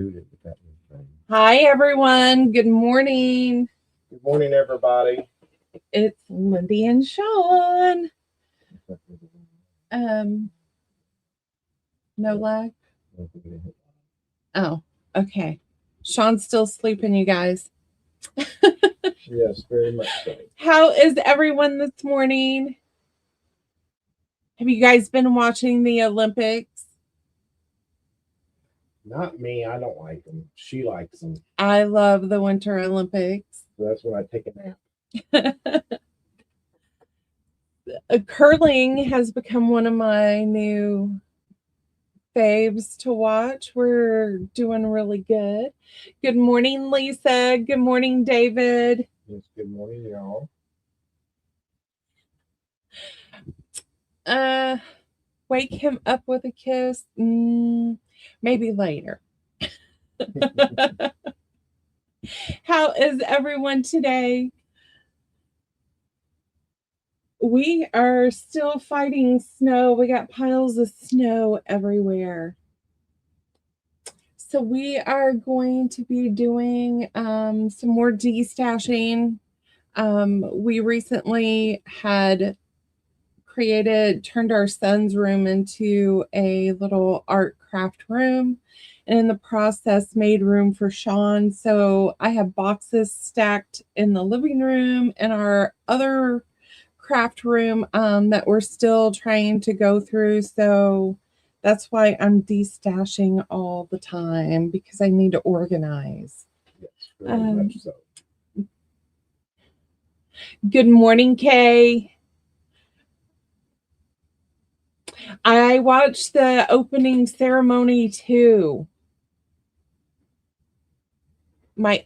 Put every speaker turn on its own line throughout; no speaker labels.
booted with that new thing.
Hi, everyone. Good morning.
Good morning, everybody.
It's Lindy and Shaun. No lag? Oh, okay. Shaun's still sleeping, you guys.
Yes, very much so.
How is everyone this morning? Have you guys been watching the Olympics?
Not me. I don't like them. She likes them.
I love the Winter Olympics.
So that's when I take a nap.
Curling has become one of my new faves to watch. We're doing really good. Good morning, Lisa. Good morning, David.
Yes, good morning, y'all.
Wake him up with a kiss. Maybe later. How is everyone today? We are still fighting snow. We got piles of snow everywhere. So we are going to be doing some more destashing. We recently had turned our son's room into a little art craft room, and in the process made room for Shaun. So I have boxes stacked in the living room and our other craft room that we're still trying to go through. So that's why I'm destashing all the time, because I need to organize.
Yes, very much so.
Good morning, Kay. I watched the opening ceremony too. My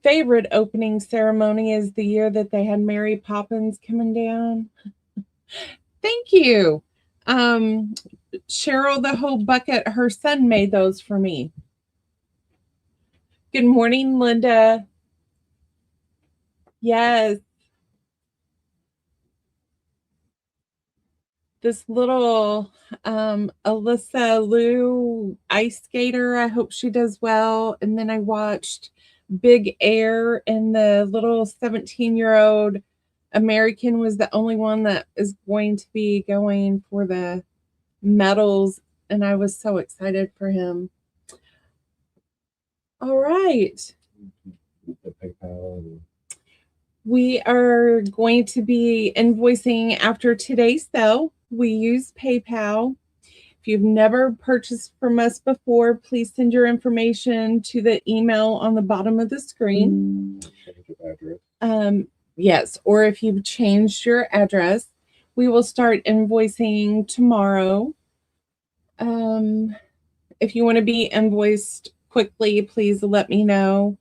favorite opening ceremony is the year that they had Mary Poppins coming down. Thank you. Cheryl, the whole bucket, her son made those for me. Good morning, Linda. Yes. This little Alyssa Liu ice skater, I hope she does well. And then I watched Big Air, and the little 17-year-old American was the only one that is going to be going for the medals, and I was so excited for him. All right.
The PayPal.
We are going to be invoicing after today's sale. We use PayPal. If you've never purchased from us before, please send your information to the email on the bottom of the screen.
Change your address.
Yes, or if you've changed your address, we will start invoicing tomorrow. If you want to be invoiced quickly, please let me know.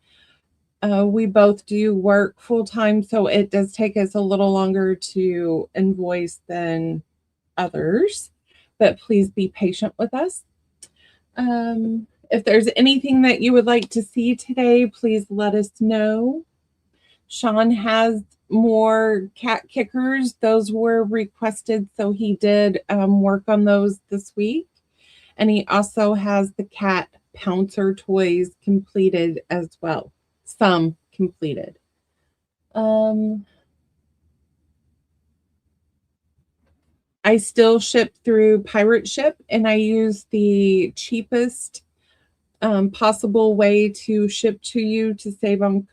We both do work full-time, so it does take us a little longer to invoice than others, but please be patient with us. If there's anything that you would like to see today, please let us know. Shaun has more cat kickers. Those were requested, so he did work on those this week. And he also has the cat pouncer toys completed as well. Some completed. I still ship through Pirate Ship, and I use the cheapest possible way to ship to you to save on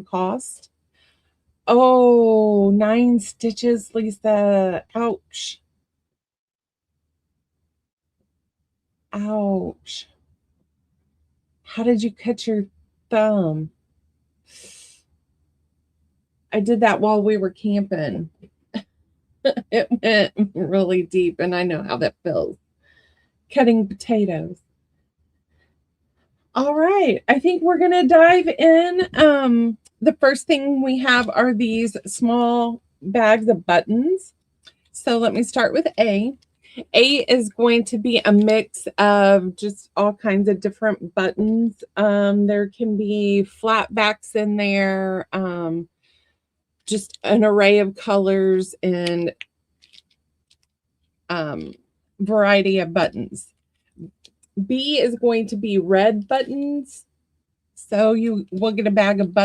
cost. Oh, 9 stitches, Lisa. Ouch. Ouch. How did you cut your thumb? I did that while we were camping. It went really deep, and I know how that feels. Cutting potatoes. All right, I think we're going to dive in. The first thing we have are these small bags of buttons. So let me start with A. A is going to be a mix of just all kinds of different buttons. There can be flat backs in there, just an array of colors and variety of buttons. B is going to be red buttons. So you will get a bag of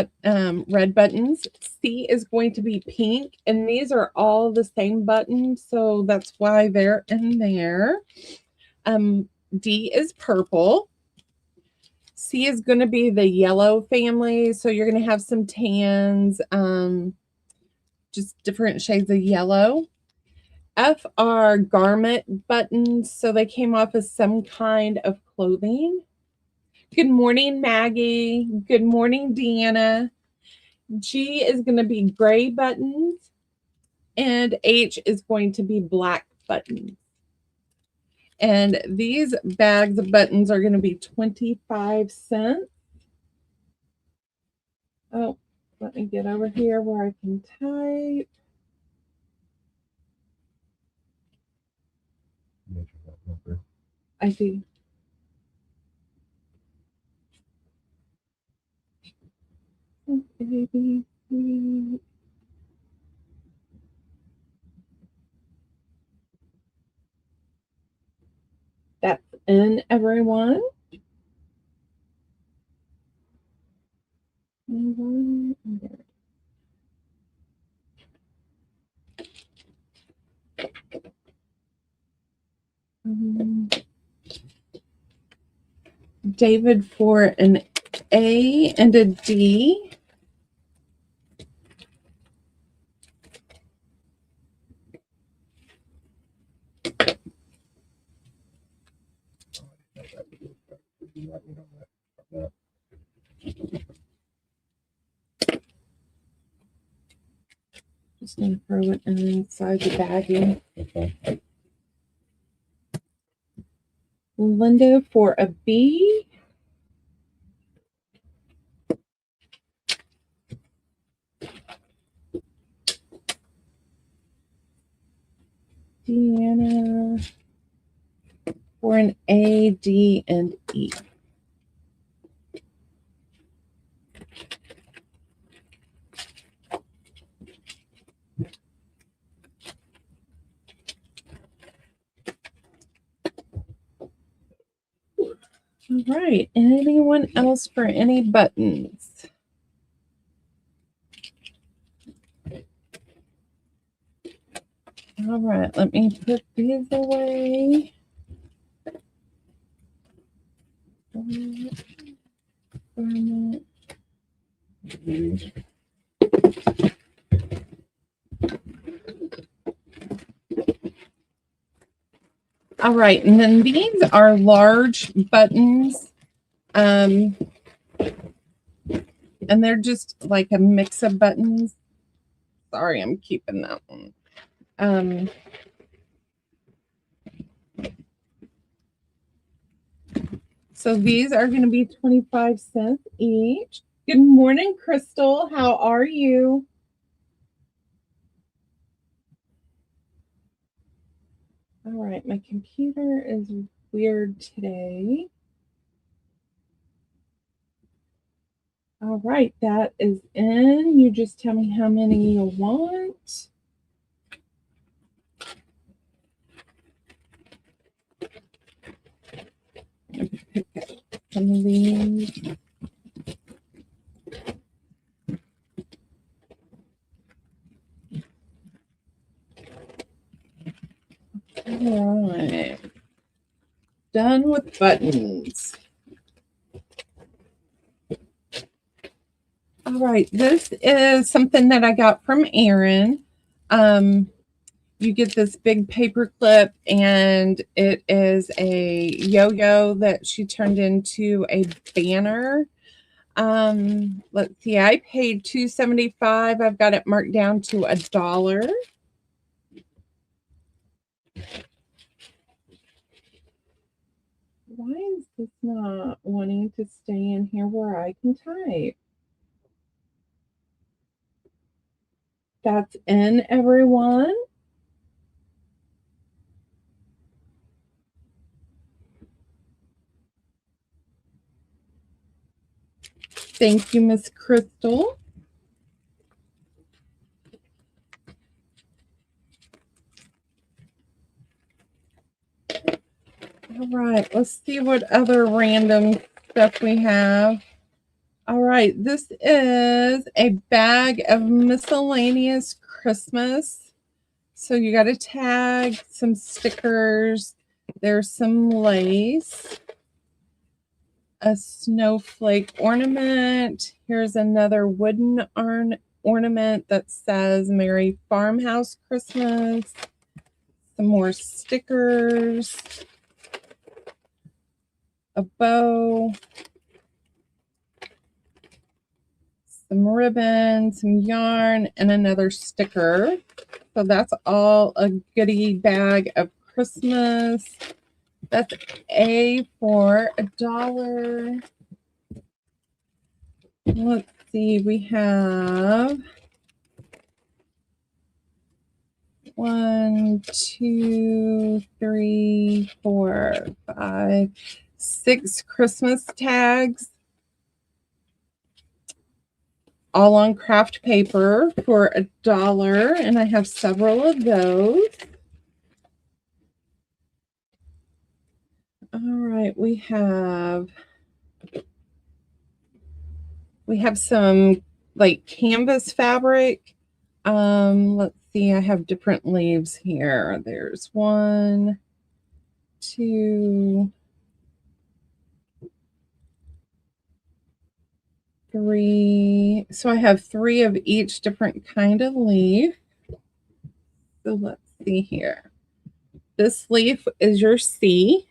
red buttons. C is going to be pink, and these are all the same buttons, so that's why they're in there. D is purple. C is going to be the yellow family, so you're going to have some tans, just different shades of yellow. F are garment buttons, so they came off as some kind of clothing. Good morning, Maggie. Good morning, Deanna. G is going to be gray buttons, and H is going to be black buttons. And these bags of buttons are going to be 25 cents. Oh, let me get over here where I can type. I do. That's in, everyone. David for an A and a D. Just going to throw it inside the baggie. Okay. Linda for a B. Deanna for an A, D, and E. All right. Anyone else for any buttons? All right. Let me put these away. All right. And then these are large buttons. And they're just like a mix of buttons. Sorry, I'm keeping that one. So these are going to be 25 cents each. Good morning, Crystal. How are you? All right, my computer is weird today. All right, that is in. You just tell me how many you want. Pick up some of these. All right. Done with buttons. All right, this is something that I got from Erin. You get this big paper clip, and it is a yo-yo that she turned into a banner. Let's see, I paid $2.75. I've got it marked down to $1. Why is this not wanting to stay in here where I can type? That's in, everyone. Thank you, Miss Crystal. All right, let's see what other random stuff we have. All right, this is a bag of miscellaneous Christmas. So you got a tag, some stickers, there's some lace, a snowflake ornament. Here's another wooden ornament that says Merry Farmhouse Christmas. Some more stickers, a bow, some ribbon, some yarn, and another sticker. So that's all a goodie bag of Christmas. That's A for $1. Let's see, we have 1, 2, 3, 4, 5, 6 Christmas tags, all on craft paper for $1, and I have several of those. All right, we have some like canvas fabric. Let's see, I have different leaves here. There's 1, 2, 3. So I have 3 of each different kind of leaf. So let's see here. This leaf is your C.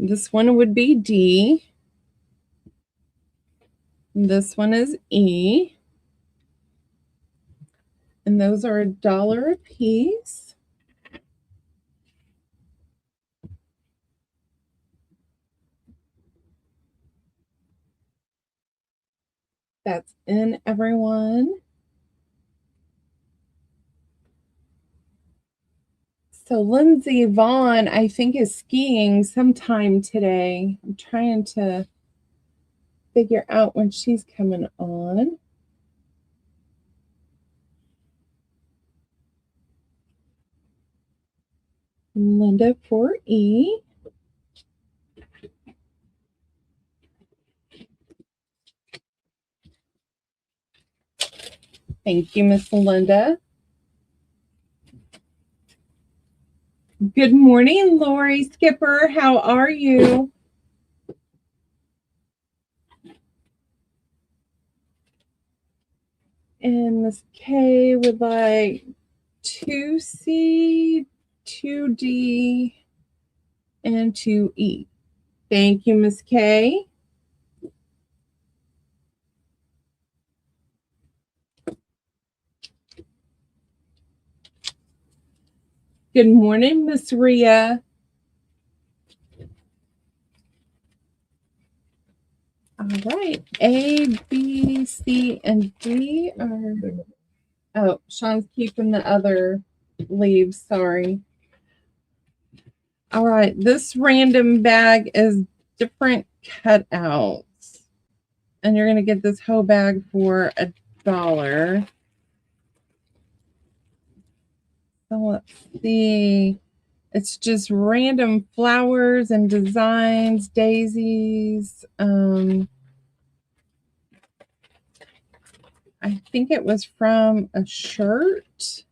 This one would be D. This one is E. And those are $1 a piece. That's in everyone. So Lindsay Vaughn, I think, is skiing sometime today. I'm trying to figure out when she's coming on. Linda for E. Thank you, Miss Linda. Good morning, Lori Skipper. How are you? And Miss K would like 2C, 2D, and 2E. Thank you, Miss K. Good morning, Miss Ria. All right, A, B, C, and D are... Oh, Shaun's keeping the other leaves, sorry. All right, this random bag is different cutouts. And you're going to get this whole bag for $1. So let's see. It's just random flowers and designs, daisies. I think it was from a shirt,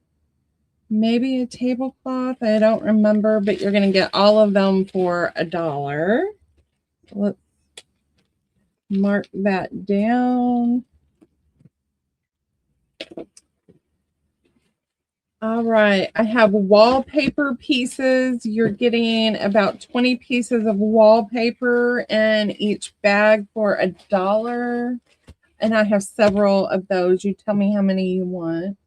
maybe a tablecloth. I don't remember, but you're going to get all of them for $1. Let's mark that down. All right, I have wallpaper pieces. You're getting about 20 pieces of wallpaper in each bag for $1. And I have several of those. You tell me how many you want.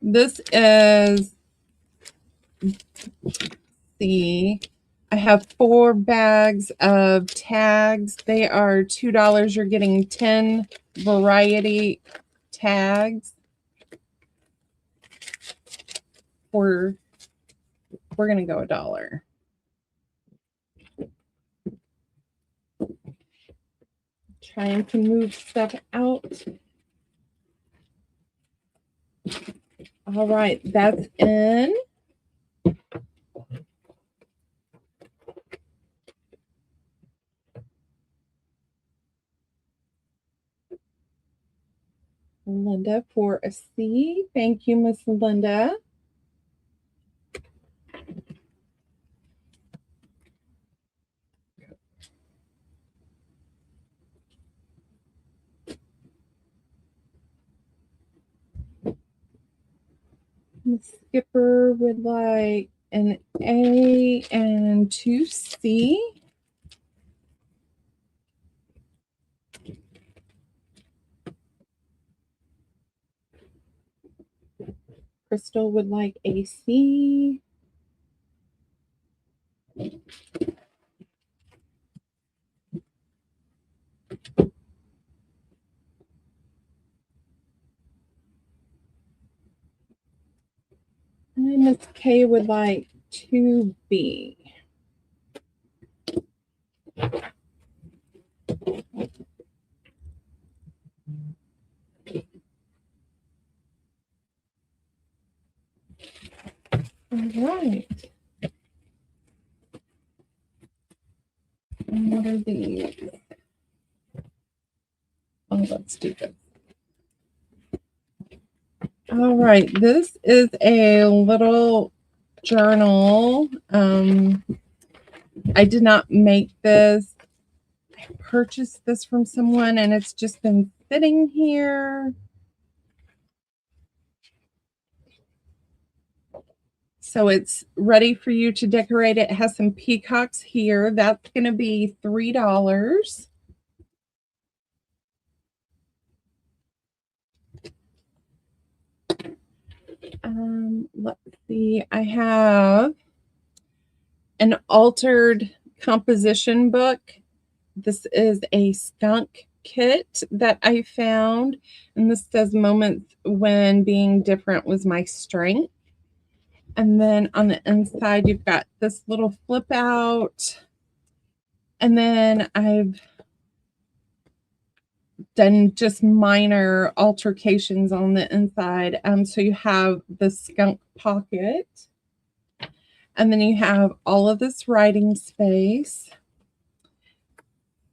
This is I have 4 bags of tags. They are $2. You're getting 10 variety tags. We're going to go $1. Trying to move stuff out. All right, that's in. Linda for a C. Thank you, Miss Linda. Miss Skipper would like an A and 2C. Crystal would like a C. And Miss K would like 2B. All right. And what are these? Oh, let's do this. All right. This is a little journal. I did not make this. I purchased this from someone and it's just been sitting here. So it's ready for you to decorate it. It has some peacocks here. That's going to be $3. Let's see. I have an altered composition book. This is a skunk kit that I found. And this says moments when being different was my strength. And then on the inside, you've got this little flip out. And then I've done just minor altercations on the inside. So you have the skunk pocket. And then you have all of this writing space.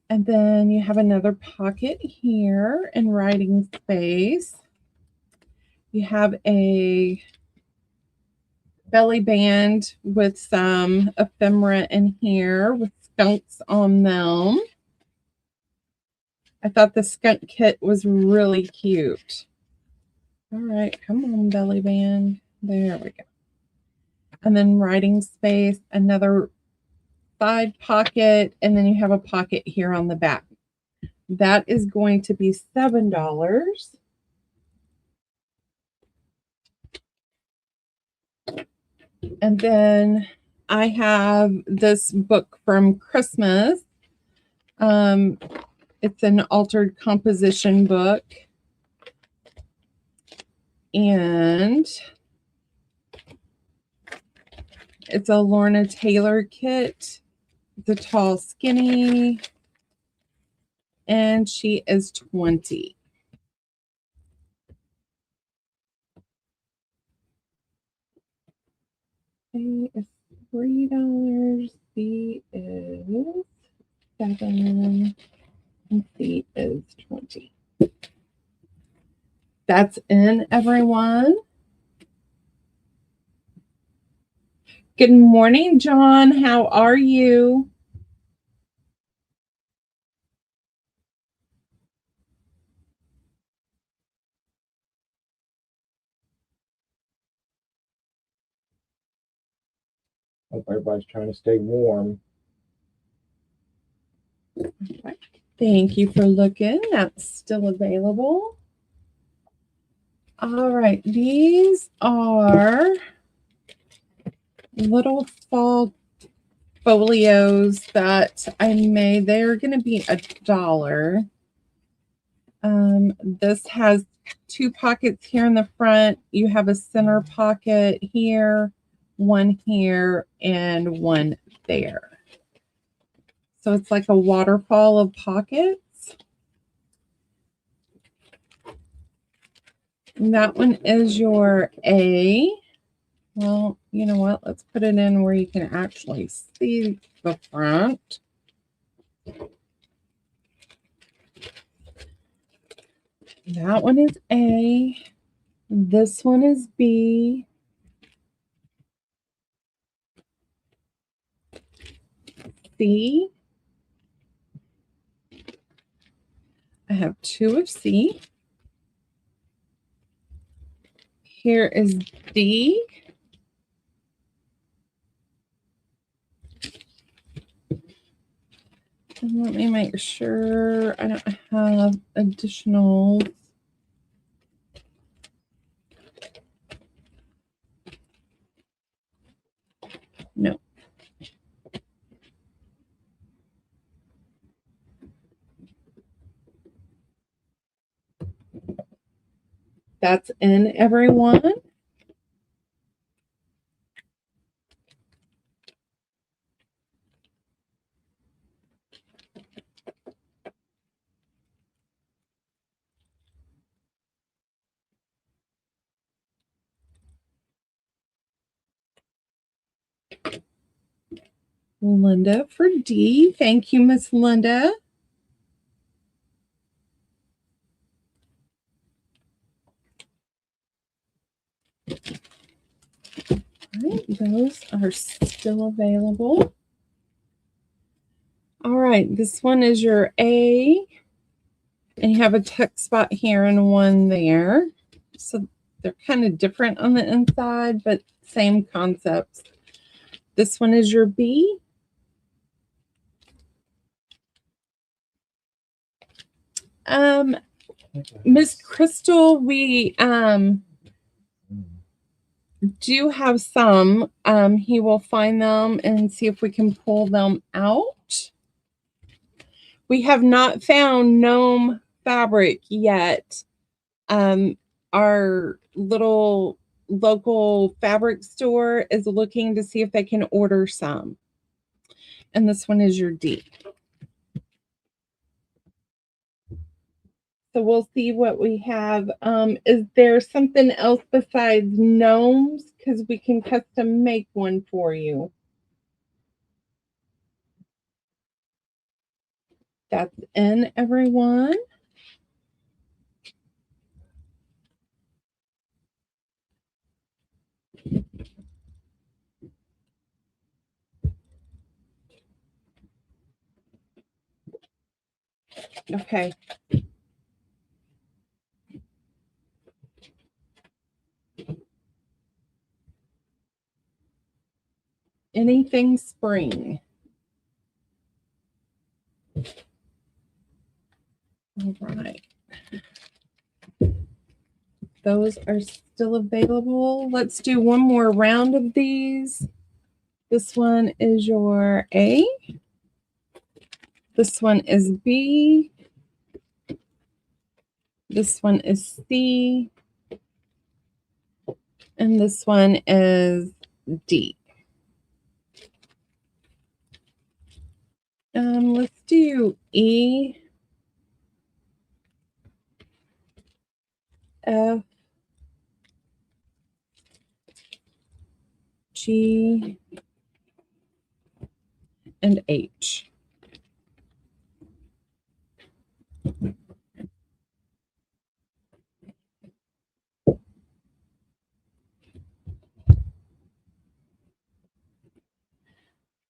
And then you have another pocket here and writing space. You have a belly band with some ephemera in here with skunks on them. I thought the skunk kit was really cute. All right, come on, belly band. There we go. And then writing space, another side pocket, and then you have a pocket here on the back. That is going to be $7. And then I have this book from Christmas. It's an altered composition book. And it's a Lorna Taylor kit. The tall, skinny. And she is 20. A is $3. B is $7. And C is 20. That's in, everyone. Good morning, John. How are you?
Hope everybody's trying to stay warm.
Okay. Thank you for looking. That's still available. All right. These are little fall folios that I made. They're going to be $1. This has 2 pockets here in the front. You have a center pocket here, one here, and one there. So it's like a waterfall of pockets. That one is your A. Well, you know what? Let's put it in where you can actually see the front. That one is A. This one is B. C. I have 2 of C. Here is D. And let me make sure I don't have additional. No. That's in, everyone. Linda for D. Thank you, Miss Linda. All right, those are still available. All right, this one is your A, and you have a tuck spot here and one there. So they're kind of different on the inside, but same concepts. This one is your B. Miss Crystal, we do have some. He will find them and see if we can pull them out. We have not found gnome fabric yet. Our little local fabric store is looking to see if they can order some. And this one is your D. So we'll see what we have. Is there something else besides gnomes? Because we can custom make one for you. That's in, everyone. Okay. Anything spring. All right. Those are still available. Let's do one more round of these. This one is your A. This one is B. This one is C. And this one is D. Let's do E, F, G, and H.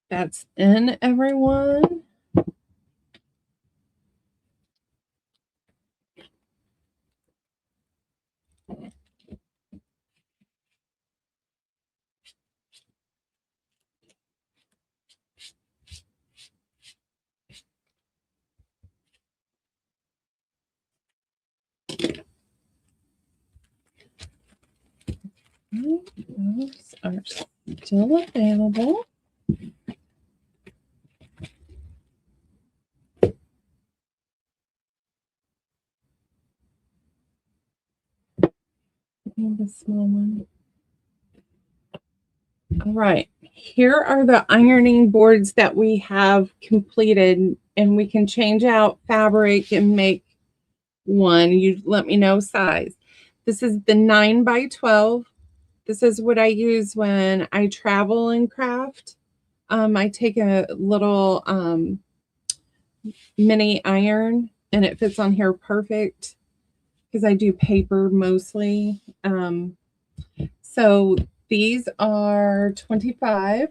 That's in, everyone. Those are still available. The small one. All right, here are the ironing boards that we have completed, and we can change out fabric and make one. You let me know size. This is the 9 by 12. This is what I use when I travel and craft. I take a little mini iron and it fits on here perfect because I do paper mostly. So these are 25.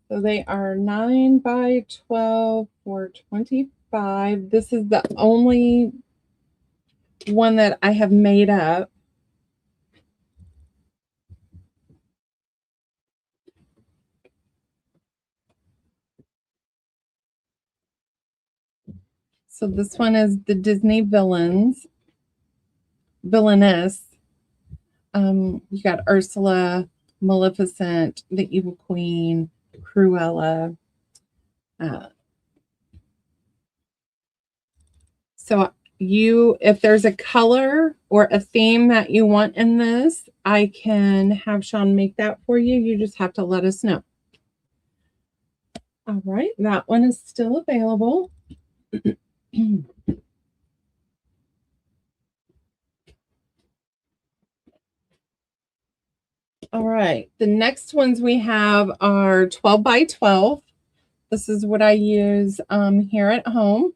So they are 9 by 12 for 25. This is the only one that I have made up. So this one is the Disney villainess. You got Ursula, Maleficent, the Evil Queen, Cruella. So if there's a color or a theme that you want in this, I can have Shaun make that for you. You just have to let us know. All right, that one is still available. All right, the next ones we have are 12 by 12. This is what I use here at home.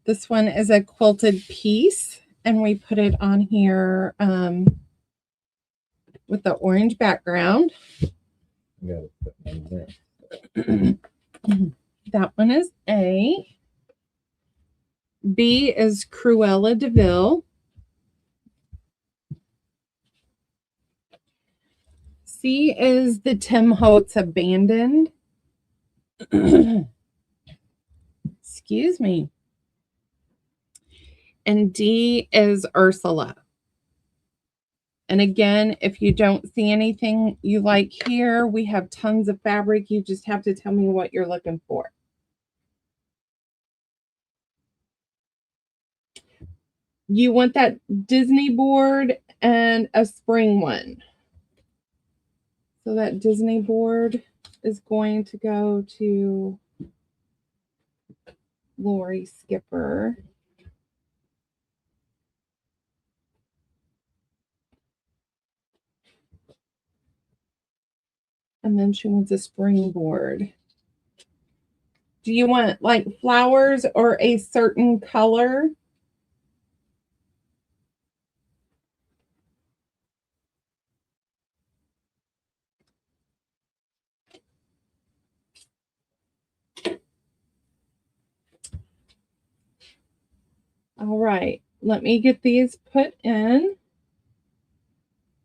This one is a quilted piece, and we put it on here with the orange background. That one is A. B is Cruella de Vil. C is the Tim Holtz Abandoned. Excuse me. And D is Ursula. And again, if you don't see anything you like here, we have tons of fabric. You just have to tell me what you're looking for. You want that Disney board and a spring one. So that Disney board is going to go to Lori Skipper. And then she wants a springboard. Do you want like flowers or a certain color? All right, let me get these put in.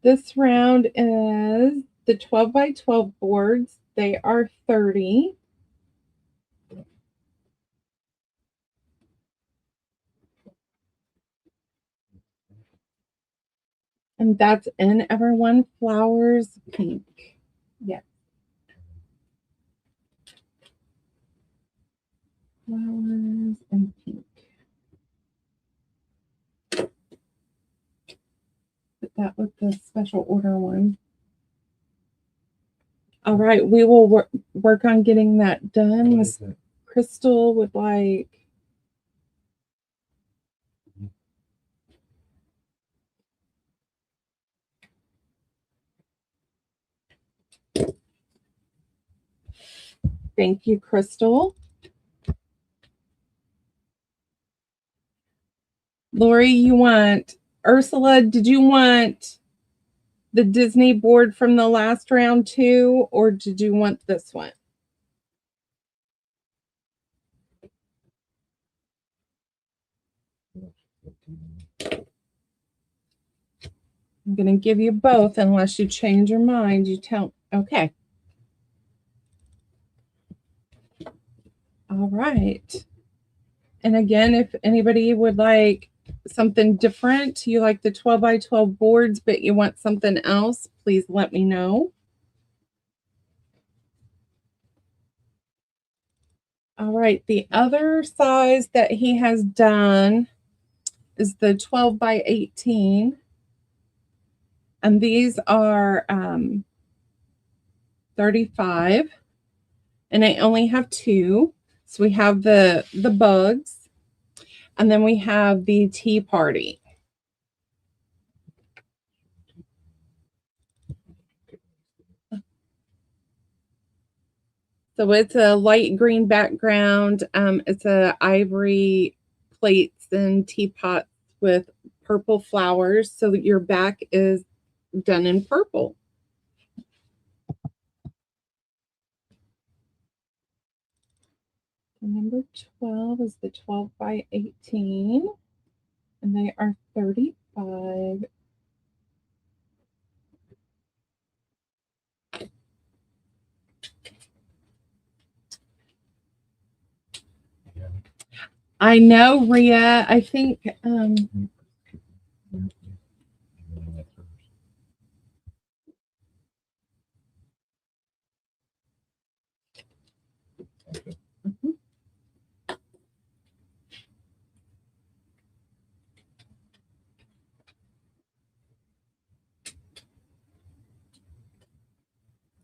This round is the 12 by 12 boards. They are 30. And that's in everyone. Flowers pink. Yes. Flowers and pink. Put that with the special order one. All right, we will work on getting that done. Miss Crystal would like. Thank you, Crystal. Lori, you want Ursula? Did you want the Disney board from the last round too, or did you want this one? I'm going to give you both unless you change your mind. You tell. Okay. All right. And again, if anybody would like something different, you like the 12 by 12 boards, but you want something else, please let me know. All right. The other size that he has done is the 12 by 18. And these are 35. And I only have two. So we have the bugs. And then we have the Tea Party. So it's a light green background. It's a ivory plates and teapots with purple flowers. So that your back is done in purple. Number 12 is the 12 by 18. And they are 35. I know, Rhea. I think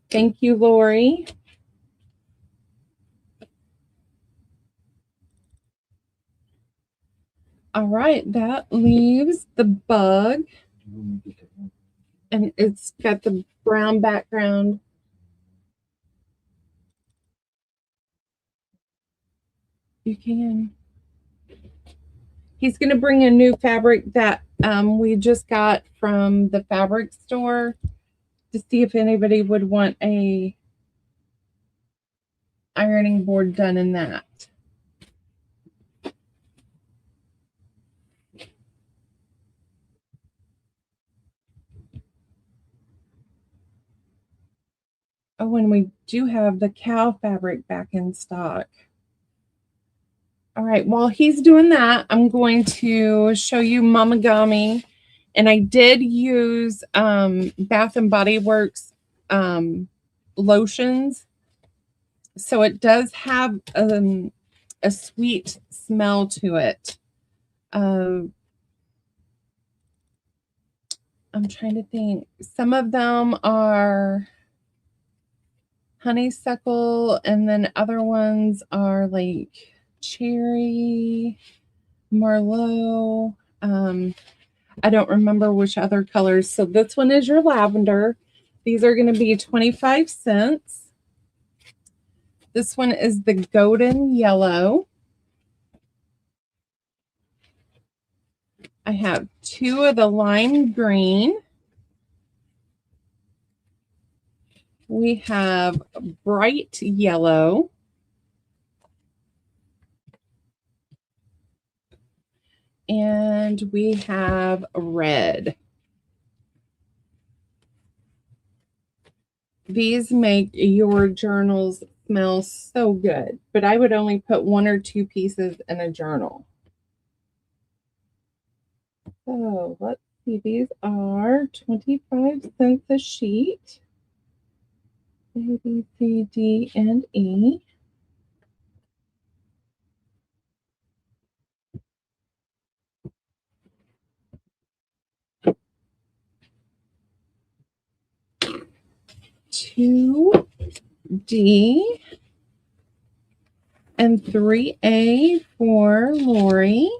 thank you, Lori. All right, that leaves the bug. And it's got the brown background. You can. He's going to bring a new fabric that we just got from the fabric store to see if anybody would want a ironing board done in that. Oh, and we do have the cow fabric back in stock. All right, while he's doing that, I'm going to show you Mamagami. And I did use Bath and Body Works lotions. So it does have a sweet smell to it. I'm trying to think. Some of them are honeysuckle, and then other ones are like cherry, Merlot. I don't remember which other colors. So this one is your lavender. These are going to be 25 cents. This one is the golden yellow. I have 2 of the lime green. We have bright yellow. And we have red. These make your journals smell so good, but I would only put 1 or 2 pieces in a journal. So let's see, these are 25 cents a sheet. A, B, C, D, and E. Two D and 3A for Lori.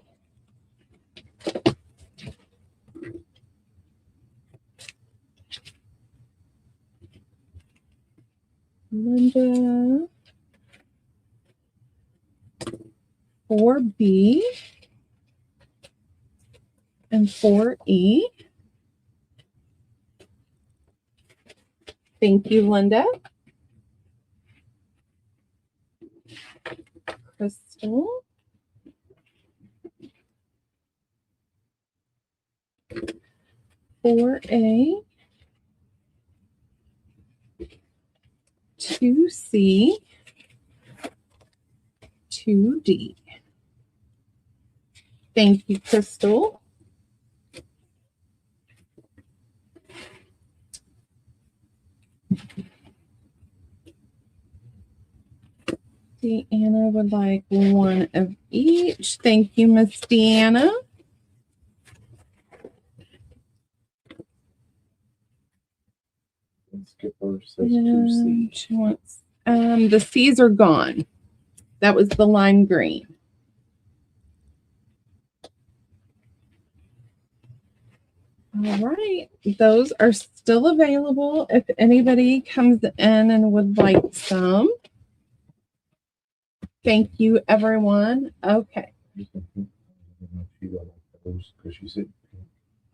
Linda. 4B and 4E. Thank you, Linda. Crystal. Four A, 2C, 2D. Thank you, Crystal. Deanna would like 1 of each. Thank you, Miss Deanna.
Skipper says 2C.
She wants, the C's are gone. That was the lime green. All right, those are still available if anybody comes in and would like some. Thank you, everyone. Okay.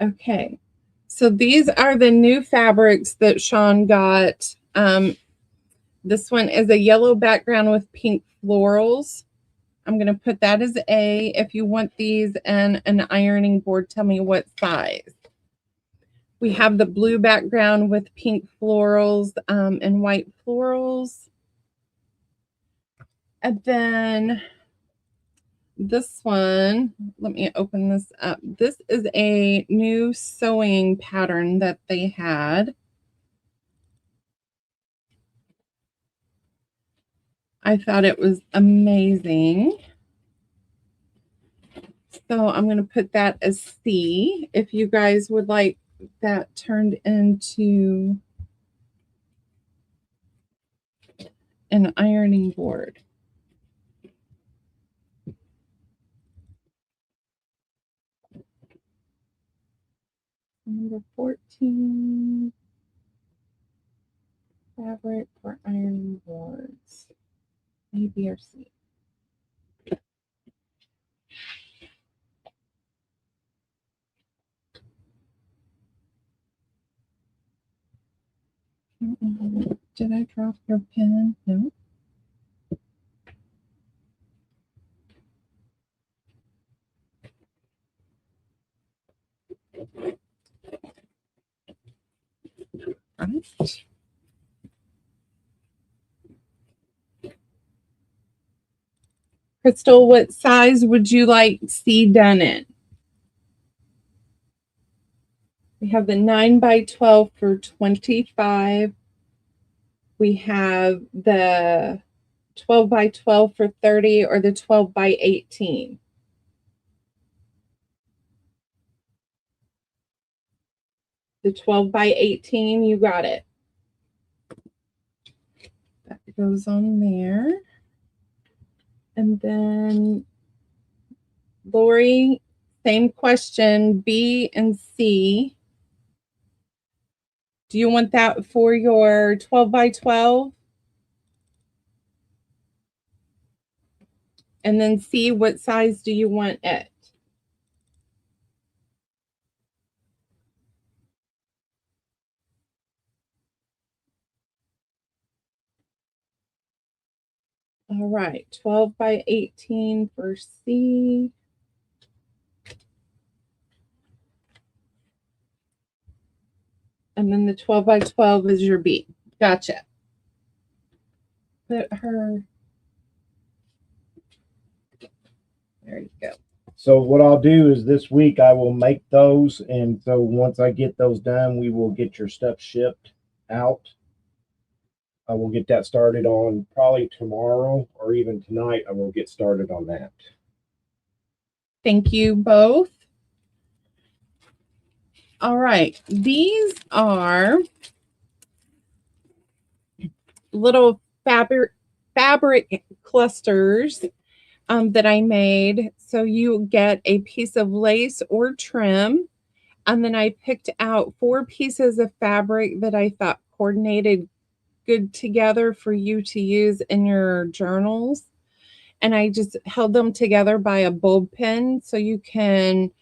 Okay. So these are the new fabrics that Shaun got. This one is a yellow background with pink florals. I'm going to put that as A. If you want these in an ironing board, tell me what size. We have the blue background with pink florals and white florals. And then this one, let me open this up. This is a new sewing pattern that they had. I thought it was amazing. So I'm going to put that as C. If you guys would like that turned into an ironing board. Number 14, fabric for ironing boards, A, B, or C. Did I drop your pen? No. Right. Crystal, what size would you like C done in? We have the 9 by 12 for 25. We have the 12 by 12 for 30 or the 12 by 18. The 12 by 18, you got it. That goes on there. And then Lori, same question, B and C. Do you want that for your 12 by 12? And then C, what size do you want it? All right, 12 by 18 for C. And then the 12 by 12 is your B. Gotcha. Put her. There you go.
So what I'll do is this week I will make those, and so once I get those done, we will get your stuff shipped out. I will get that started on probably tomorrow or even tonight. I will get started on that.
Thank you both. All right, these are little fabric clusters that I made. So you get a piece of lace or trim. And then I picked out 4 pieces of fabric that I thought coordinated good together for you to use in your journals. And I just held them together by a bulb pin so you can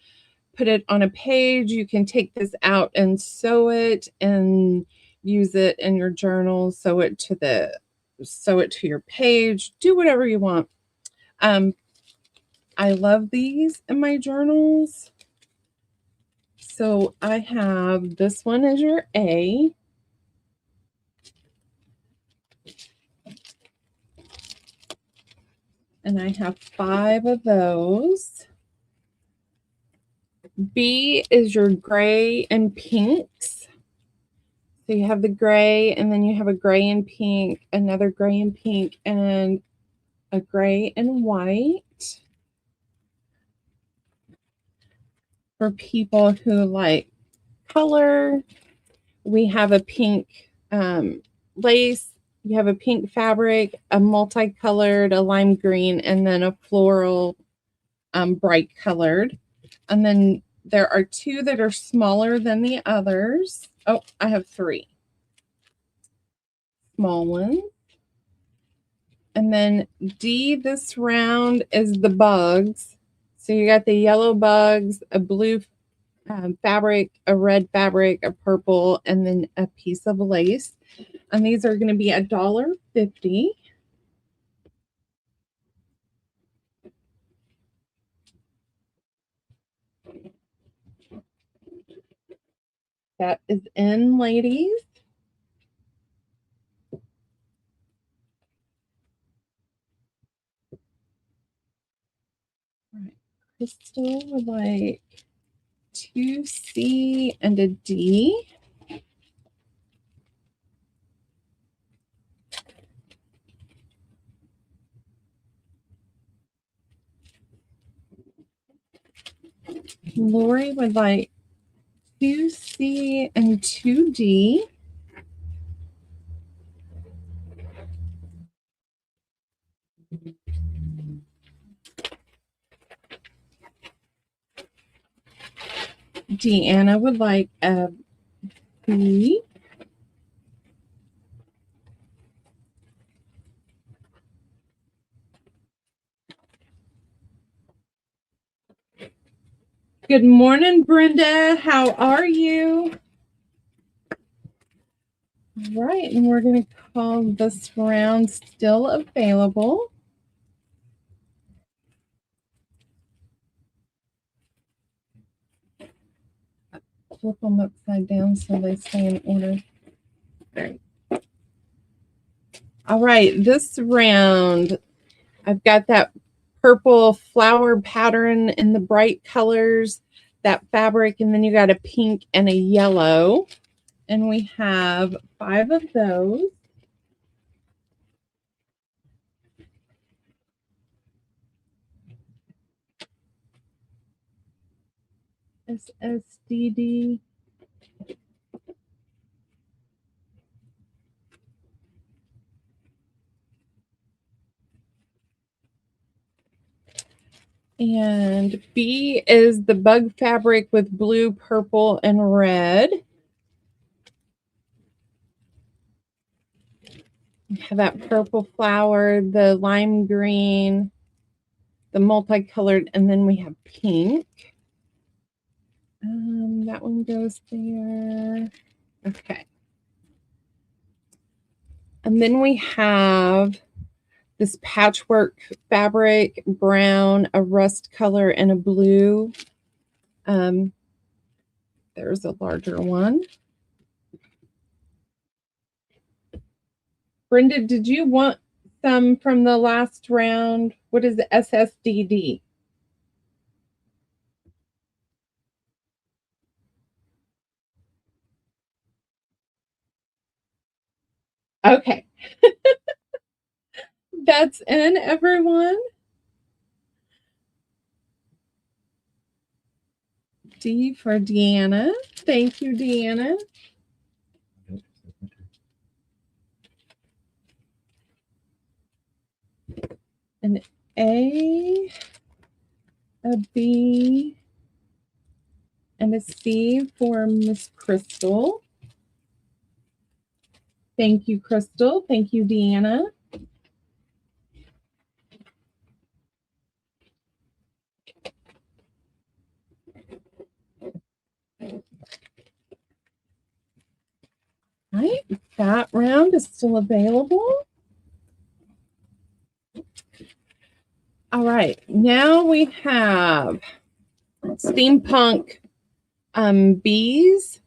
put it on a page. You can take this out and sew it and use it in your journal, sew it to your page, do whatever you want. I love these in my journals. So I have this one as your A. And I have 5 of those. B is your gray and pinks. So you have the gray, and then you have a gray and pink, another gray and pink, and a gray and white. For people who like color, we have a pink lace, you have a pink fabric, a multicolored, a lime green, and then a floral bright colored. And then There are 2 that are smaller than the others. Oh, I have 3 small ones. And then D this round is the bugs. So you got the yellow bugs, a blue fabric, a red fabric, a purple, and then a piece of lace. And these are going to be $1.50. That is in, ladies. All right. Crystal would like 2C and a D. Lori would like 2C and 2D. Deanna would like a B. Good morning, Brenda. How are you? All right, and we're going to call this round still available. Flip them upside down so they stay in order. All right, this round, I've got that purple flower pattern in the bright colors, that fabric, and then you got a pink and a yellow. And we have 5 of those. SSDD. And B is the bug fabric with blue, purple, and red. We have that purple flower, the lime green, the multicolored, and then we have pink. That one goes there. Okay. And then we have this patchwork fabric, brown, a rust color, and a blue. There's a larger one. Brenda, did you want some from the last round? What is the SSDD? Okay. That's in, everyone. D for Deanna. Thank you, Deanna. An A, a B, and a C for Miss Crystal. Thank you, Crystal. Thank you, Deanna. All right, that round is still available. All right, now we have steampunk bees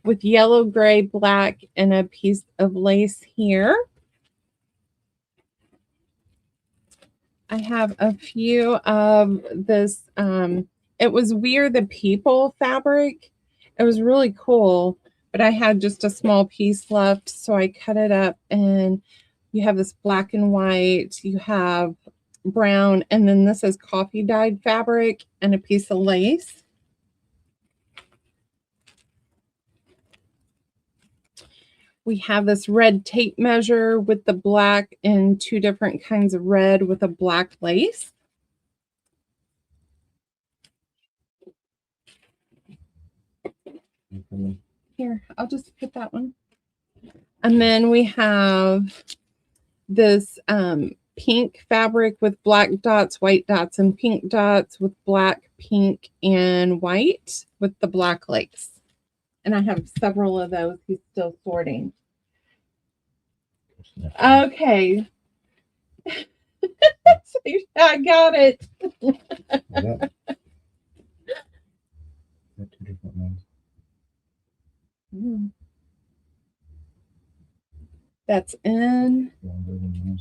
with yellow, gray, black, and a piece of lace here. I have a few of this. It was We're the People fabric. It was really cool, but I had just a small piece left, so I cut it up, and you have this black and white, you have brown, and then this is coffee dyed fabric and a piece of lace. We have this red tape measure with the black and 2 different kinds of red with a black lace.
coming.
Here, I'll just put that one. And then we have this pink fabric with black dots, white dots, and pink dots with black, pink, and white with the black lace. And I have several of those. He's still sorting. Okay. I got it.
Yeah.
Got two different ones.
That's in.
Longer than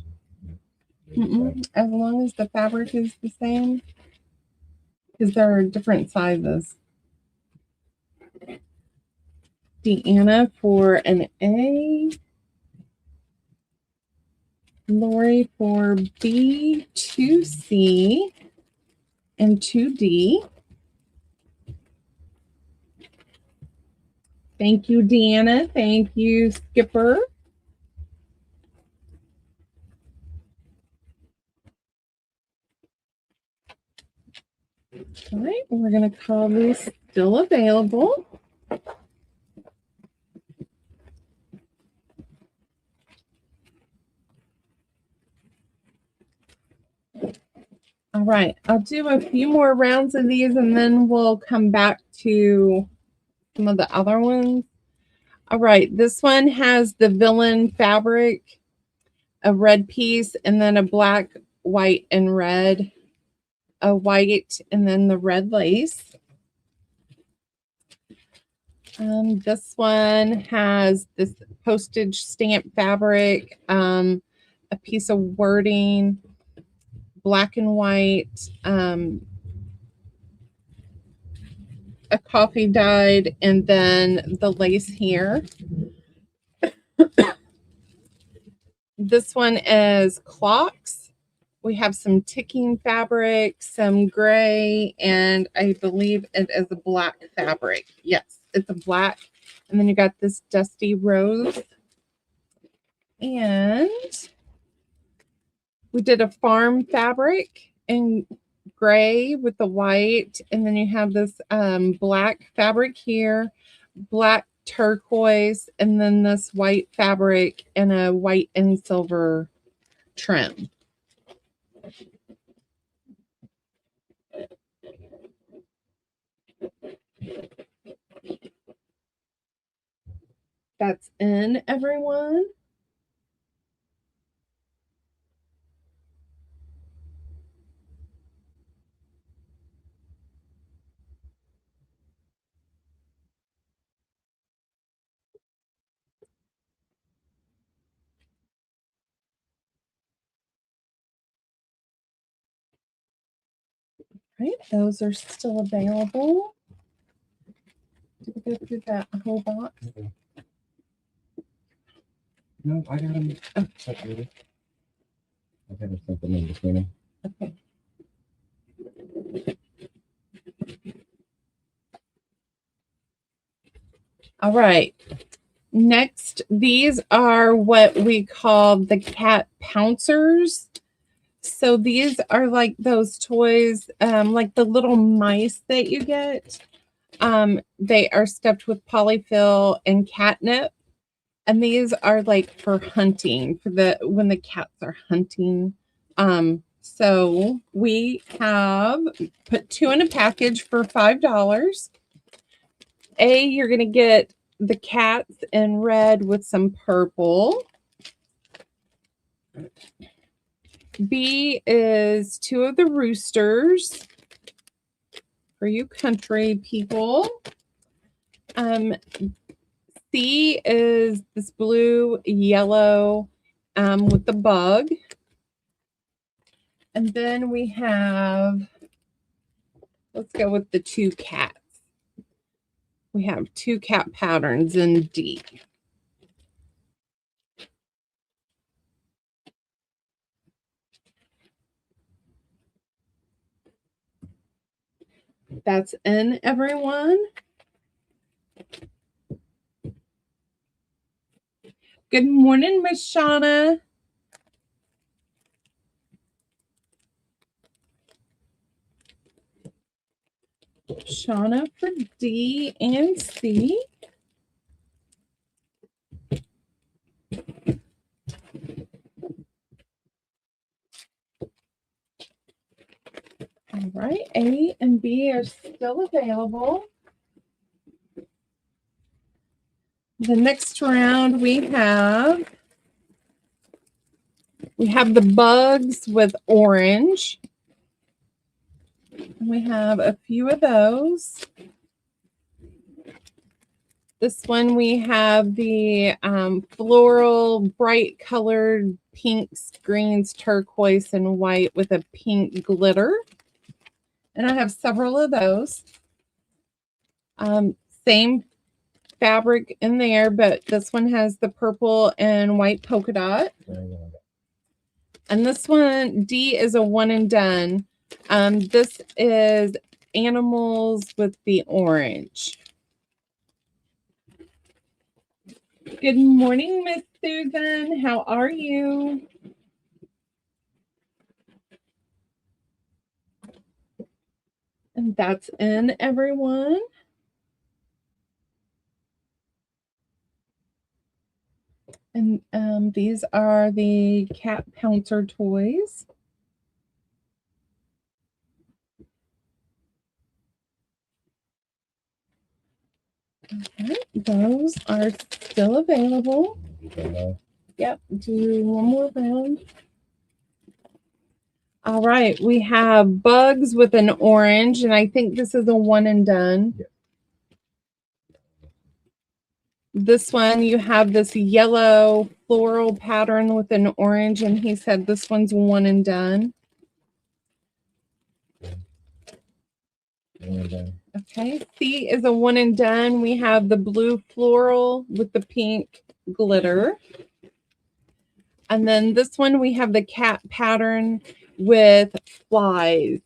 As long as the fabric is the same, because there are different sizes. Deanna for an A. Lori for B, 2C, and 2D. Thank you, Deanna. Thank you, Skipper. All right, we're going to call this still available. All right, I'll do a few more rounds of these and then we'll come back to some of the other ones. All right, this one has the villain fabric, a red piece, and then a black, white, and red, a white, and then the red lace. This one has this postage stamp fabric, a piece of wording, black and white, a coffee dyed, and then the lace here. This one is clocks. We have some ticking fabric, some gray, and I believe it is a black fabric. Yes, it's a black. And then you got this dusty rose. And we did a farm fabric in gray with the white. And then you have this black fabric here, black turquoise, and then this white fabric and a white and silver trim. That's in, everyone. Right, those are still available. Did we go through that whole box?
Okay. No, I got them separated. I gotta put them in between them.
Okay. All right. Next, these are what we call the cat pouncers. So these are like those toys, like the little mice that you get. They are stuffed with polyfill and catnip. And these are like for hunting, for when the cats are hunting. So we have put 2 in a package for $5. You're going to get the cats in red with some purple. B is 2 of the roosters for you country people. C is this blue, yellow with the bug. And then we have, let's go with the 2 cats. We have 2 cat patterns in D. That's in, everyone. Good morning, Miss Shauna. Shauna for D and C. right, A and B are still available. The next round we have the bugs with orange. We have a few of those. This one we have the floral, bright colored pinks, greens, turquoise, and white with a pink glitter. And I have several of those. Same fabric in there, but this one has the purple and white polka dot. And this one, D, is a one and done. This is animals with the orange. Good morning, Miss Susan. How are you? And that's in, everyone. And these are the cat pouncer toys. Okay, those are still available. Yep, do one more round. All right, we have bugs with an orange, and I think this is a one and done.
Yeah.
This one, you have this yellow floral pattern with an orange, and he said this one's one and done. Okay, C is a one and done. We have the blue floral with the pink glitter. And then this one, we have the cat pattern with flies.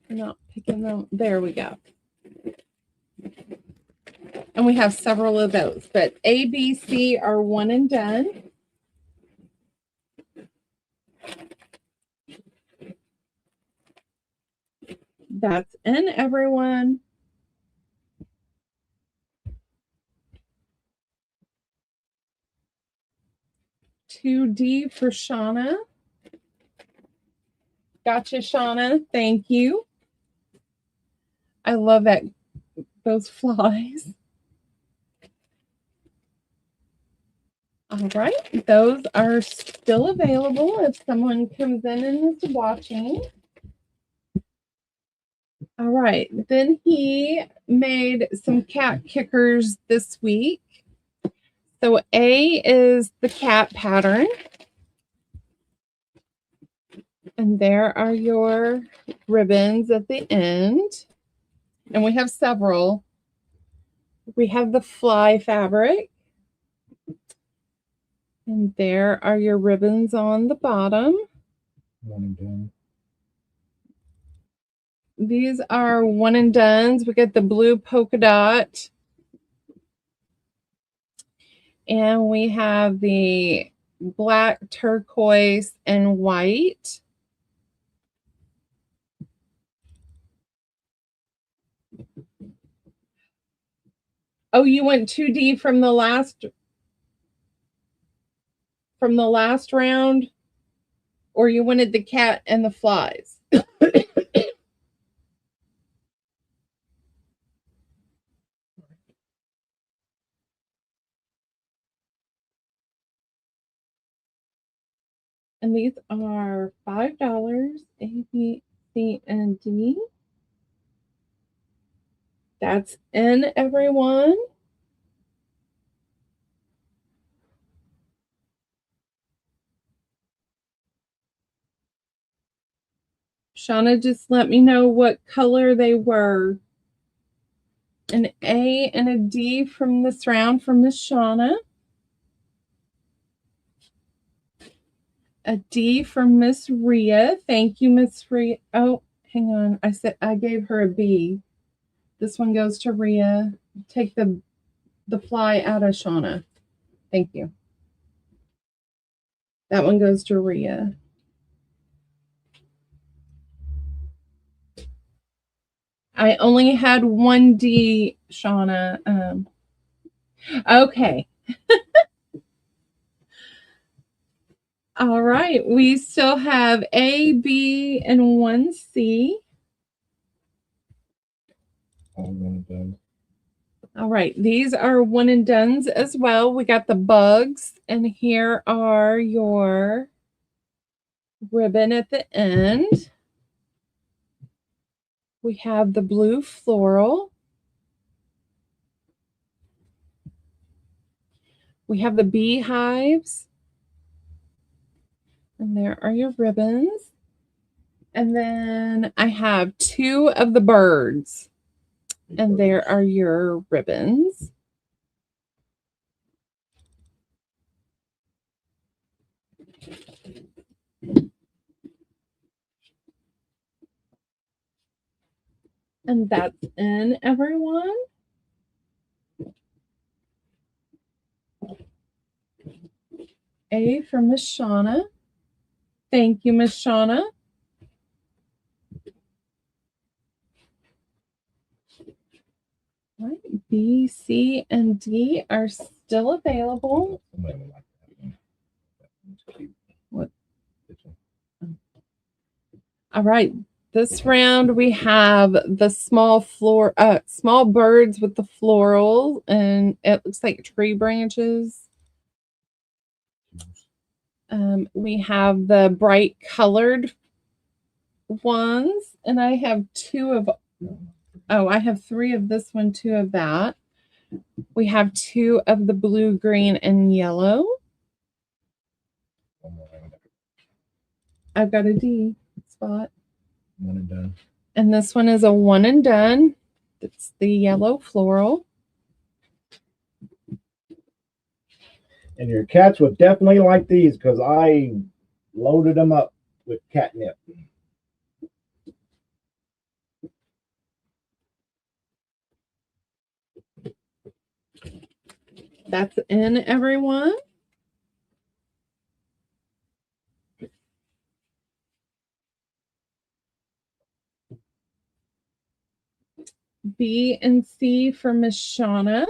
I'm not picking them. There we go. And we have several of those, but A, B, C are one and done. That's in, everyone. $2D for Shauna. Gotcha, Shauna. Thank you. I love that, those flies. All right, those are still available if someone comes in and is watching. All right, then he made some cat kickers this week. So A is the cat pattern. And there are your ribbons at the end. And we have several. We have the fly fabric. And there are your ribbons on the bottom.
One and done.
These are one and dones. We got the blue polka dot. And we have the black, turquoise, and white. Oh, you went 2D from the last round? Or you wanted the cat and the flies? And these are $5, A, B, C, and D. That's in, everyone. Shauna just let me know what color they were. An A and a D from this round from Miss Shauna. A D from Miss Rhea. Thank you, Miss Rhea. Oh, hang on. I gave her a B. This one goes to Rhea. Take the fly out of Shauna. Thank you. That one goes to Rhea. I only had one D, Shauna. Okay. All right, we still have A, B, and 1C.
All one and done.
All right, these are one and dones as well. We got the bugs, and here are your ribbon at the end. We have the blue floral. We have the beehives. And there are your ribbons. And then I have 2 of the birds. And there are your ribbons. And that's in, everyone. A for Miss Shauna. Thank you, Miss Shauna. Right. B, C, and D are still available.
Somebody would like that one. That one's cute.
What?
This one.
All right. This round we have the small birds with the floral, and it looks like tree branches. We have the bright colored ones, and I have 2 of. Oh, I have 3 of this one, 2 of that. We have 2 of the blue, green, and yellow.
One more round.
I've got a D spot.
One and done.
And this one is a one and done. It's the yellow floral.
And your cats would definitely like these because I loaded them up with catnip.
That's in, everyone. B and C for Miss Shauna.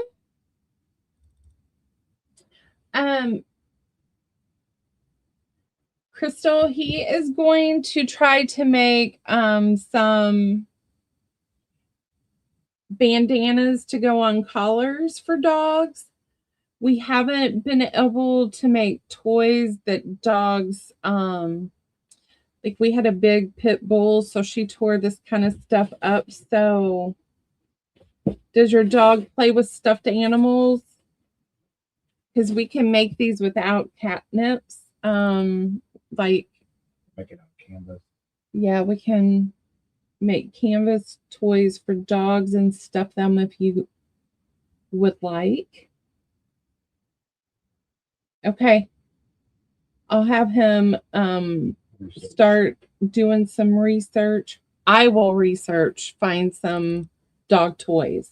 Crystal, he is going to try to make some bandanas to go on collars for dogs. We haven't been able to make toys that dogs like we had a big pit bull, so she tore this kind of stuff up. So does your dog play with stuffed animals? Because we can make these without catnips. Like
Make it on canvas.
yeah, we can make canvas toys for dogs and stuff them if you would like. Okay. I'll have him start doing some research. I will research, find some dog toys.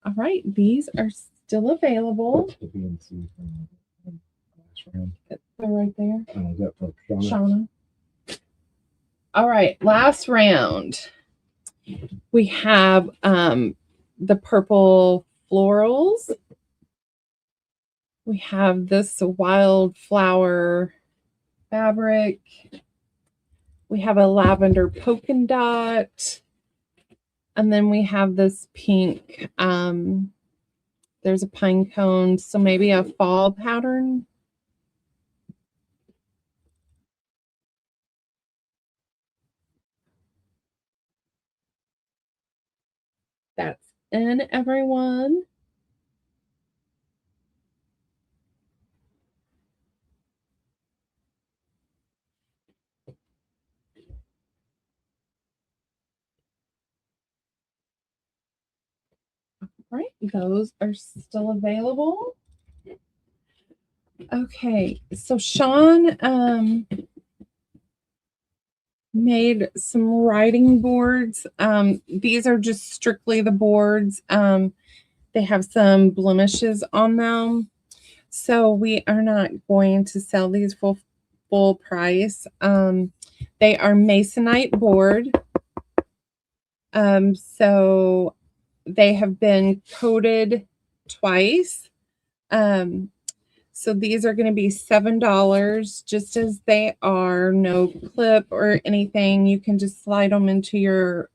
All right, these are still available.
The B and C from last round.
They're right there.
Oh, is that for Shauna?
Shauna. All right, last round. We have the purple florals. We have this wildflower fabric. We have a lavender polka dot. And then we have this pink. There's a pine cone, so maybe a fall pattern. That's in, everyone. All right, those are still available. Okay, so Shaun made some writing boards. These are just strictly the boards. They have some blemishes on them, so we are not going to sell these full price. They are masonite board. So they have been coated twice. So these are going to be $7 just as they are. No clip or anything. You can just slide them into your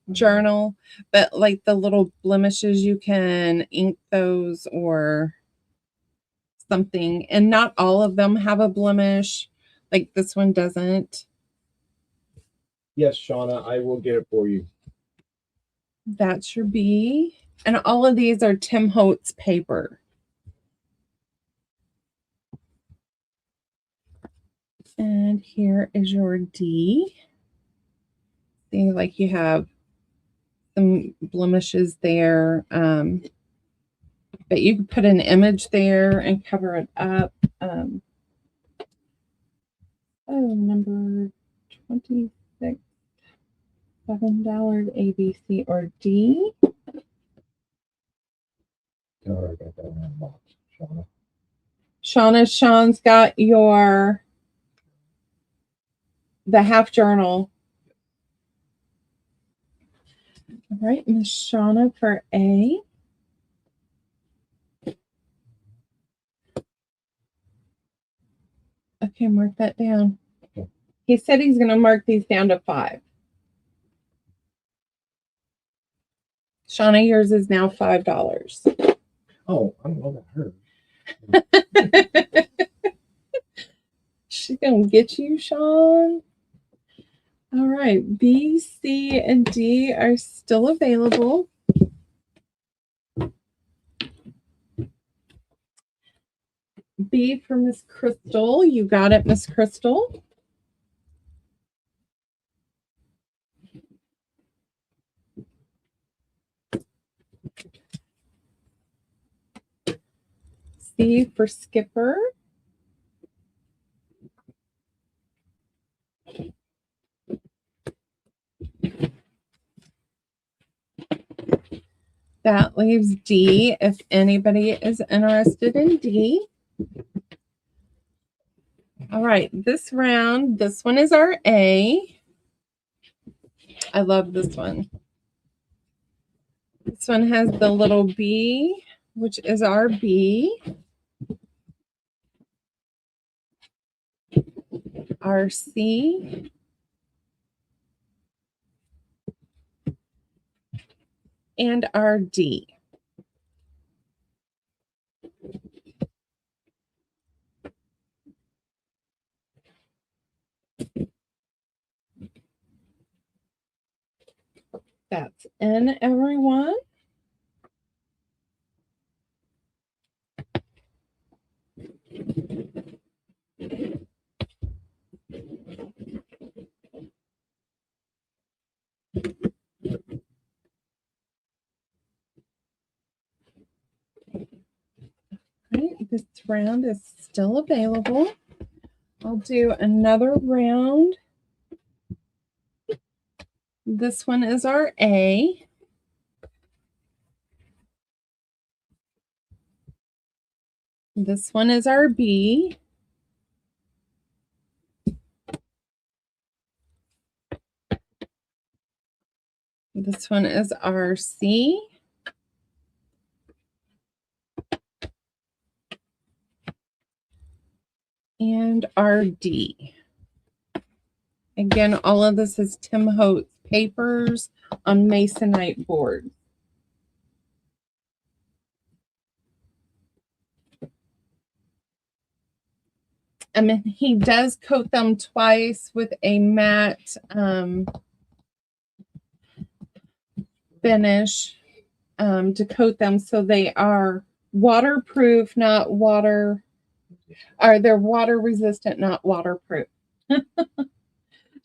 journal. But like the little blemishes, you can ink those or something. And not all of them have a blemish. Like this one doesn't.
Yes, Shauna, I will get it for you.
That's your B. And all of these are Tim Holtz paper. And here is your D. See, like you have some blemishes there. But you can put an image there and cover it up. Number 26. $7 A, B, C, or D.
All right, got that in the box, Shauna.
Shaun's got the half journal. All right, Miss Shauna for A. Okay, mark that down.
Okay.
He said he's going to mark these down to 5. Shauna, yours is now $5.
Oh, I don't know about her.
She's going to get you, Shaun. All right, B, C, and D are still available. B for Miss Crystal. You got it, Miss Crystal. C for Skipper. That leaves D if anybody is interested in D. All right, this round, this one is our A. I love this one. This one has the little B, which is our B. Our C. And our D. That's in, everyone. Right, this round is still available. I'll do another round. This one is our A. This one is our B. This one is our C. And our D. Again, all of this is Tim Holtz papers on Masonite board. I mean, he does coat them twice with a matte finish to coat them so they are waterproof, not water, or they're water resistant, not waterproof.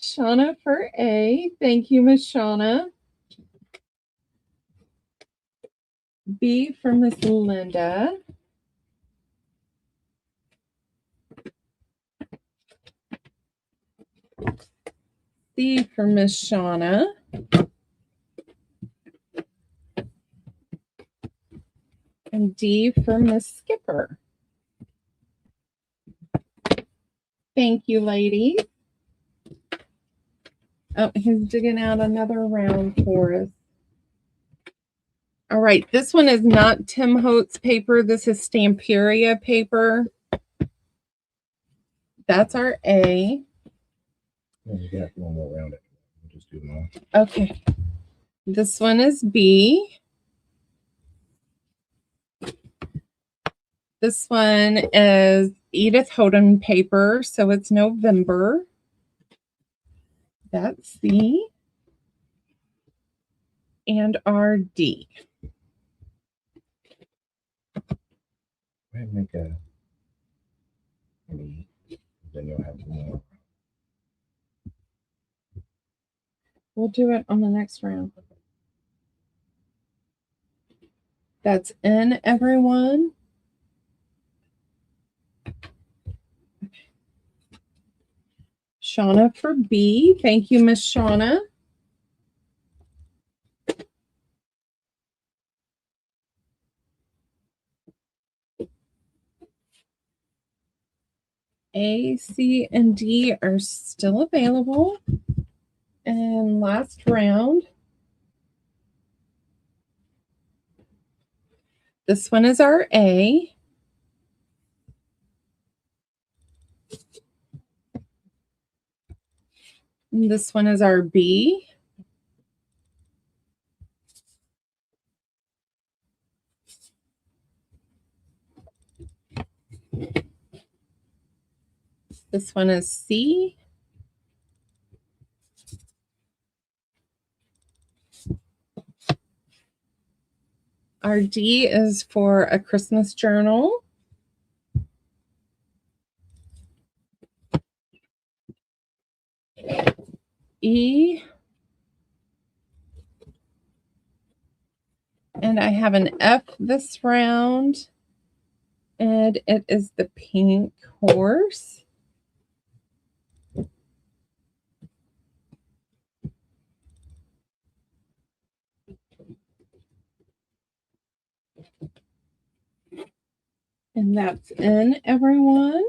Shauna for A. Thank you, Miss Shauna. B for Miss Linda. C for Miss Shauna. And D for Miss Skipper. Thank you, ladies. Oh, he's digging out another round for us. All right, this one is not Tim Holtz paper. This is Stamperia paper. That's our A.
You got one more around it. We'll just do them all.
Okay. This one is B. This one is Edith Houghton paper, so it's November. That's C. And our D.
Go ahead and make a E. Then you'll have more.
We'll do it on the next round. That's N, everyone. Shauna for B. Thank you, Miss Shauna. A, C, and D are still available. And last round. This one is our A. And this one is our B. This one is C. Our D is for A Christmas Journal. E. And I have an F this round. And it is the Pink Horse. And that's in, everyone.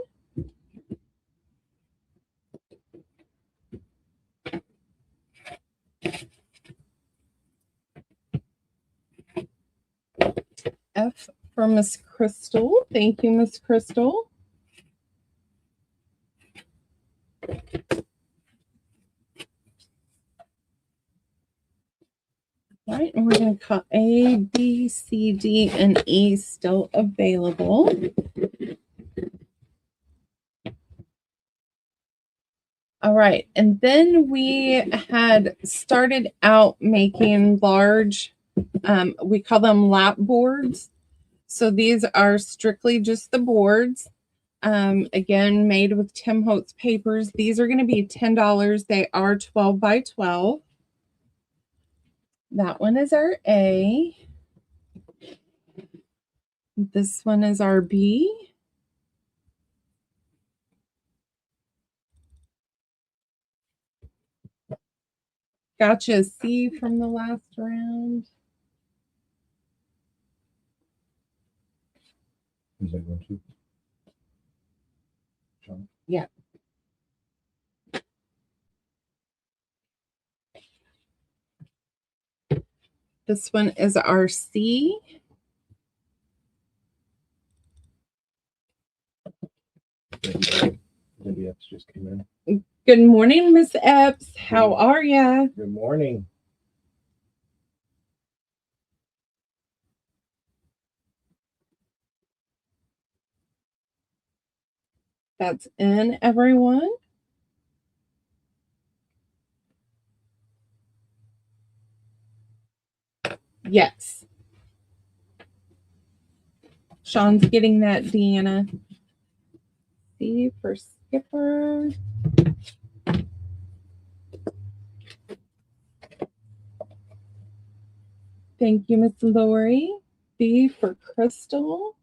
F for Miss Crystal. Thank you, Miss Crystal. All right, and we're going to cut A, B, C, D, and E still available. All right, and then we had started out making large, we call them lap boards. So these are strictly just the boards. Again, made with Tim Holtz papers. These are going to be $10. They are 12 by 12. That one is our A. This one is our B. Gotcha, C from the last round.
Is that one too? Shaun?
Yeah. This one is our C.
Maybe Epps just came in.
Good morning, Miss Epps. How are ya?
Good morning.
That's in, everyone. Yes. Shaun's getting that, Deanna. C for Skipper. Thank you, Miss Lori. B for Crystal.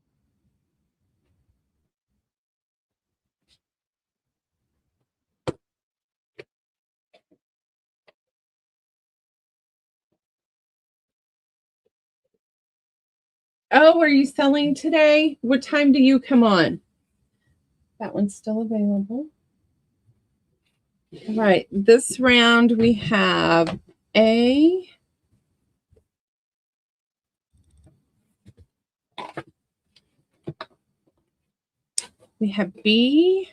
Oh, are you selling today? What time do you come on? That one's still available. All right, this round we have A, We have B.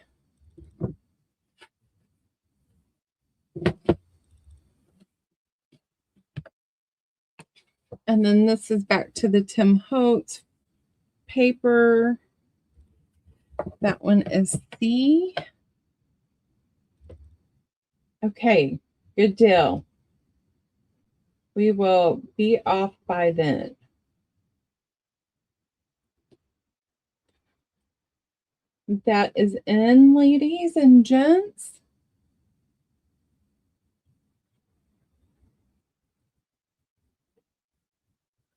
And then this is back to the Tim Holtz paper. That one is C. Okay, good deal. We will be off by then. That is in, ladies and gents.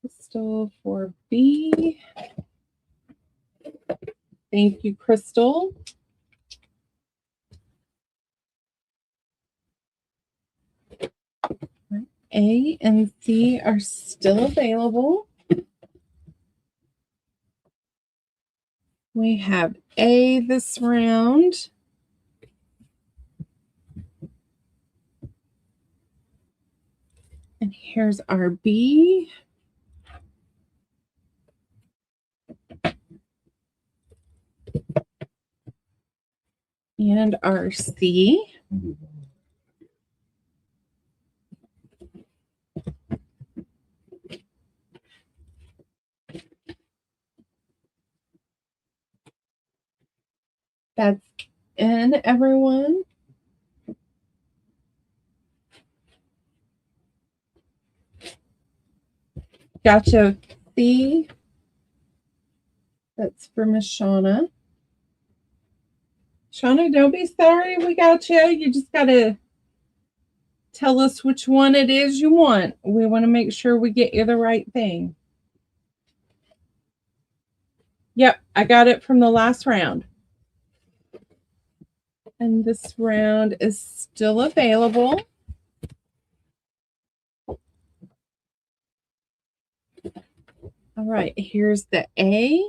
Crystal for B. Thank you, Crystal. A and C are still available. We have A this round. And here's our B. And our C. That's in, everyone. Gotcha. C. That's for Miss Shauna. Shauna, don't be sorry. We got you. You just got to tell us which one it is you want. We want to make sure we get you the right thing. Yep, I got it from the last round. And this round is still available. All right, here's the A.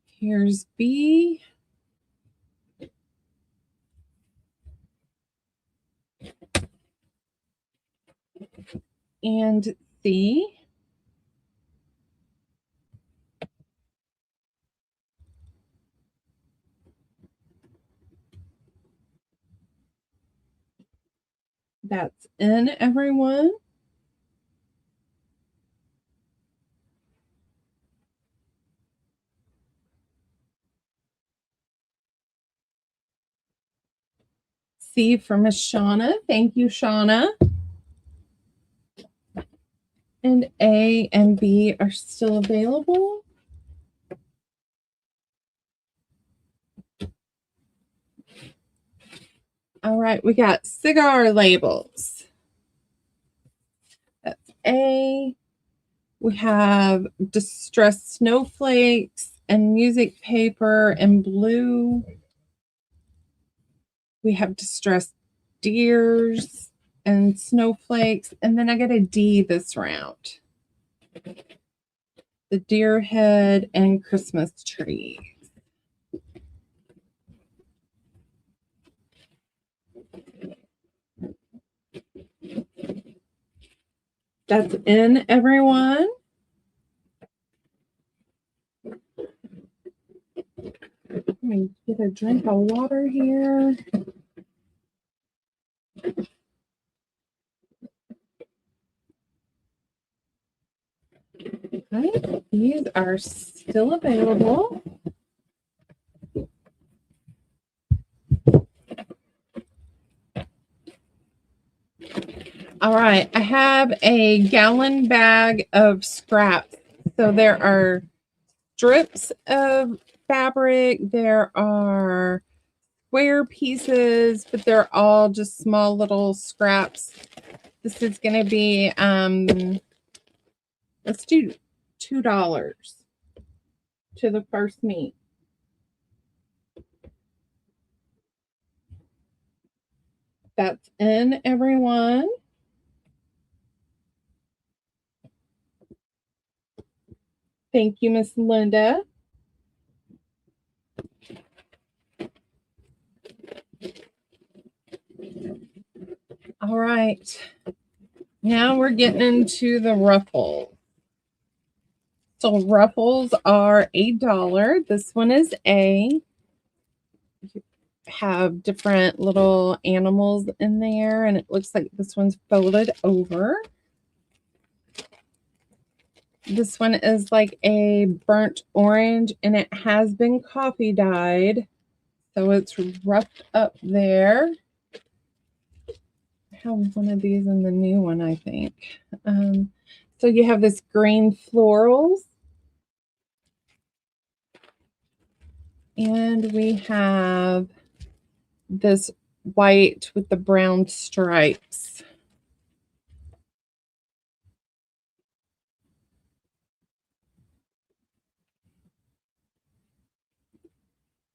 Here's B. And C. That's in, everyone. C for Miss Shauna. Thank you, Shauna. And A and B are still available. All right, we got cigar labels. That's A. We have distressed snowflakes and music paper and blue. We have distressed deers and snowflakes. And then I got a D this round. The deer head and Christmas tree. That's in, everyone. Let me get a drink of water here. Okay, these are still available. All right, I have a gallon bag of scraps. So there are strips of fabric, there are square pieces, but they're all just small little scraps. This is going to be, let's do $2 to the first meet. That's in, everyone. Thank you, Miss Linda. All right. Now we're getting into the ruffle. So ruffles are $1. This one is A. You have different little animals in there, and it looks like this one's folded over. This one is like a burnt orange, and it has been coffee dyed, so it's roughed up there. I have one of these in the new one, I think. So you have this green florals. And we have this white with the brown stripes.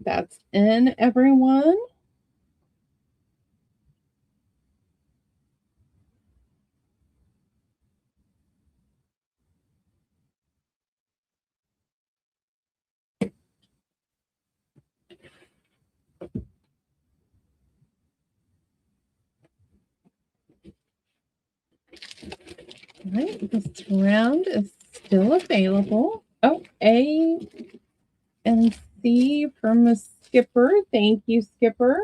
That's in, everyone. All right, this round is still available. Oh, A and C from a Skipper. Thank you, Skipper.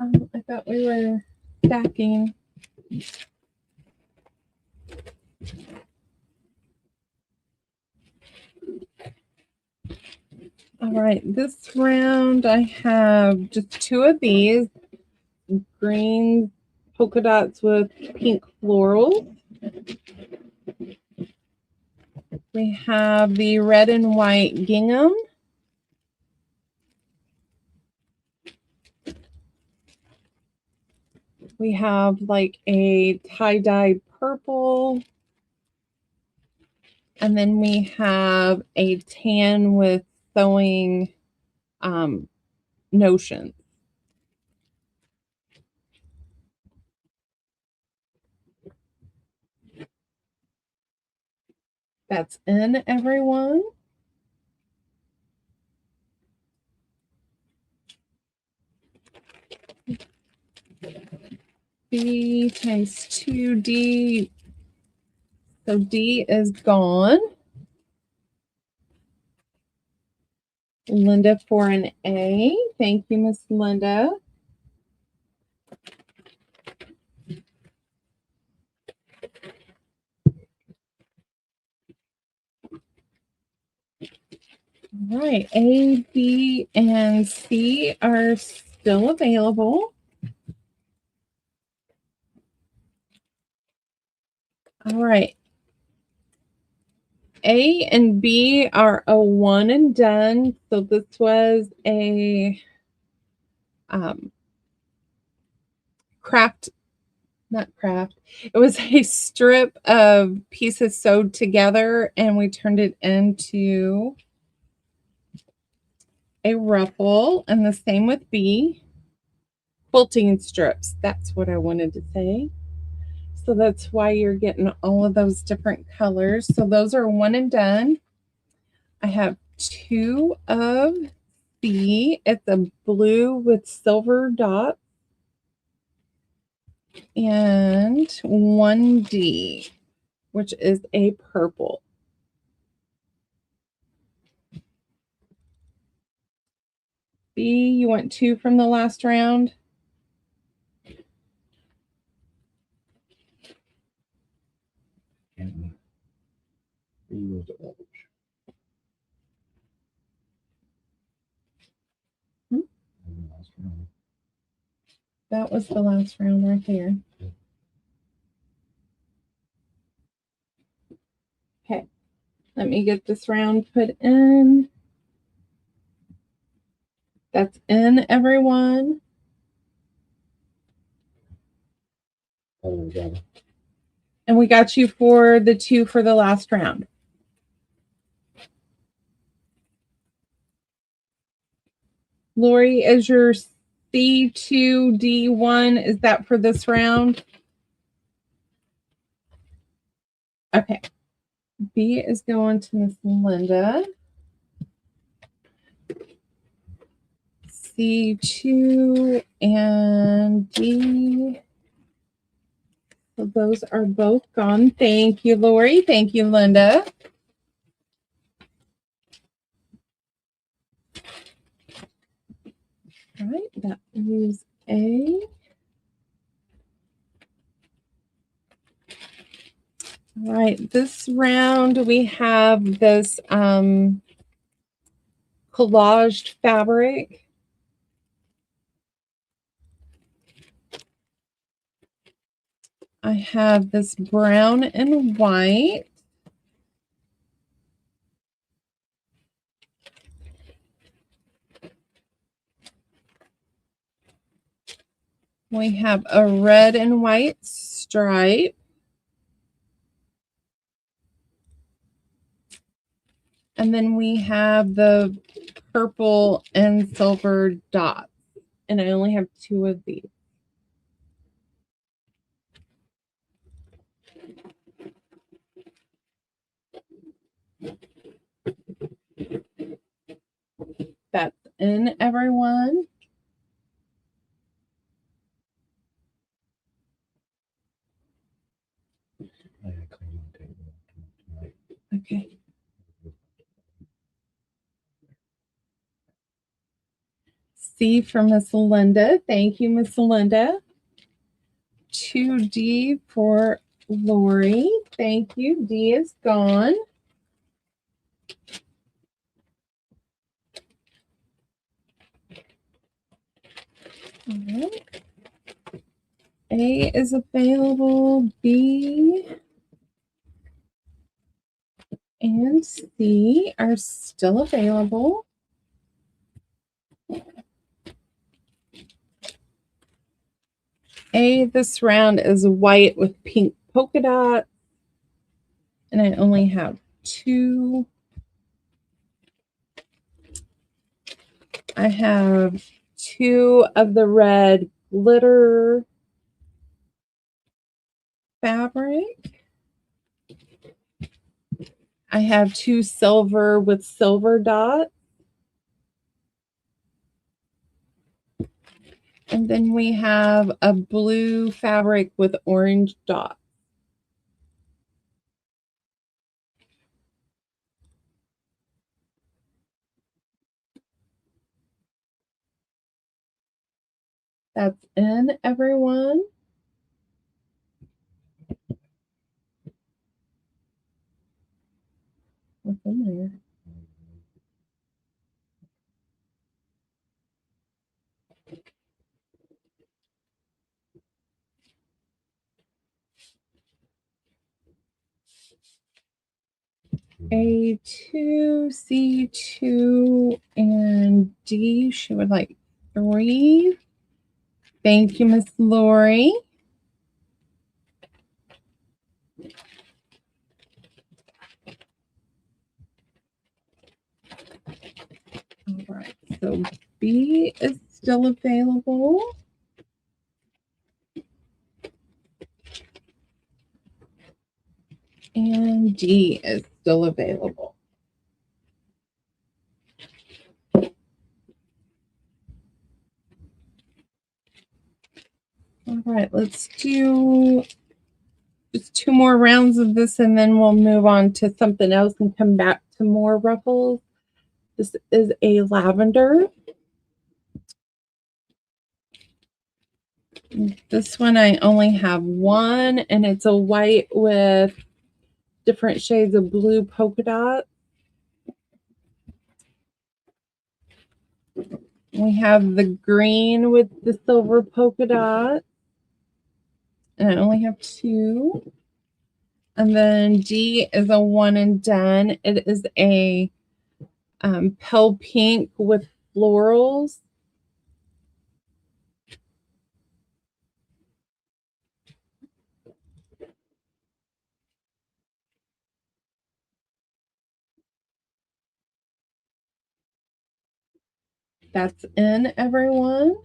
I thought we were stacking. All right, this round I have just 2 of these green polka dots with pink florals. We have the red and white gingham. We have like a tie-dye purple. And then we have a tan with sewing notions. That's in, everyone. B times 2D. So D is gone. Linda for an A. Thank you, Miss Linda. All right, A, B, and C are still available. All right. A and B are a one and done. So this was a not craft. It was a strip of pieces sewed together, and we turned it into a ruffle. And the same with B. Quilting strips. That's what I wanted to say. So that's why you're getting all of those different colors. So those are one and done. I have 2 of B. It's a blue with silver dots. And 1D, which is a purple. B, you want 2 from the last round?
And B was orange.
That was the last round right there. Okay, let me get this round put in. That's in, everyone. And we got you for the 2 for the last round. Lori, is your C2D1, is that for this round? Okay. B is going to Miss Linda. C2 and D. So those are both gone. Thank you, Lori. Thank you, Linda. All right, that leaves A. All right, this round we have this collaged fabric. I have this brown and white. We have a red and white stripe. And then we have the purple and silver dots. And I only have 2 of these. That's in, everyone. Okay. C for Miss Linda. Thank you, Miss Linda. 2D for Lori. Thank you. D is gone. All right. A is available. B and C are still available. A this round is white with pink polka dots. And I only have 2. I have 2 of the red glitter fabric. I have 2 silver with silver dots. And then we have a blue fabric with orange dots. That's in, everyone. What's in there? A2, C2, and D. She would like 3. Thank you, Miss Lori. All right, so B is still available. And D is still available. All right, let's do just 2 more rounds of this and then we'll move on to something else and come back to more ruffles. This is a lavender. This one I only have 1 and it's a white with different shades of blue polka dot. We have the green with the silver polka dot. And I only have 2. And then D is a 1 and done. It is a pale pink with florals. That's in, everyone.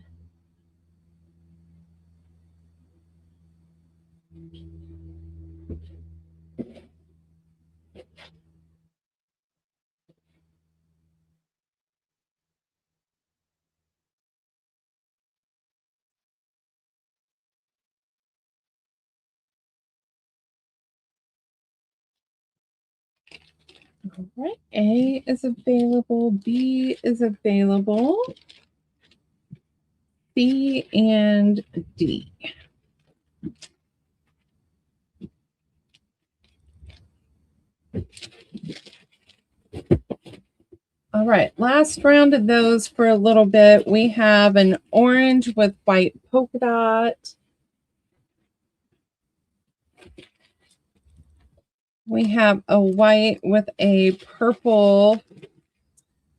All right, A is available, B is available, C and D. All right, last round of those for a little bit. We have an orange with white polka dot. We have a white with a purple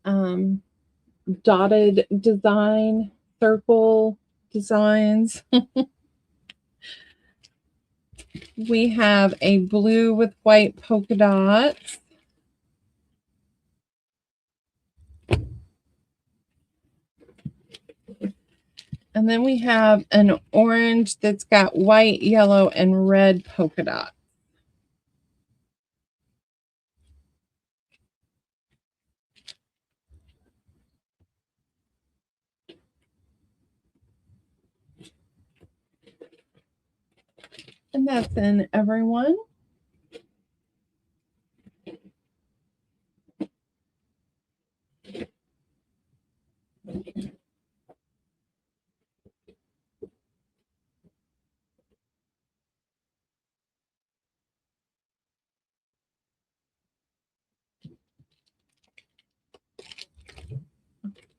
dotted design, circle designs. We have a blue with white polka dots. And then we have an orange that's got white, yellow, and red polka dots. And that's in everyone.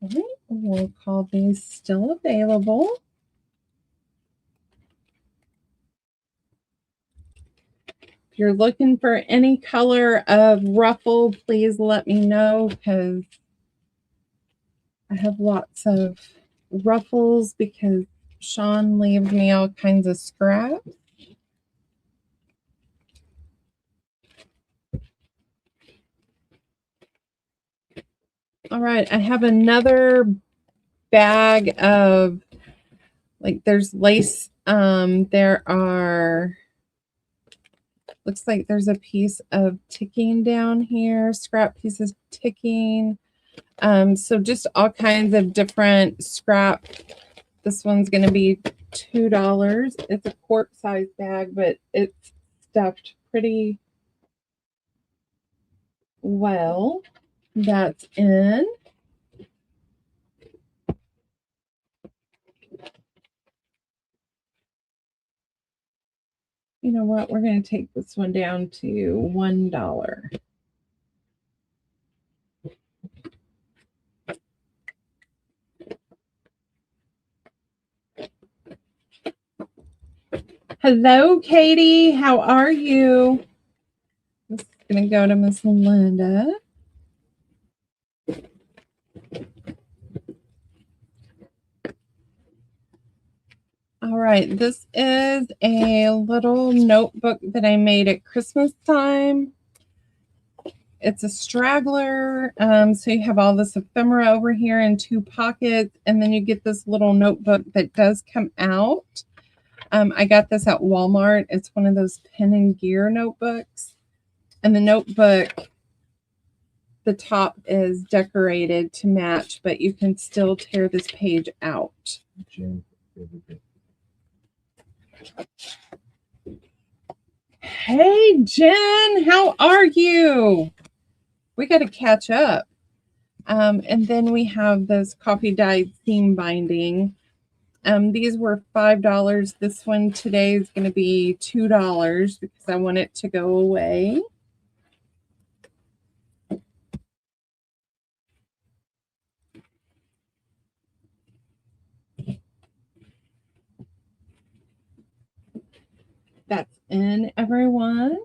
All right, we'll call these still available. If you're looking for any color of ruffle, please let me know because I have lots of ruffles because Shaun leaves me all kinds of scraps. All right, I have another bag of, like, there's lace. There are, looks like there's a piece of ticking down here, scrap pieces ticking. So just all kinds of different scrap. This one's going to be $2. It's a quart size bag, but it's stuffed pretty well. That's in. You know what? We're going to take this one down to $1. Hello, Katie. How are you? This is going to go to Miss Linda. All right, this is a little notebook that I made at Christmas time. It's a straggler, so you have all this ephemera over here in 2 pockets, and then you get this little notebook that does come out. I got this at Walmart. It's one of those pen and gear notebooks, and the notebook, the top is decorated to match, but you can still tear this page out. Hey, Jen, how are you? We got to catch up. And then we have this coffee dyed seam binding. These were $5. This one today is going to be $2 because I want it to go away. That's in, everyone.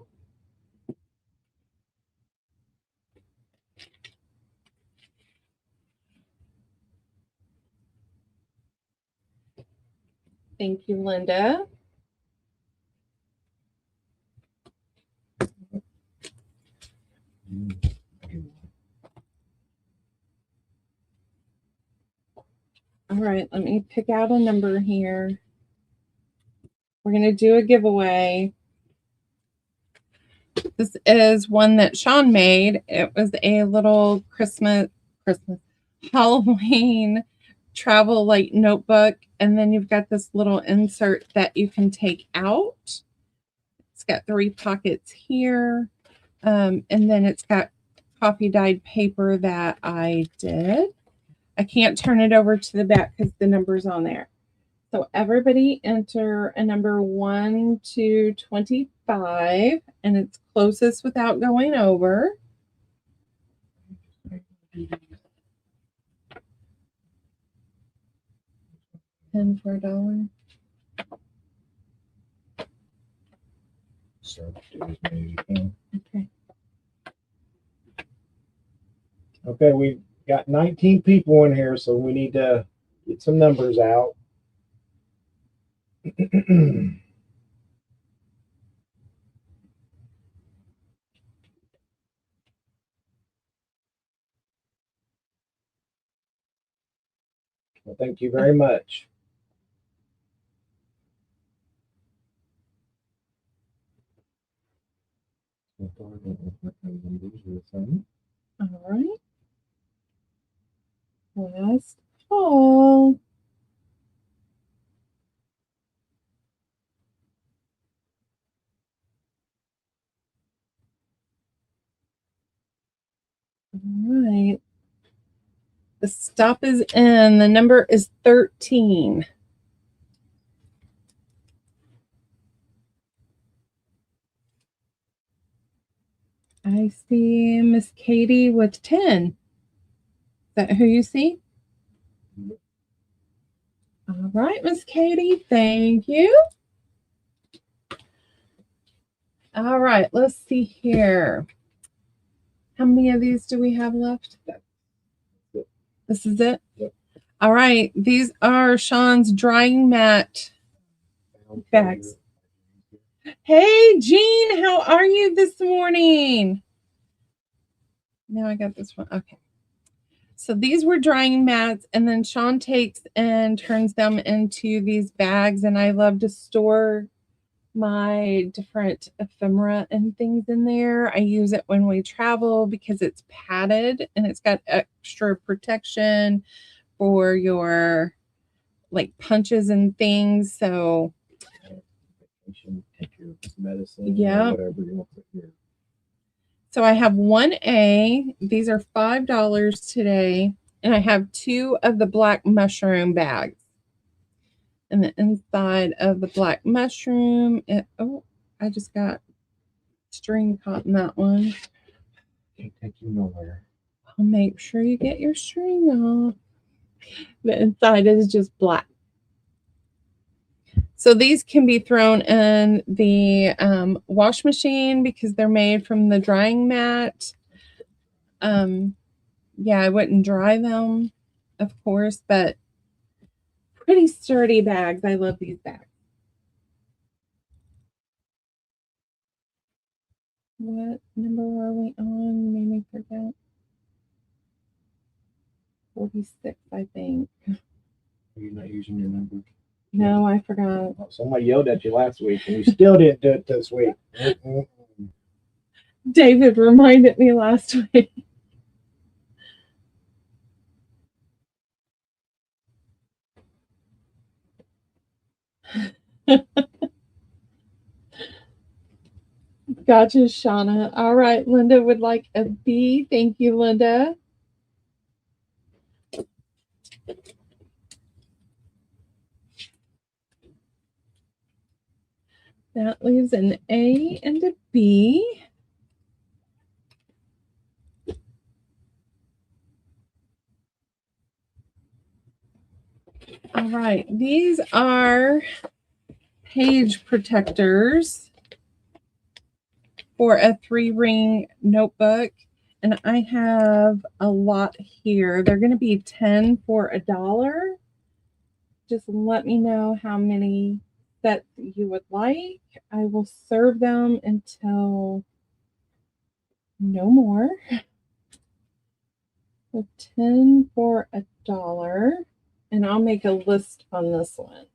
Thank you, Linda. All right, let me pick out a number here. We're going to do a giveaway. This is one that Shaun made. It was a little Christmas, Halloween travel light notebook. And then you've got this little insert that you can take out. It's got 3 pockets here. And then it's got coffee dyed paper that I did. I can't turn it over to the back because the number's on there. So everybody enter a number 1 to 25, and it's closest without going over. $10 for $1.
So do as many as you can.
Okay.
Okay, we've got 19 people in here, so we need to get some numbers out. Well, thank you very much.
All right. Last call. All right. The stop is in. The number is 13. I see Miss Katie with 10. Is that who you see? All right, Miss Katie, thank you. All right, let's see here. How many of these do we have left? This is it?
Yep.
All right, these are Shaun's drying mat bags. Hey, Jean, how are you this morning? Now I got this one. Okay. So these were drying mats, and then Shaun takes and turns them into these bags, and I love to store my different ephemera and things in there. I use it when we travel because it's padded and it's got extra protection for your like punches and things. So
take your medicine,
yeah,
whatever you want to hear.
So I have 1A. These are $5 today, and I have 2 of the black mushroom bags. And the inside of the black mushroom, I just got string caught in that one.
Can't take you nowhere.
I'll make sure you get your string off. The inside is just black. So these can be thrown in the wash machine because they're made from the drying mat. Yeah, I wouldn't dry them, of course, but pretty sturdy bags. I love these bags. What number are we on? You made me forget. 46, I think.
Are you not using your number?
No, I forgot.
Somebody yelled at you last week, and you still didn't do it this week.
David reminded me last week. Gotcha, Shauna. All right, Linda would like a B. Thank you, Linda. That leaves an A and a B. All right, these are page protectors for a 3-ring notebook, and I have a lot here. They're going to be 10 for $1. Just let me know how many sets you would like. I will serve them until no more. So 10 for $1, and I'll make a list on this one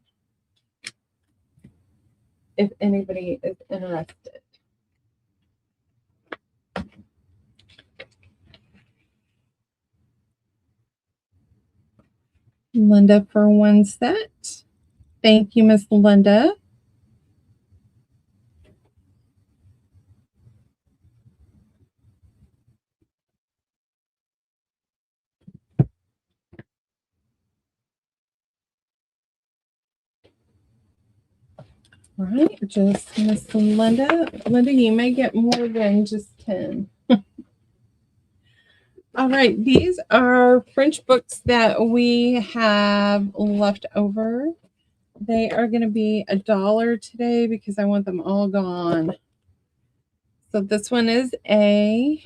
if anybody is interested. Linda for 1 set. Thank you, Miss Linda. right, just Miss Linda. Linda, you may get more than just 10. All right, these are French books that we have left over. They are going to be $1 today because I want them all gone. So this one is A.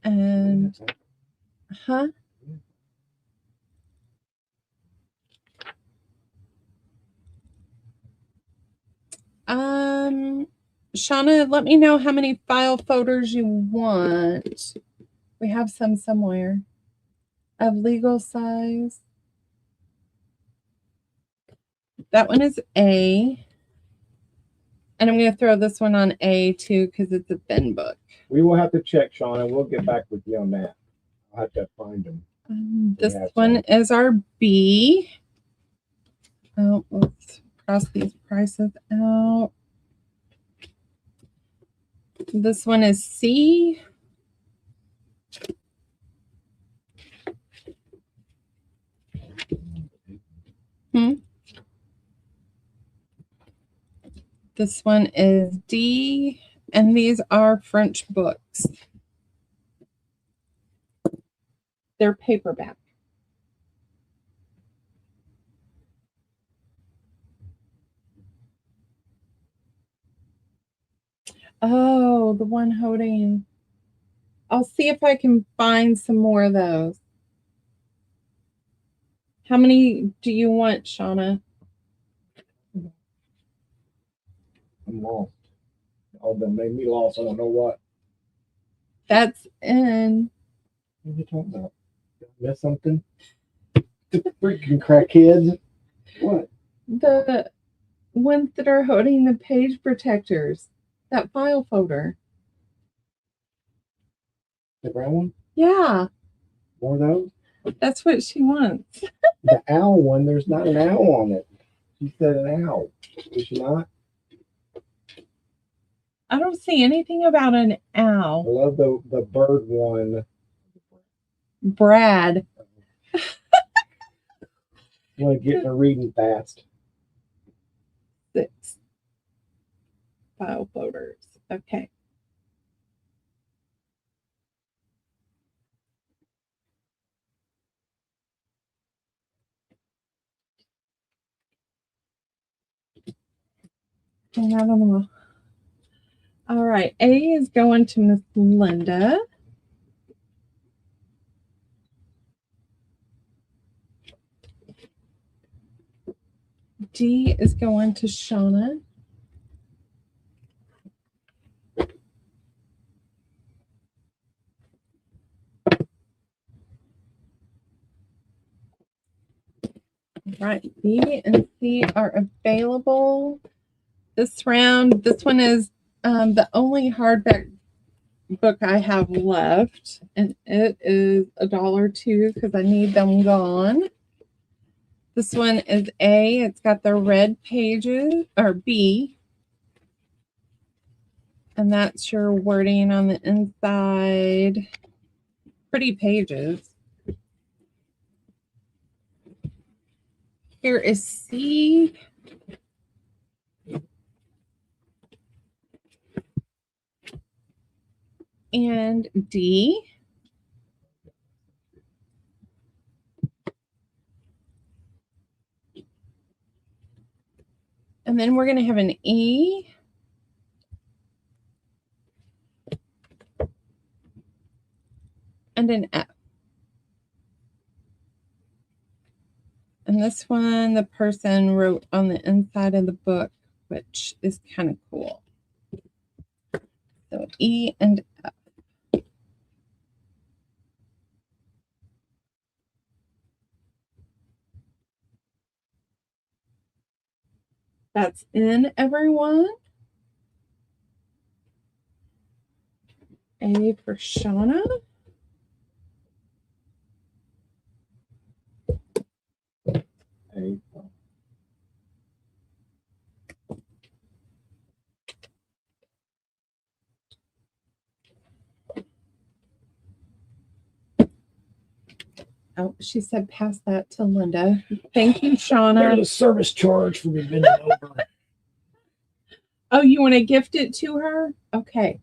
And, huh? Shauna, let me know how many file folders you want. We have some somewhere of legal size. That one is A. And I'm going to throw this one on A too because it's a thin book.
We will have to check, Shaun, and we'll get back with you on that. I'll have to find them.
This one is our B. Oh, let's cross these prices out. This one is C. This one is D. And these are French books. They're paperback. Oh, the one holding. I'll see if I can find some more of those. How many do you want, Shauna?
I'm lost. Oh, that made me lost. I don't know what.
That's in.
What are you talking about? Did I miss something? The freaking crackheads. What?
The ones that are holding the page protectors. That file folder.
The brown one?
Yeah.
More of those?
That's what she wants.
The owl one, there's not an owl on it. She said an owl. Is she not?
I don't see anything about an
I
owl.
love the bird one.
Brad.
You want to get her reading fast.
6 file folders. Okay. All right. A is going to Miss Linda. D is going to Shauna. Right. B and C are available this round. This one is the only hardback book I have left, and it is $1 too because I need them gone. This one is A. It's got the red pages, or B. And that's your wording on the inside. Pretty pages. Here is C. And D. And then we're going to have an E. And an F. And this one, the person wrote on the inside of the book, which is kind of cool. So E and F. That's in, everyone. A for Shauna.
A.
Oh, she said pass that to Linda. Thank you, Shauna.
There's a service charge for me bending over.
Oh, you want to gift it to her? Okay.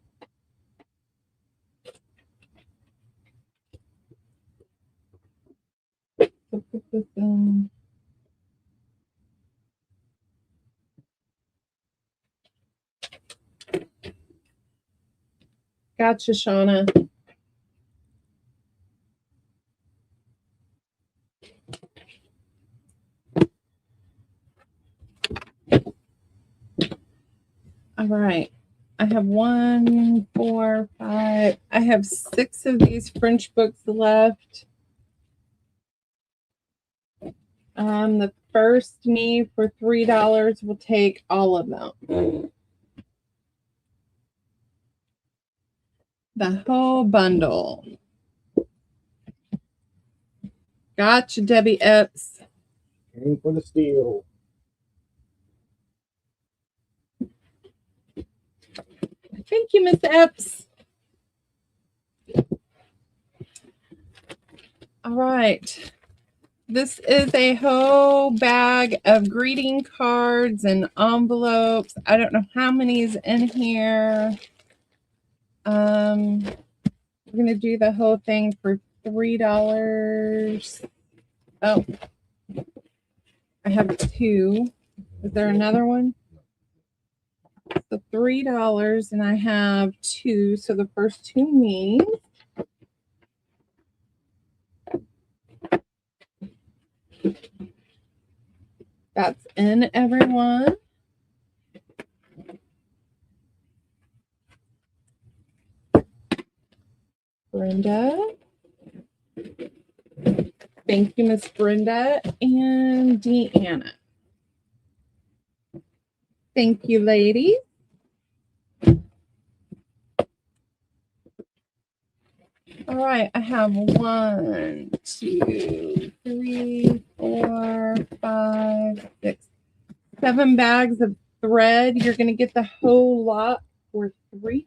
Gotcha, Shauna. All right. I have 1, 4, 5. I have 6 of these French books left. The first me for $3 will take all of them. The whole bundle. Gotcha, Debbie Epps.
Aim for the steel.
Thank you, Miss Epps. All right. This is a whole bag of greeting cards and envelopes. I don't know how many is in here. We're going to do the whole thing for $3. Oh, I have 2. Is there another one? So $3, and I have 2. So the first 2 me. That's in, everyone. Brenda. Thank you, Miss Brenda and Deanna. Thank you, ladies. All right, I have 1, 2, 3, 4, 5, 6, 7 bags of thread. You're going to get the whole lot for $3.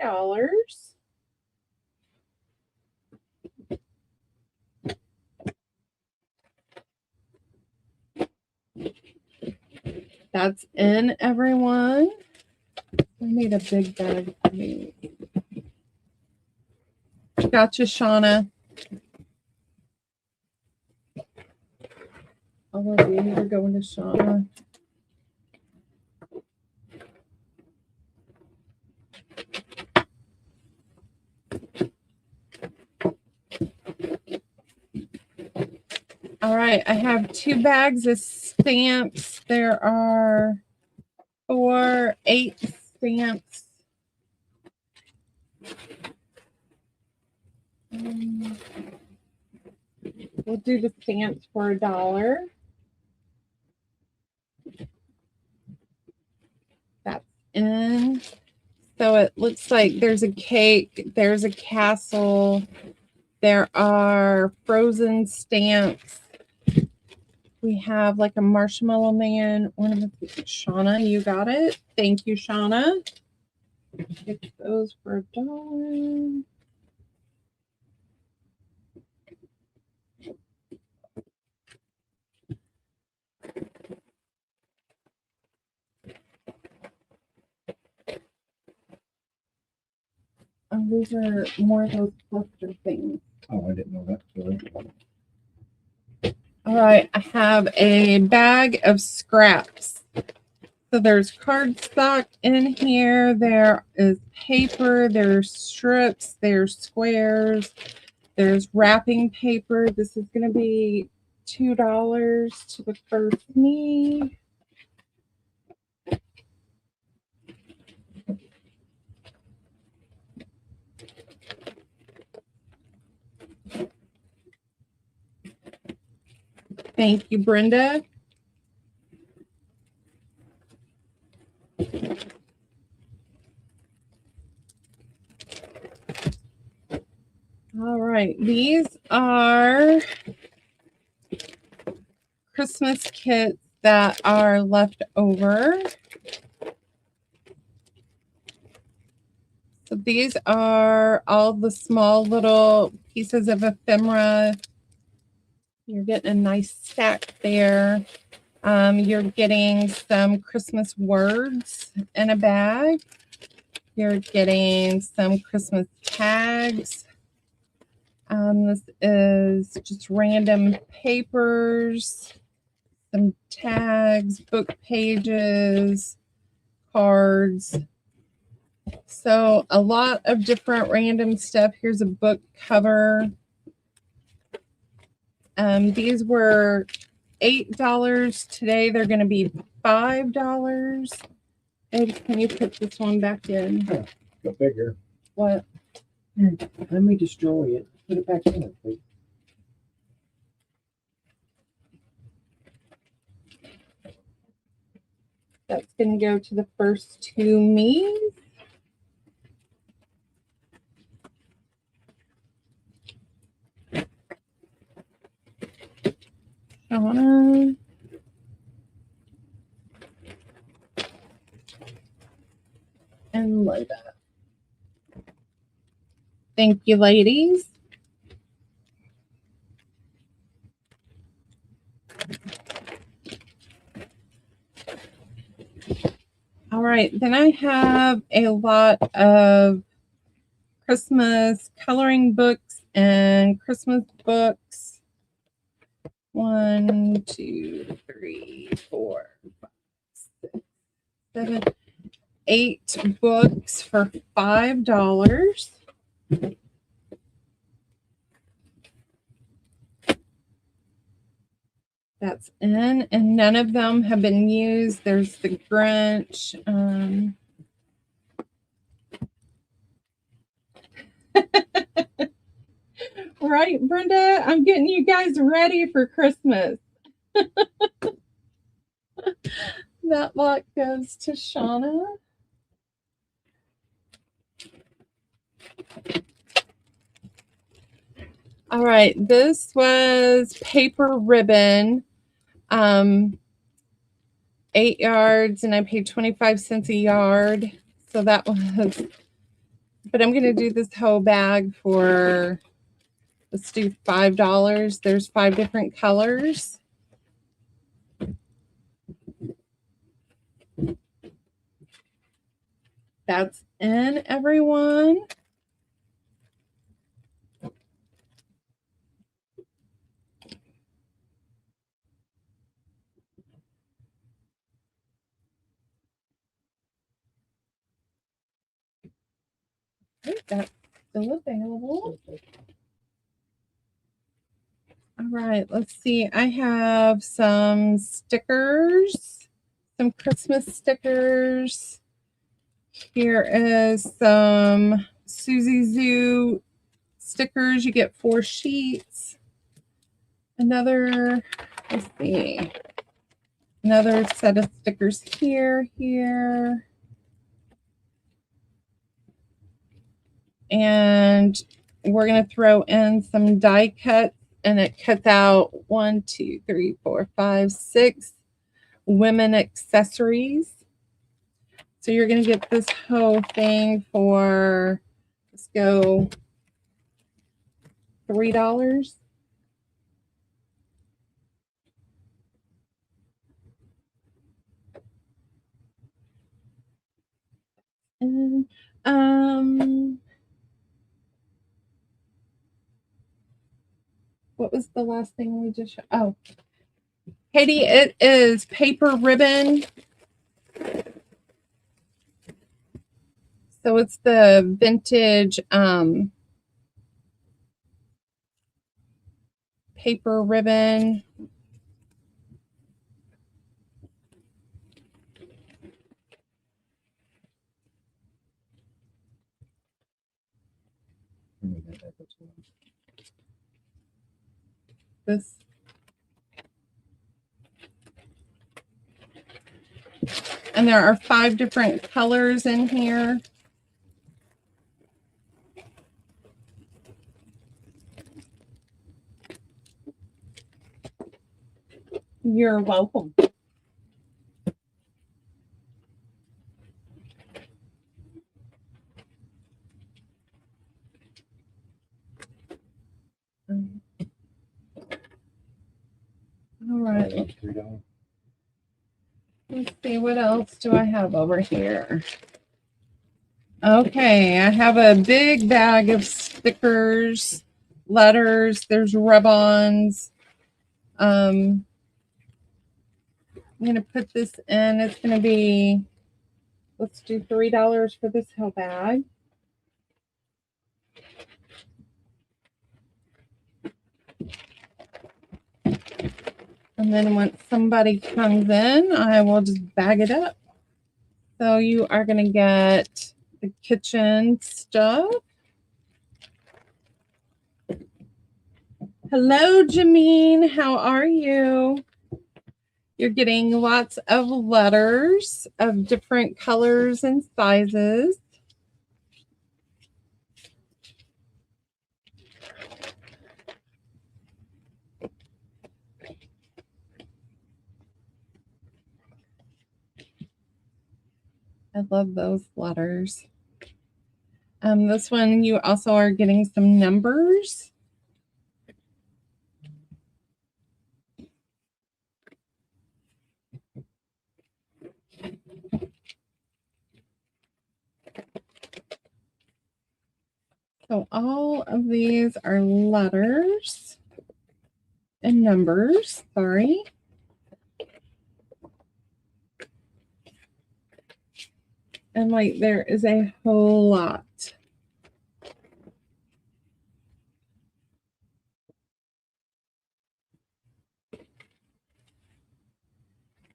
That's in, everyone. I need a big bag for me. Gotcha, Shauna. All of you are going to Shauna. All right, I have 2 bags of stamps. There are 8 stamps. We'll do the stamps for $1. That's in. So it looks like there's a cake, there's a castle, there are frozen stamps. We have like a marshmallow man ornament. Shauna, you got it. Thank you, Shauna. Get those for $1. Oh, these are more of those cluster things.
Oh, I didn't know that. Sorry.
All right, I have a bag of scraps. So there's cardstock in here. There is paper. There's strips. There's squares. There's wrapping paper. This is going to be $2 to the first me. Thank you, Brenda. All right, these are Christmas kits that are left over. So these are all the small little pieces of ephemera. You're getting a nice stack there. You're getting some Christmas words in a bag. You're getting some Christmas tags. This is just random papers, some tags, book pages, cards. So a lot of different random stuff. Here's a book cover. These were $8. Today they're going to be $5. Ed, can you put this one back in?
Go figure.
What?
Let me destroy it. Put it back in it, please.
That's going to go to the first two me's. Shauna. And Loda. Thank you, ladies. All right, then I have a lot of Christmas coloring books and Christmas books. 1, 2, 3, 4, 5, 6, 7, 8 books for $5. That's in, and none of them have been used. There's the Grinch. Right, Brenda? I'm getting you guys ready for Christmas. That lot goes to Shauna. All right, this was paper ribbon, 8 yards, and I paid 25 cents a yard. So that was, but I'm going to do this whole bag for, let's do $5. There's 5 different colors. That's in, everyone. That's still available. All right, let's see. I have some stickers, some Christmas stickers. Here is some Susie Zoo stickers. You get 4 sheets. Another, let's see, another set of stickers here. And we're going to throw in some die cuts, and it cuts out 1, 2, 3, 4, 5, 6 women accessories. So you're going to get this whole thing for, let's go, $3. And what was the last thing we just showed? Oh, Katie, it is paper ribbon. So it's the vintage paper ribbon. This. And there are 5 different colors in here. You're welcome. All right.
$3.
Let's see, what else do I have over here? Okay, I have a big bag of stickers, letters, there's rub-ons. I'm going to put this in. It's going to be, let's do $3 for this whole bag. And then once somebody comes in, I will just bag it up. So you are going to get the kitchen stuff. Hello, Jameen. How are you? You're getting lots of letters of different colors and sizes. I love those letters. This one, you also are getting some numbers. So all of these are letters and numbers, sorry. And like there is a whole lot.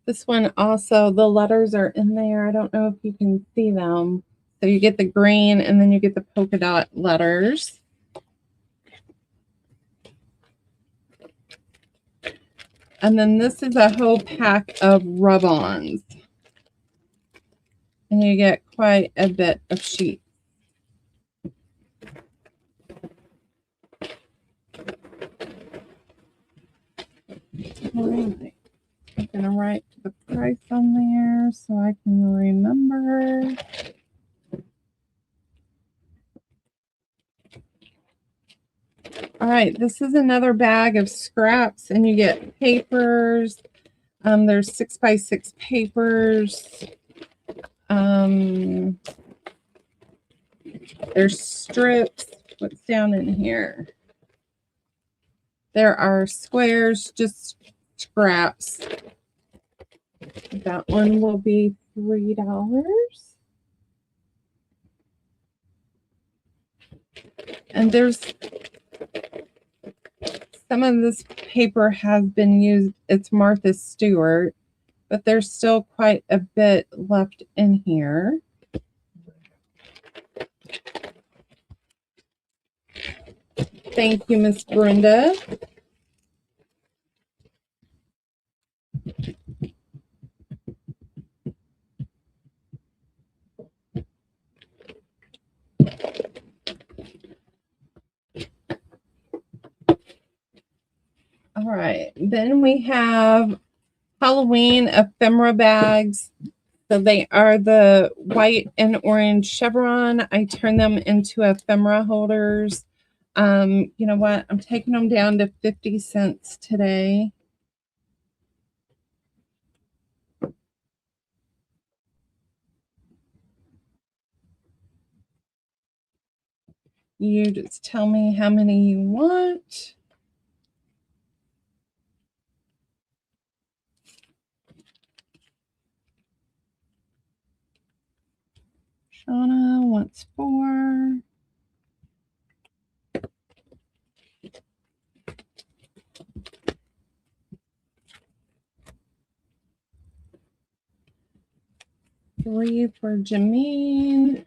This one also, the letters are in there. I don't know if you can see them. So you get the green and then you get the polka dot letters. And then this is a whole pack of rub-ons. And you get quite a bit of sheets. All right. I'm going to write the price on there so I can remember. All right, this is another bag of scraps, and you get papers. There's 6x6 papers. There's strips. What's down in here? There are squares, just scraps. That one will be $3. And there's some of this paper has been used. It's Martha Stewart, but there's still quite a bit left in here. Thank you, Miss Brenda. All right, then we have Halloween ephemera bags. So they are the white and orange chevron. I turn them into ephemera holders. You know what? I'm taking them down to 50 cents today. You just tell me how many you want. Shauna wants 4. Three for Jameen.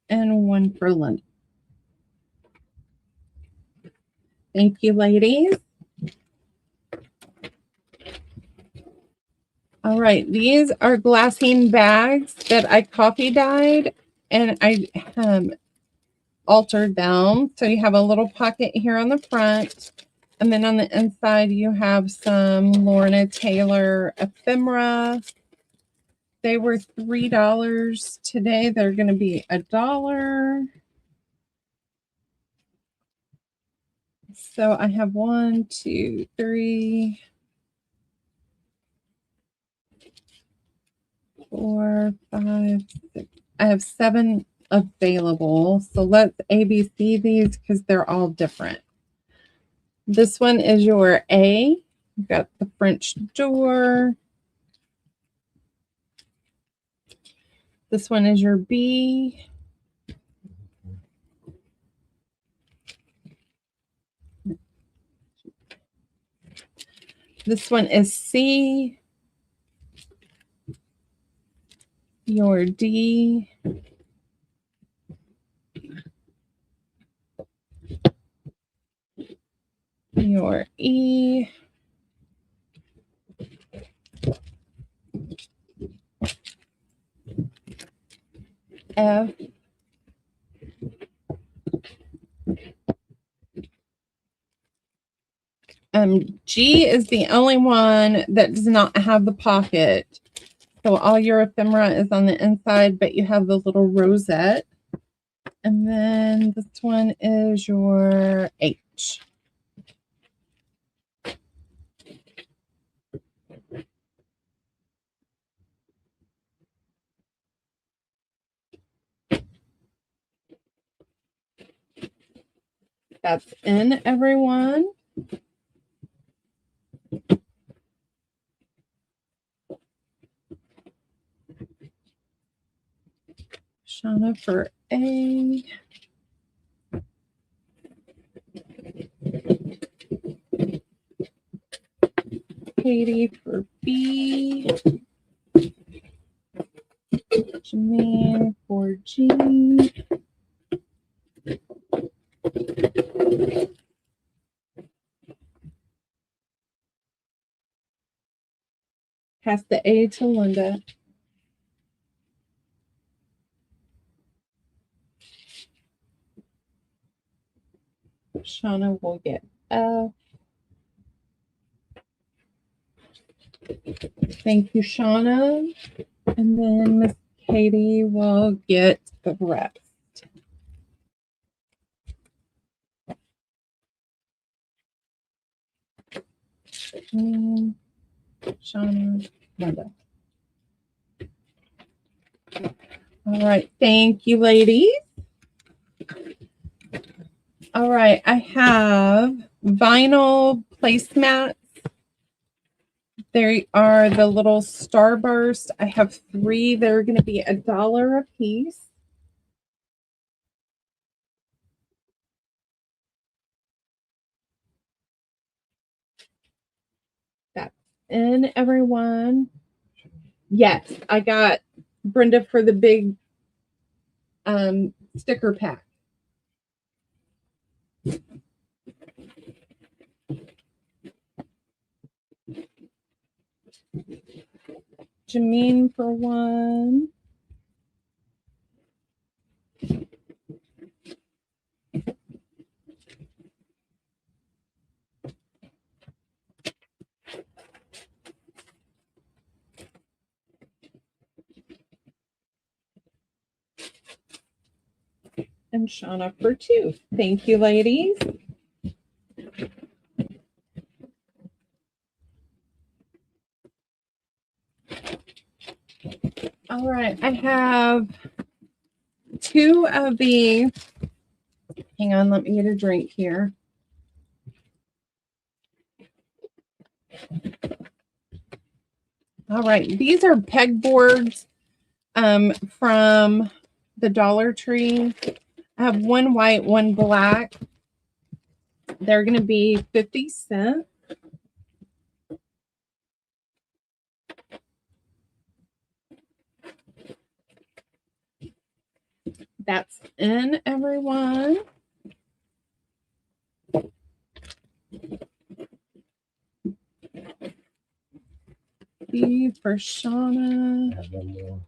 And 1 for London. Thank you, ladies. All right, these are glassine bags that I coffee dyed, and I altered them. So you have a little pocket here on the front, and then on the inside you have some Lorna Taylor ephemera. They were $3 today. They're going to be $1. So I have 1, 2, 3, 4, 5, 6. I have 7 available. So let's ABC these because they're all different. This one is your A. You've got the French door. This one is your B. This one is C. Your D. Your E. F. G is the only one that does not have the pocket. So all your ephemera is on the inside, but you have the little rosette. And then this one is your H. That's in, everyone. Shauna for A. Katie for B. Janine for G. Pass the A to Linda. Shauna will get F. Thank you, Shauna. And then Miss Katie will get the rest. Shauna, Linda. All right. Thank you, ladies. All right. I have vinyl placemats. There are the little Starburst. I have 3. They're going to be $1 a piece. That's in, everyone. Yes, I got Brenda for the big sticker pack. Jameen for 1. And Shauna for 2. Thank you, ladies. All right, I have 2 of the, hang on, let me get a drink here. All right, these are pegboards from the Dollar Tree. I have 1 white, 1 black. They're going to be 50 cents. That's in, everyone. B for Shauna.
Have one more.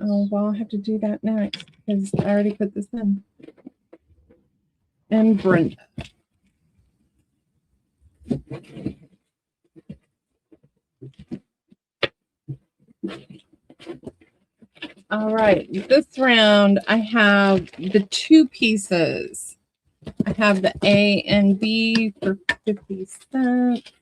Oh, well, I'll have to do that next because I already put this in. And Brenda. All right, this round I have the 2 pieces. I have the A and B for 50 cents.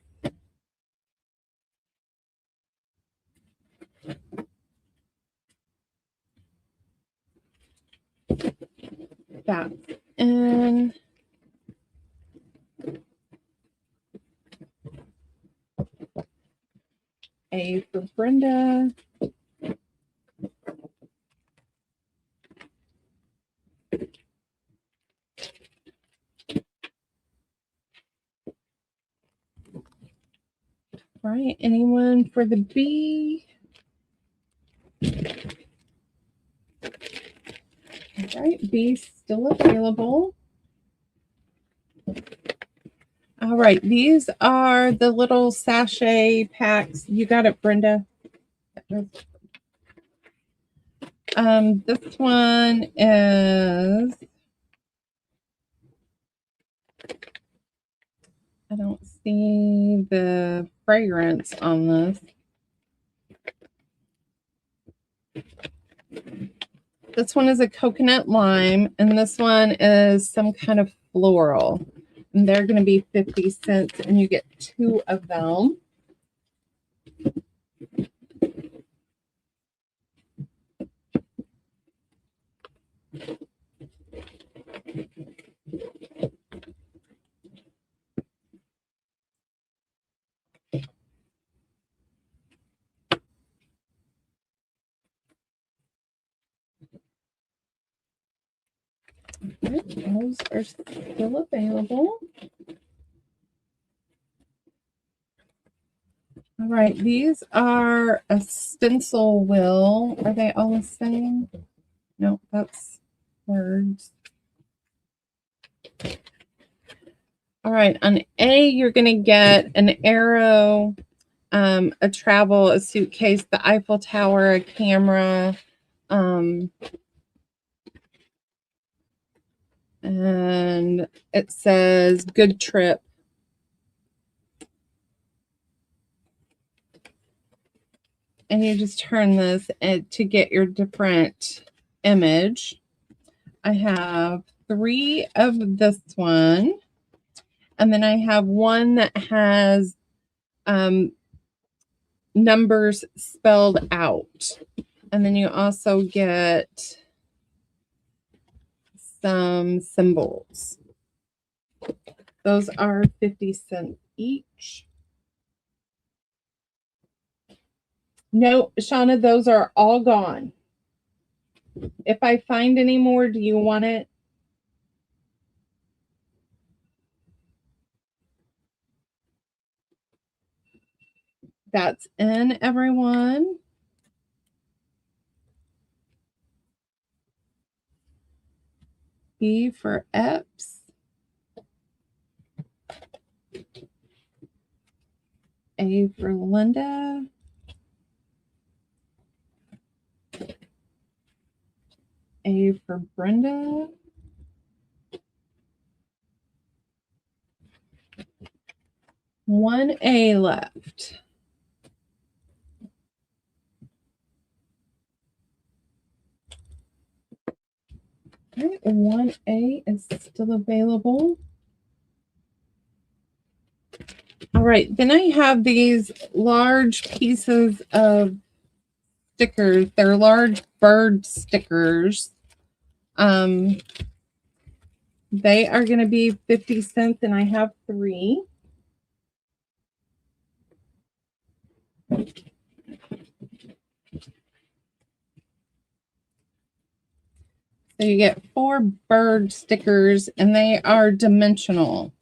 That's in. A for Brenda. All right, anyone for the B? All right, B still available. All right, these are the little sachet packs. You got it, Brenda. This one is, I don't see the fragrance on this. This one is a coconut lime, and this one is some kind of floral. And they're going to be 50 cents, and you get 2 of them. Those are still available. All right, these are a stencil wheel. Are they all the same? No, that's words. All right, on A, you're going to get an arrow, a travel, a suitcase, the Eiffel Tower, a camera, and it says good trip. And you just turn this to get your different image. I have 3 of this one. And then I have one that has numbers spelled out. And then you also get some symbols. Those are 50 cents each. No, Shauna, those are all gone. If I find any more, do you want it? That's in, everyone. E for Epps. A for Linda. A for Brenda. One A left. All right, 1A is still available. All right, then I have these large pieces of stickers. They're large bird stickers. They are going to be 50 cents, and I have 3. So you get 4 bird stickers, and they are dimensional.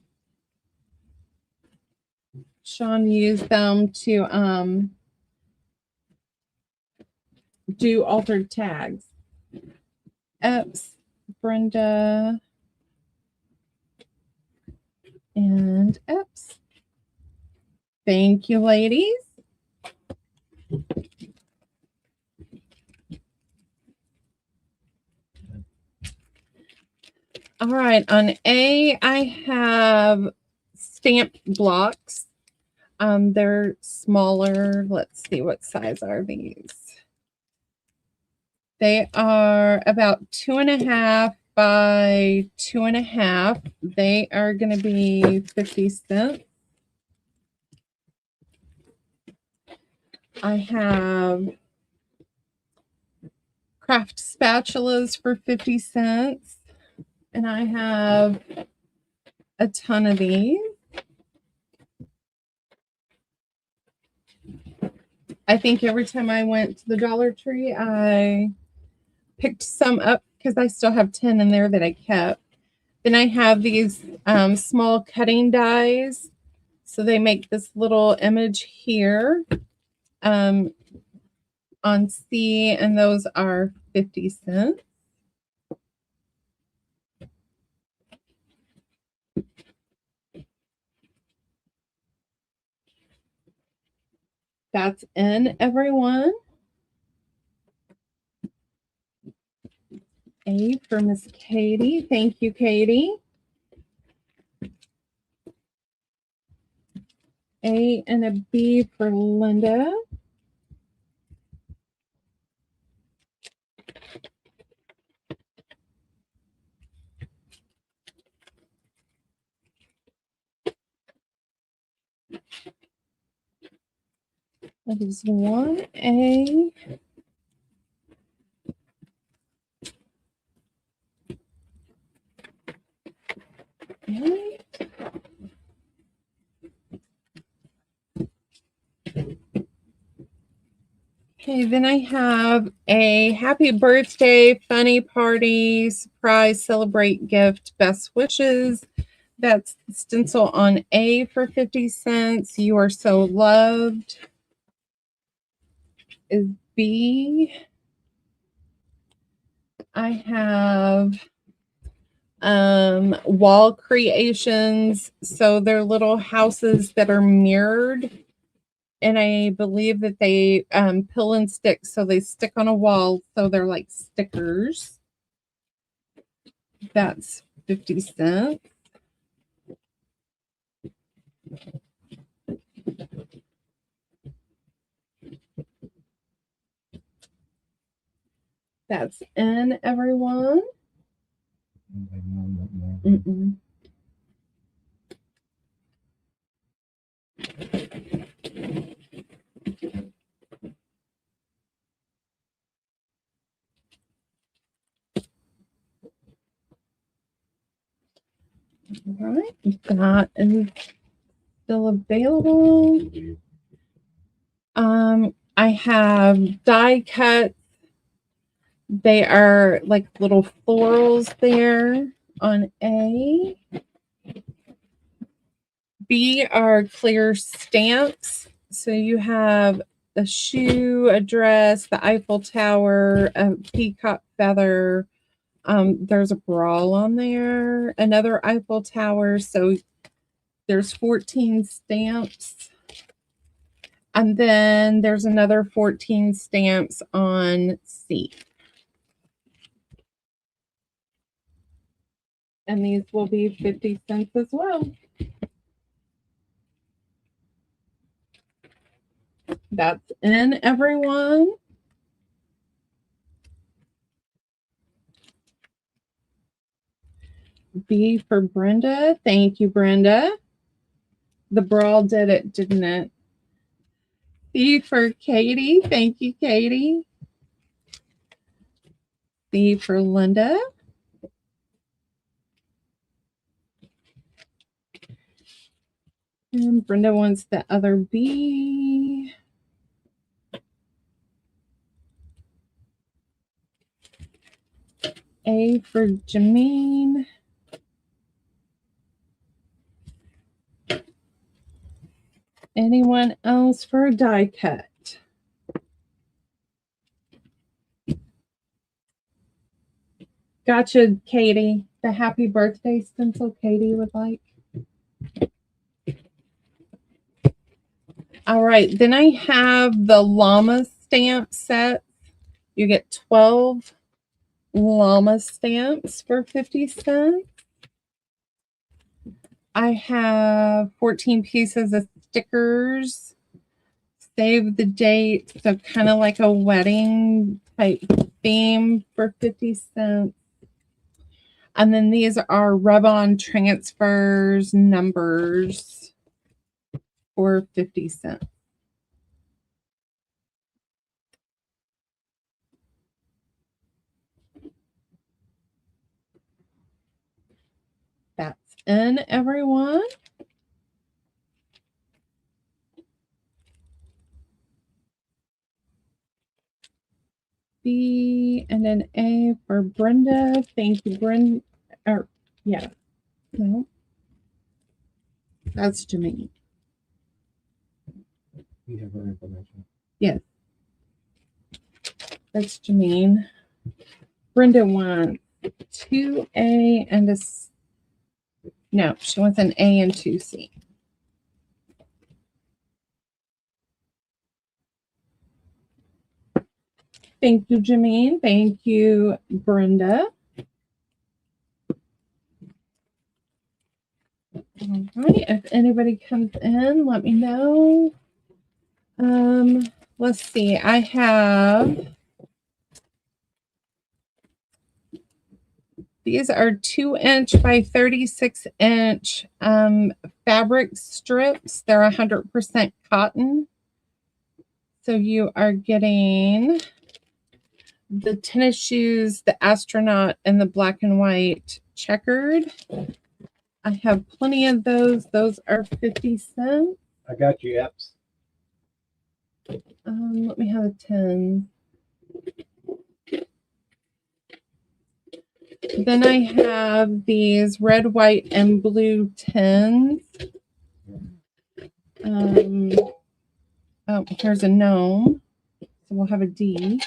Shaun used them to do altered tags. Epps, Brenda, and Epps. Thank you, ladies. All right, on A, I have stamp blocks. They're smaller. Let's see, what size are these? They are about 2.5 by 2.5. They are going to be 50 cents. I have craft spatulas for 50 cents. And I have a ton of these. I think every time I went to the Dollar Tree, I picked some up because I still have 10 in there that I kept. Then I have these small cutting dies. So they make this little image here on C, and those are 50 cents. That's in, everyone. A for Miss Katie. Thank you, Katie. A and a B for Linda. That is 1A. Okay. Okay, then I have a happy birthday, funny party, surprise, celebrate, gift, best wishes. That's the stencil on A for 50 cents. You are so loved is B. I have wall creations. So they're little houses that are mirrored. And I believe that they pill and stick, so they stick on a wall. So they're like stickers. That's 50 cents. That's in, everyone. All right, that is still available. I have die cuts. They are like little florals there on A. B are clear stamps. So you have a shoe, a dress, the Eiffel Tower, a peacock feather. There's a bra on there, another Eiffel Tower. So there's 14 stamps. And then there's another 14 stamps on C. And these will be 50 cents as well. That's in, everyone. B for Brenda. Thank you, Brenda. The brawl did it, didn't it? C for Katie. Thank you, Katie. B for Linda. And Brenda wants the other B. A for Jameen. Anyone else for a die cut? Gotcha, Katie. The happy birthday stencil Katie would like. All right, then I have the llama stamp set. You get 12 llama stamps for 50 cents. I have 14 pieces of stickers. Save the date, so kind of like a wedding type theme for 50 cents. And then these are rub-on transfers numbers for 50 cents. That's in, everyone. B and an A for Brenda. Thank you, Brenda. Or, yeah. No. That's Janine.
You have her information.
Yes. That's Janine. Brenda wants 2A and a... No, she wants an A and 2C. Thank you, Janine. Thank you, Brenda. All right. If anybody comes in, let me know. Let's see. I have... These are 2-inch by 36-inch fabric strips. They're 100% cotton. So you are getting the tennis shoes, the astronaut, and the black and white checkered. I have plenty of those. Those are 50 cents.
I got you, Epps.
Let me have a 10. Then I have these red, white, and blue 10s. Oh, here's a gnome. So we'll have a D.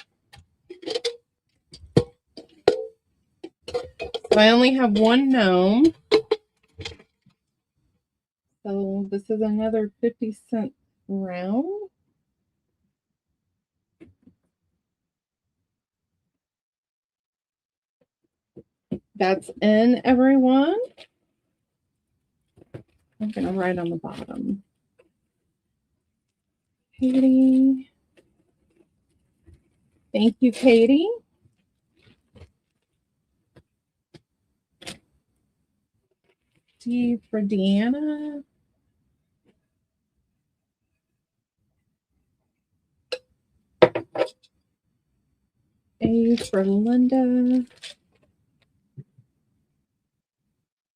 So I only have one gnome. So this is another 50-cent round. That's in, everyone. I'm going to write on the bottom. Katie. Thank you, Katie. D for Deanna. A for Linda.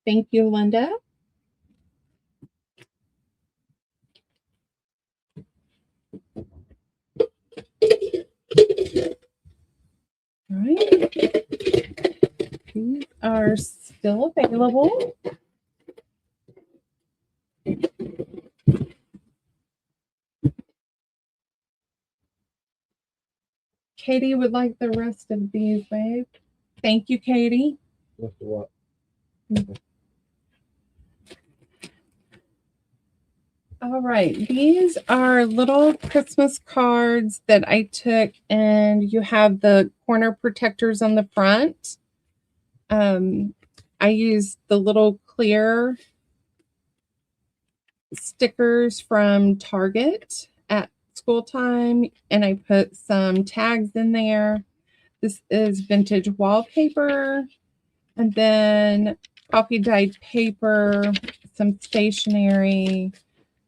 Thank you, Linda. All right. These are still available. Katie would like the rest of these, babe. Thank you, Katie.
What's the what?
All right. These are little Christmas cards that I took, and you have the corner protectors on the front. I used the little clear stickers from Target at school time, and I put some tags in there. This is vintage wallpaper, and then coffee dyed paper, some stationery.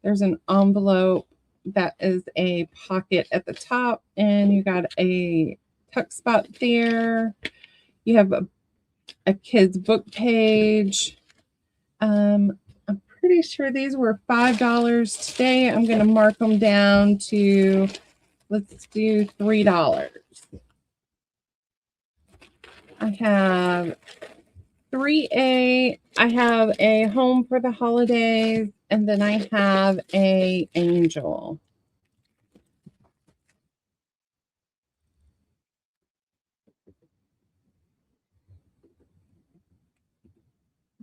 There's an envelope that is a pocket at the top, and you got a tuck spot there. You have a kid's book page. I'm pretty sure these were $5 today. I'm going to mark them down to, let's do $3. I have 3A. I have a home for the holidays, and then I have a angel.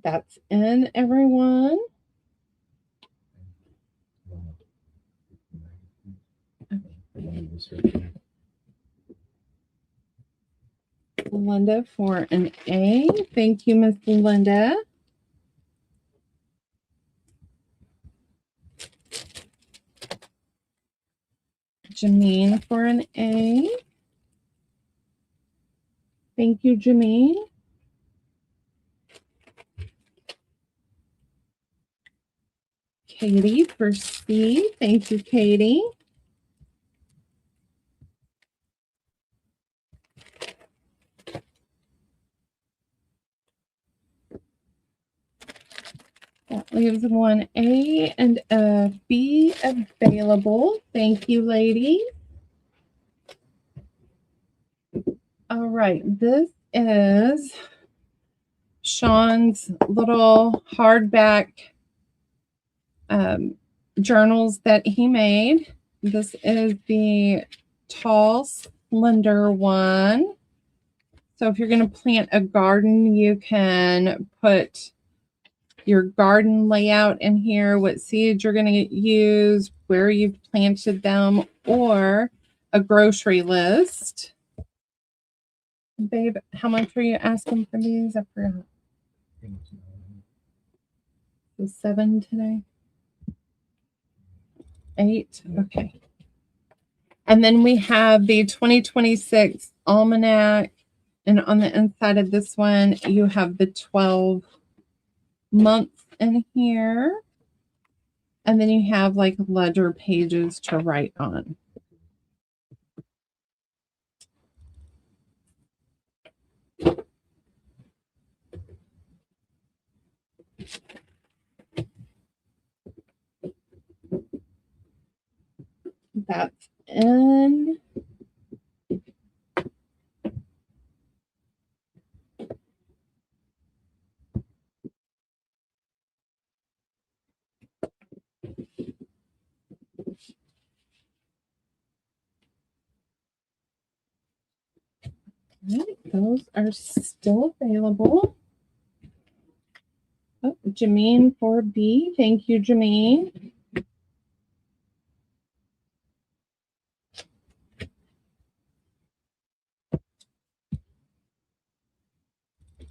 That's in, everyone. Linda for an A. Thank you, Miss Linda. Janine for an A. Thank you, Janine. Katie for C. Thank you, Katie. That leaves one A and a B available. Thank you, ladies. All right, this is Shaun's little hardback journals that he made. This is the tall, slender one. So if you're going to plant a garden, you can put your garden layout in here, what seeds you're going to use, where you've planted them, or a grocery list. Babe, how much were you asking for these? I forgot. So 7 today? 8? Okay. And then we have the 2026 almanac. And on the inside of this one, you have the 12 months in here. And then you have like ledger pages to write on. That's in. Right, those are still available. Oh, Jameen for B. Thank you, Jameen.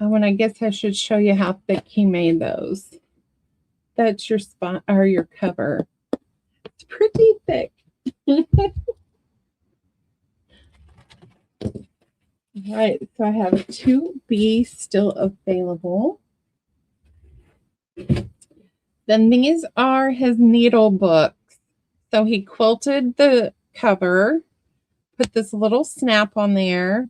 Oh, and I guess I should show you how thick he made those. That's your spot or your cover. It's pretty thick. All right, so I have 2B still available. Then these are his needle books. So he quilted the cover, put this little snap on there.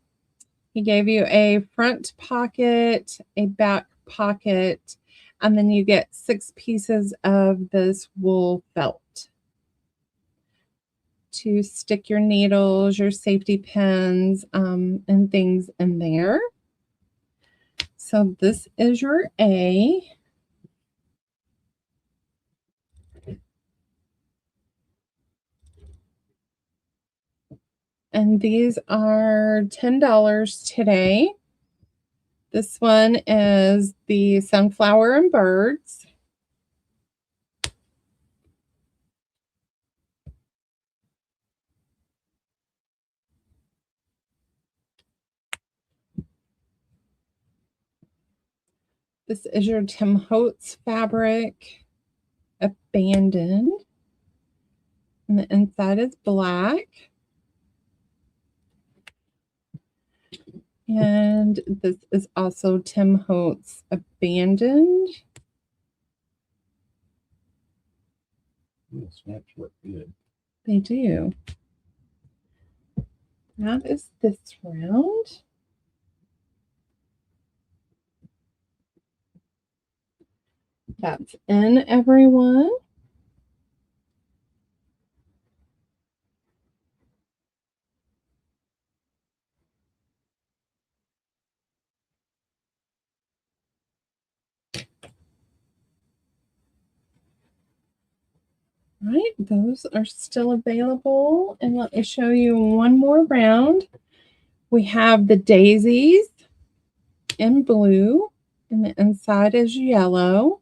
He gave you a front pocket, a back pocket, and then you get 6 pieces of this wool felt to stick your needles, your safety pins, and things in there. So this is your A. And these are $10 today. This one is the sunflower and birds. This is your Tim Holtz fabric, abandoned. And the inside is black. And this is also Tim Holtz, abandoned.
The snaps work good.
They do. That is this round. That's in, everyone. All right, those are still available. And let me show you one more round. We have the daisies in blue, and the inside is yellow.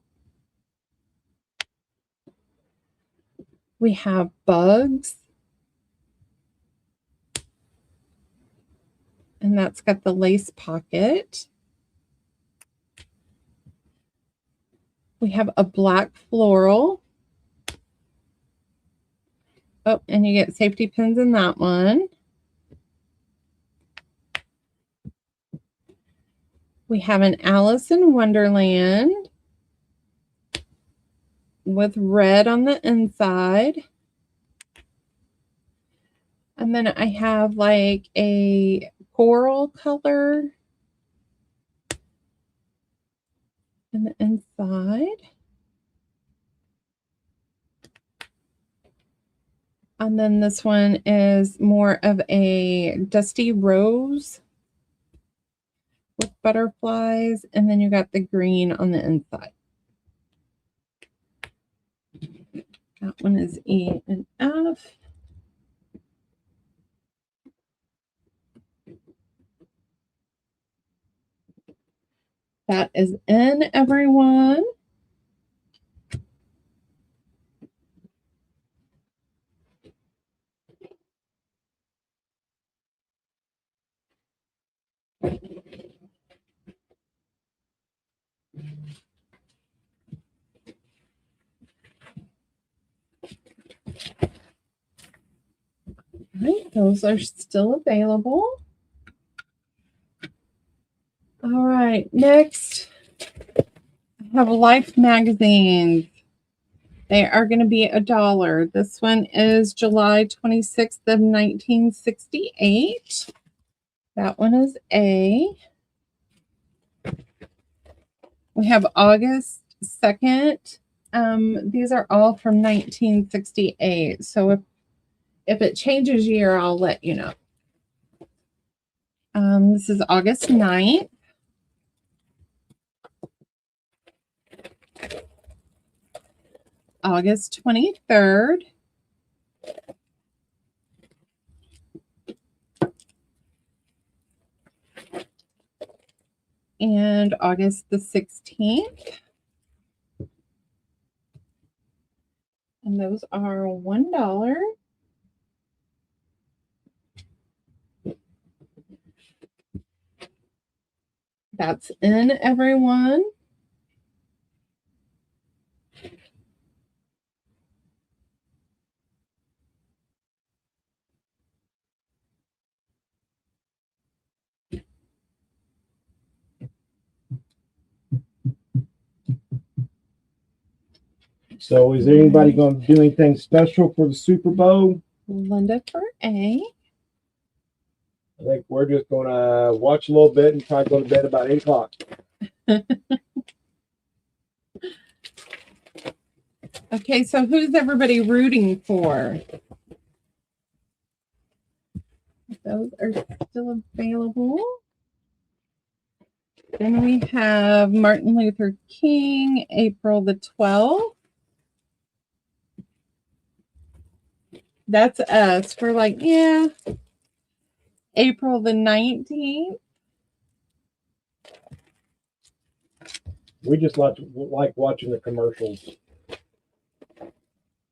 We have bugs, and that's got the lace pocket. We have a black floral. Oh, and you get safety pins in that one. We have an Alice in Wonderland with red on the inside. And then I have like a coral color in the inside. And then this one is more of a dusty rose with butterflies. And then you got the green on the inside. That one is E and F. That is in, everyone. Right, those are still available. All right, next I have Life magazines. They are going to be $1. This one is July 26th of 1968. That one is A. We have August 2nd. These are all from 1968. So if it changes year, I'll let you know. This is August 9th. August 23rd. And August the 16th. And those are $1. That's in, everyone.
So is anybody going to do anything special for the Super Bowl?
Linda for A.
I think we're just going to watch a little bit and try to go to bed about 8 o'clock.
Okay, so who's everybody rooting for? Those are still available. Then we have Martin Luther King, April the 12th. That's us. We're like, yeah. April the 19th.
We just like watching the commercials.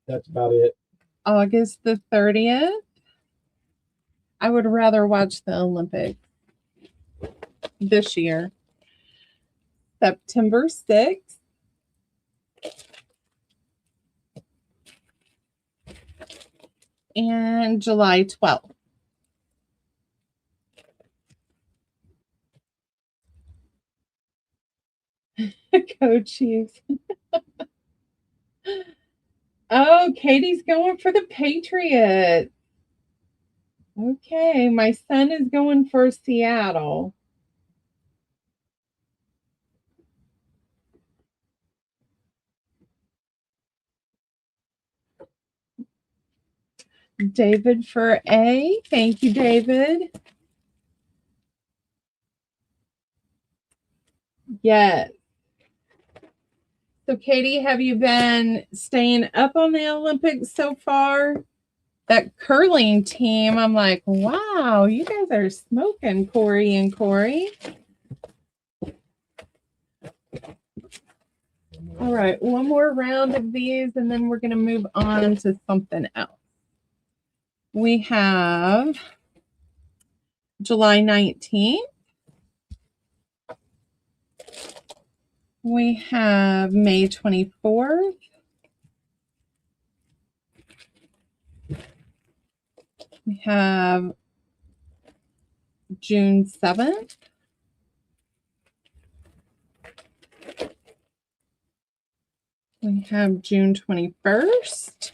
That's about it.
August the 30th. I would rather watch the Olympics this year. September 6th. And July 12th. Go Chiefs. Oh, Katie's going for the Patriots. Okay, my son is going for Seattle. David for A. Thank you, David. Yes. So, Katie, have you been staying up on the Olympics so far? That curling team, I'm like, wow, you guys are smoking, Corey and Corey. All right, one more round of these, and then we're going to move on to something else. We have July 19th. We have May 24th. We have June 7th. We have June 21st.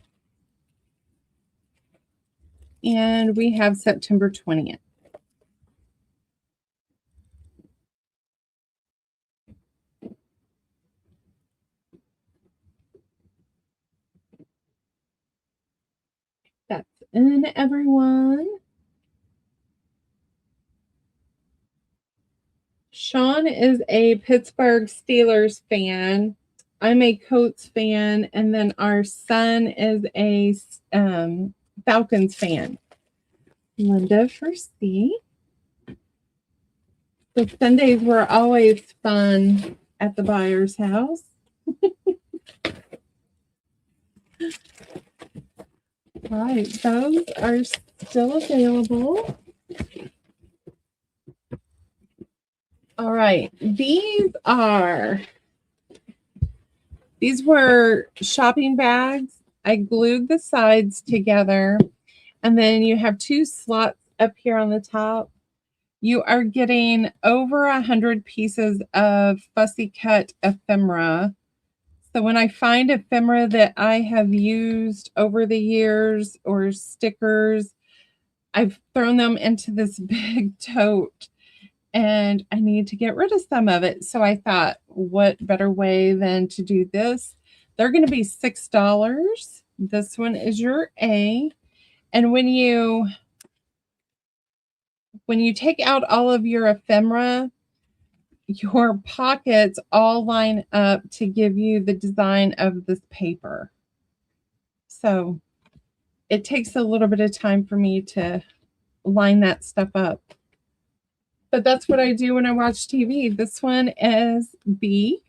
And we have September 20th. That's in, everyone. Shaun is a Pittsburgh Steelers fan. I'm a Colts fan, and then our son is a Falcons fan. Linda for C. The Sundays were always fun at the Byers house. All right, those are still available. All right, these were shopping bags. I glued the sides together, and then you have 2 slots up here on the top. You are getting over 100 pieces of fussy cut ephemera. So when I find ephemera that I have used over the years or stickers, I've thrown them into this big tote, and I need to get rid of some of it. So I thought, what better way than to do this? They're going to be $6. This one is your A. And when you take out all of your ephemera, your pockets all line up to give you the design of this paper. So it takes a little bit of time for me to line that stuff up. But that's what I do when I watch TV. This one is B.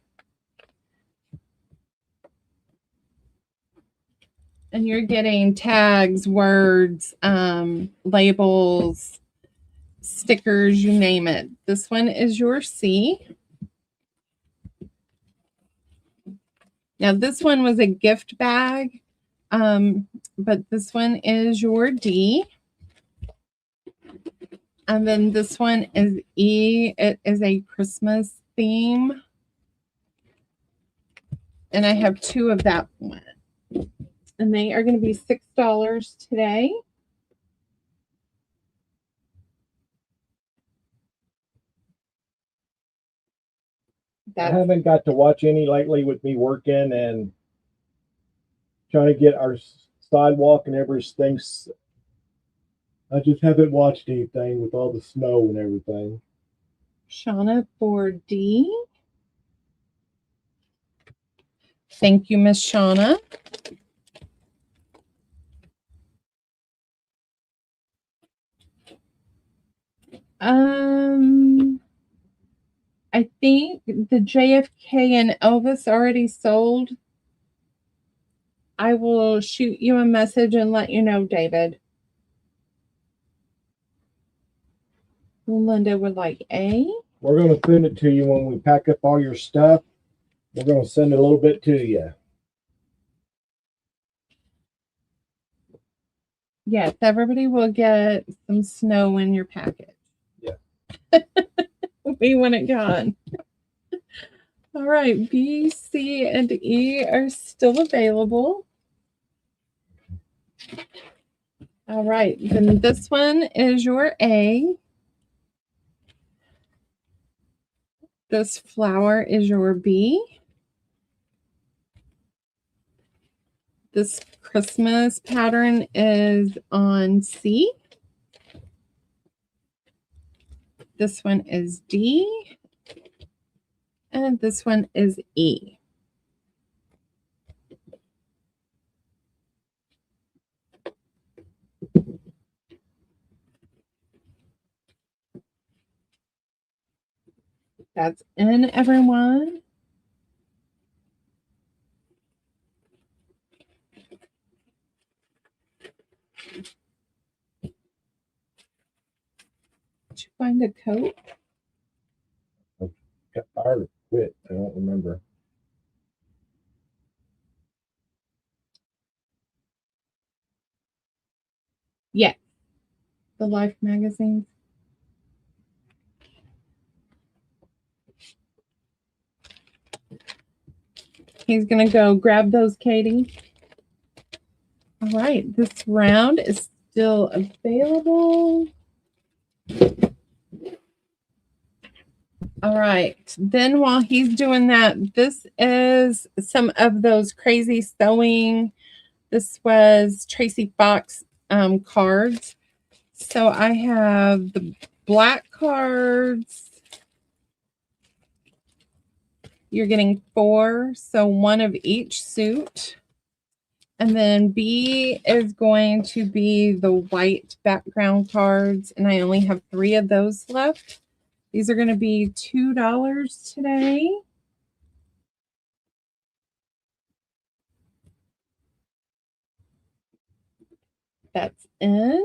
And you're getting tags, words, labels, stickers, you name it. This one is your C. Now this one was a gift bag, but this one is your D. And then this one is E. It is a Christmas theme. And I have 2 of that one. And they are going to be $6 today.
I haven't got to watch any lately with me working and trying to get our sidewalk and everything. I just haven't watched anything with all the snow and everything.
Shauna for D. Thank you, Miss Shauna. I think the JFK and Elvis already sold. I will shoot you a message and let you know, David. Linda would like A.
We're going to send it to you when we pack up all your stuff. We're going to send a little bit to you.
Yes, everybody will get some snow in your package.
Yeah.
We want it gone. All right, B, C, and E are still available. All right, then this one is your A. This flower is your B. This Christmas pattern is on C. This one is D. And this one is E. That's in, everyone. Did you find a coat?
Got tired of quit. I don't remember.
Yeah. The Life magazine. He's going to go grab those, Katie. All right, this round is still available. All right, then while he's doing that, this is some of those crazy sewing. This was Tracy Fox cards. So I have the black cards. You're getting 4, so 1 of each suit. And then B is going to be the white background cards, and I only have 3 of those left. These are going to be $2 today. That's in.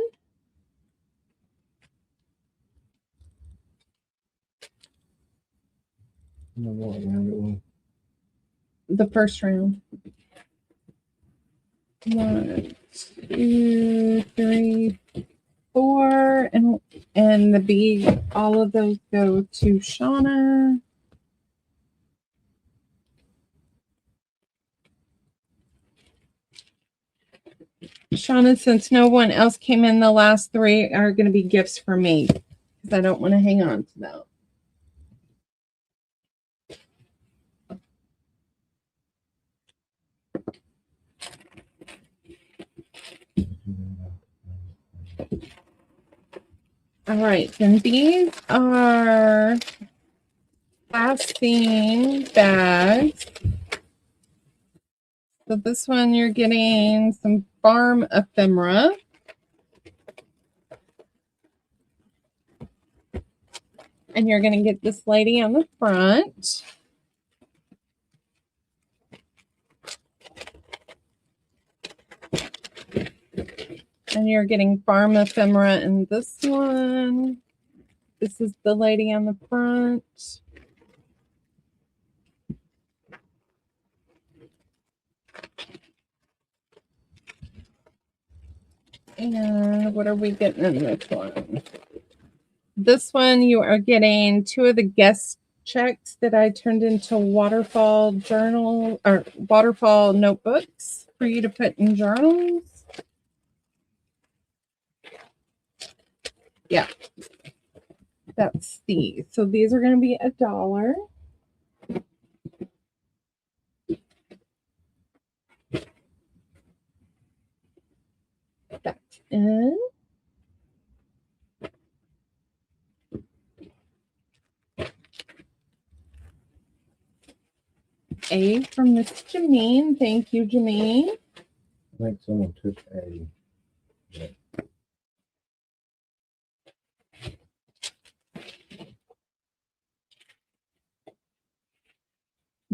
The first round. 1, 2, 3, 4, and the B. All of those go to Shauna. Shauna, since no one else came in, the last 3 are going to be gifts for me because I don't want to hang on to them. All right, then these are plastic bags. So this one you're getting some farm ephemera. And you're going to get this lady on the front. And you're getting farm ephemera in this one. This is the lady on the front. And what are we getting in this one? This one you are getting 2 of the guest checks that I turned into waterfall journal or waterfall notebooks for you to put in journals. Yeah, that's these. So these are going to be $1. That's in. A from Miss Jameen. Thank you, Jameen.
I think someone took A.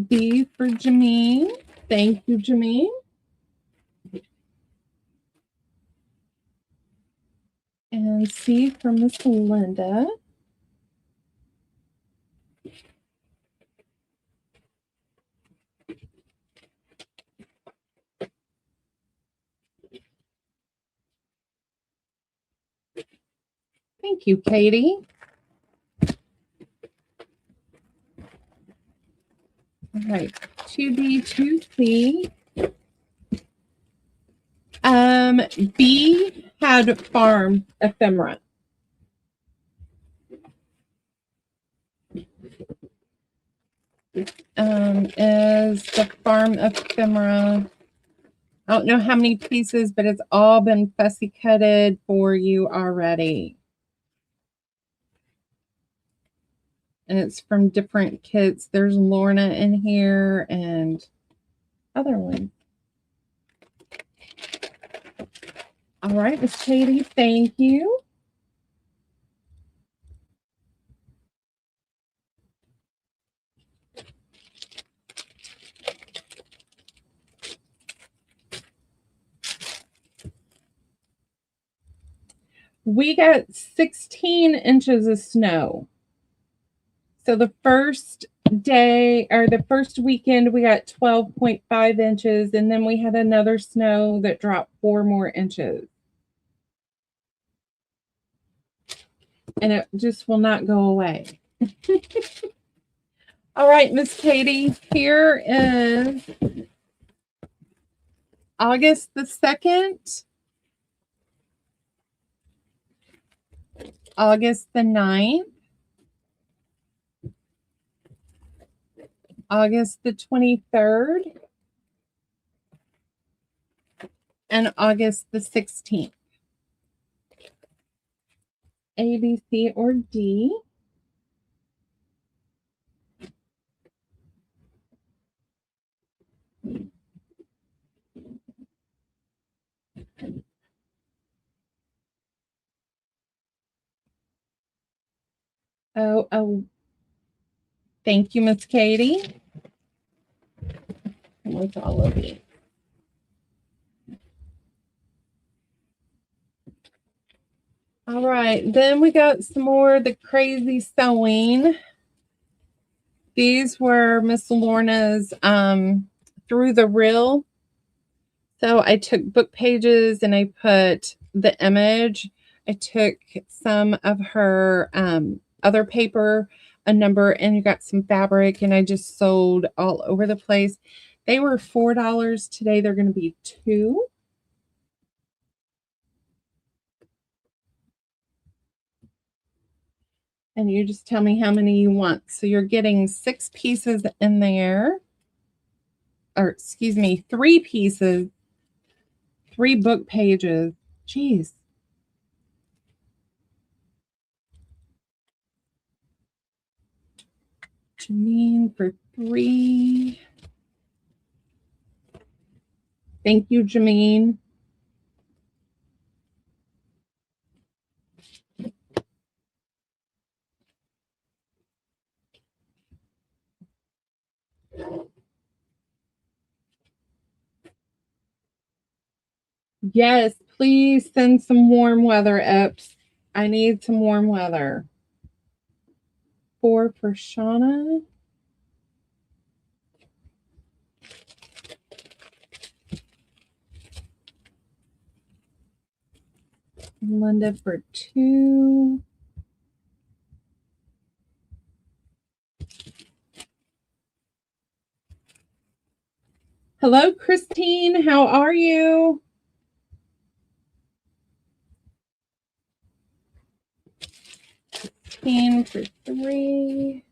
B for Jameen. Thank you, Jameen. And C for Miss Linda. Thank you, Katie. All right, 2B, 2C. B had farm ephemera. Is the farm ephemera. I don't know how many pieces, but it's all been fussy cutted for you already. And it's from different kits. There's Lorna in here and other ones. All right, Miss Katie, thank you. We got 16 inches of snow. So the first day or the first weekend, we got 12.5 inches. And then we had another snow that dropped 4 more inches. And it just will not go away. All right, Miss Katie, here is August the 2nd, August the 9th, August the 23rd, and August the 16th. A, B, C, or D. Oh, thank you, Miss Katie. With all of you. All right, then we got some more of the crazy sewing. These were Miss Lorna's through the reel. So I took book pages and I put the image. I took some of her other paper, a number, and you got some fabric, and I just sewed all over the place. They were $4. Today they're going to be $2. And you just tell me how many you want. So you're getting 6 pieces in there. Or excuse me, 3 pieces, 3 book pages. Jeez. Janine for 3. Thank you, Janine. Yes, please send some warm weather ups. I need some warm weather. 4 for Shauna. Linda for 2. Hello, Christine. How are you? Christine for 3.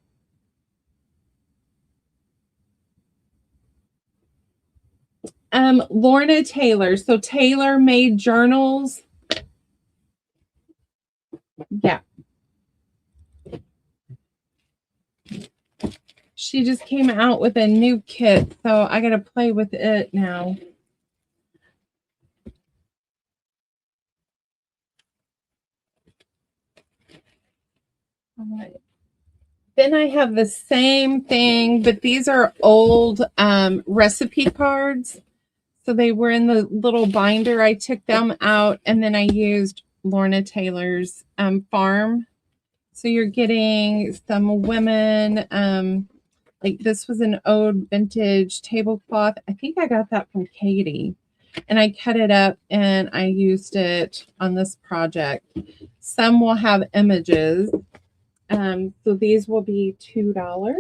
Lorna Taylor. So Taylor made journals. Yeah. She just came out with a new kit, so I got to play with it now. All right. Then I have the same thing, but these are old recipe cards. So they were in the little binder. I took them out, and then I used Lorna Taylor's farm. So you're getting some women, like this was an old vintage tablecloth. I think I got that from Katie. And I cut it up and I used it on this project. Some will have images. So these will be $2.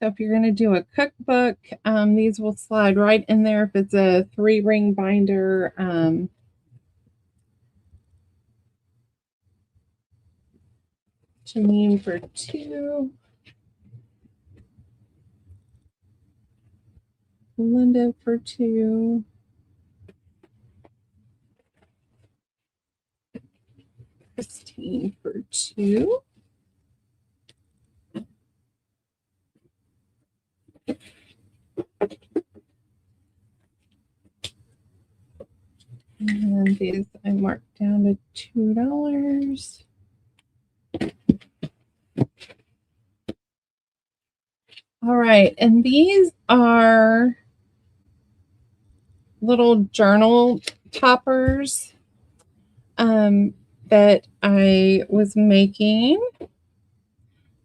So if you're going to do a cookbook, these will slide right in there if it's a 3-ring binder. Janine for 2. Linda for 2. Christine for 2. And these I marked down to $2. All right, and these are little journal toppers that I was making.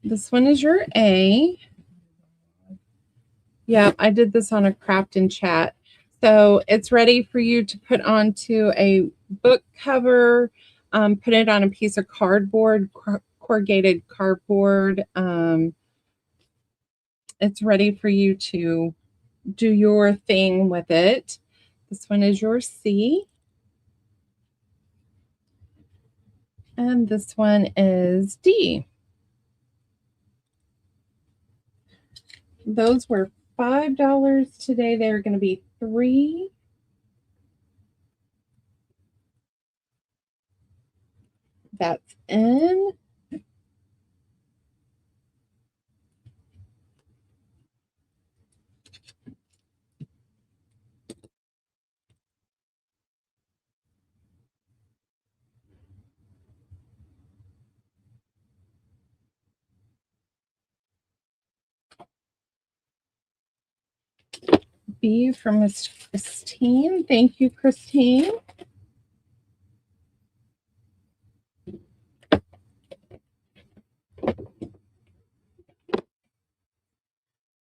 This one is your A. Yeah, I did this on a craft and chat. So it's ready for you to put onto a book cover, put it on a piece of cardboard, corrugated cardboard. It's ready for you to do your thing with it. This one is your C. And this one is D. Those were $5 today. They're going to be $3. That's N. B for Miss Christine. Thank you, Christine.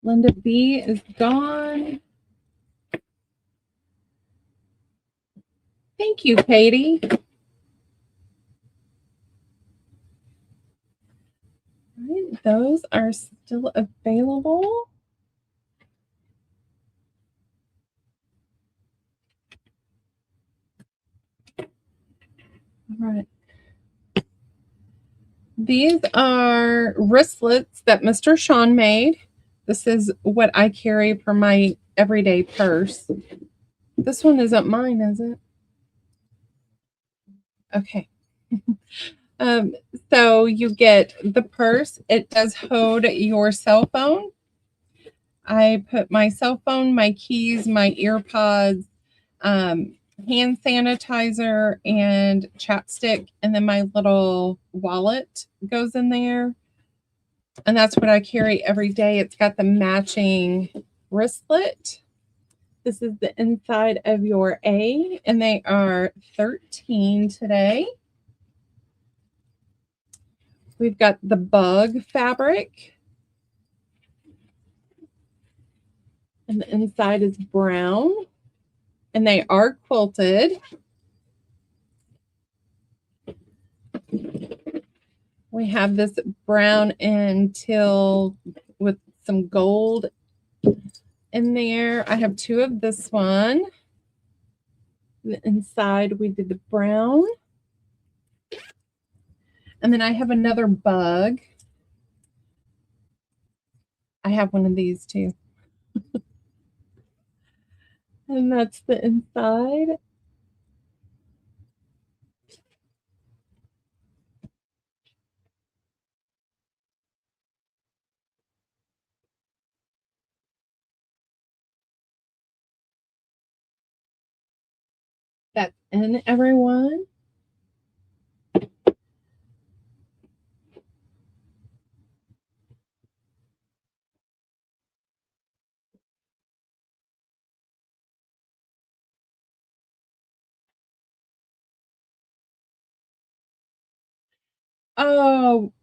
Linda B is gone. Thank you, Katie. All right, those are still available. All right. These are wristlets that Mr. Shaun made. This is what I carry for my everyday purse. This one isn't mine, is it? Okay. So you get the purse. It does hold your cell phone. I put my cell phone, my keys, my earpods, hand sanitizer, and chapstick, and then my little wallet goes in there. And that's what I carry every day. It's got the matching wristlet. This is the inside of your A, and they are 13 today. We've got the bug fabric, and the inside is brown, and they are quilted. We have this brown and teal with some gold in there. I have two of this one. The inside we did the brown. And then I have another bug. I have one of these too. And that's the inside. That's in, everyone. Oh,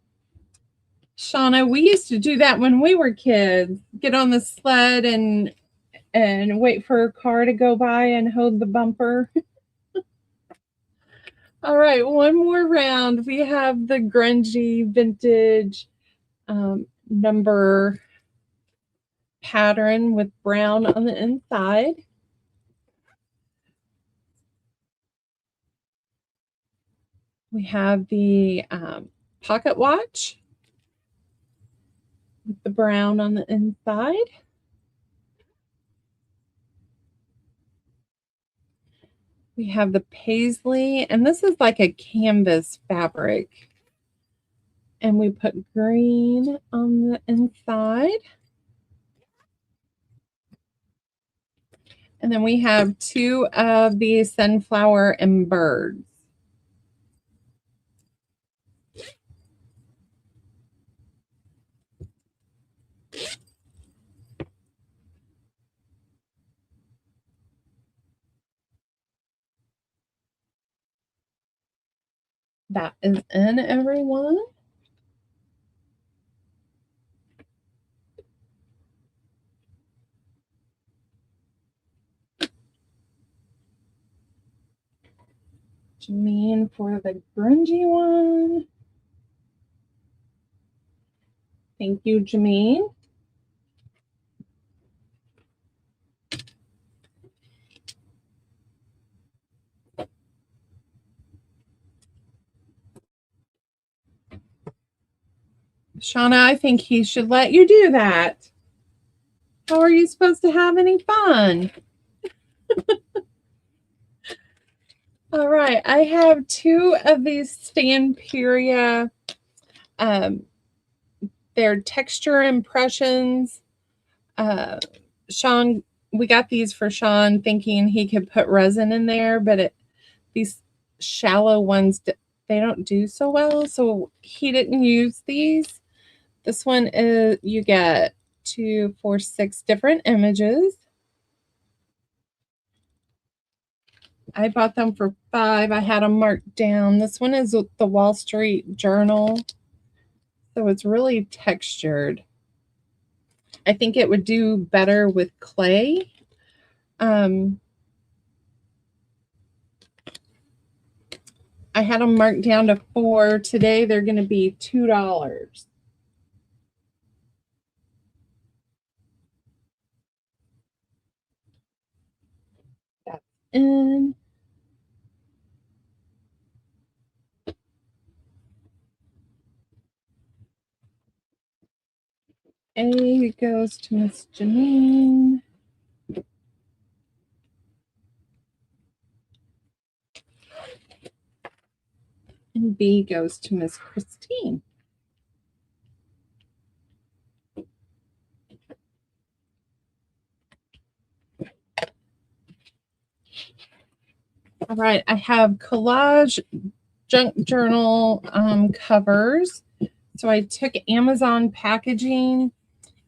Shauna, we used to do that when we were kids. Get on the sled and wait for a car to go by and hold the bumper. All right, one more round. We have the grungy vintage number pattern with brown on the inside. We have the pocket watch with the brown on the inside. We have the paisley, and this is like a canvas fabric. And we put green on the inside. And then we have two of the sunflower and birds. That is in, everyone. Janine for the grungy one. Thank you, Janine. Shauna, I think he should let you do that. How are you supposed to have any fun? All right, I have 2 of these Stamperia. They're texture impressions. Shaun, we got these for Shaun thinking he could put resin in there, but these shallow ones, they don't do so well, so he didn't use these. This one is, you get 2, 4, 6 different images. I bought them for $5. I had them marked down. This one is the Wall Street Journal, so it's really textured. I think it would do better with clay. I had them marked down to $4. Today they're going to be $2. That's in. A goes to Miss Janine. And B goes to Miss Christine. All right, I have collage junk journal covers. So I took Amazon packaging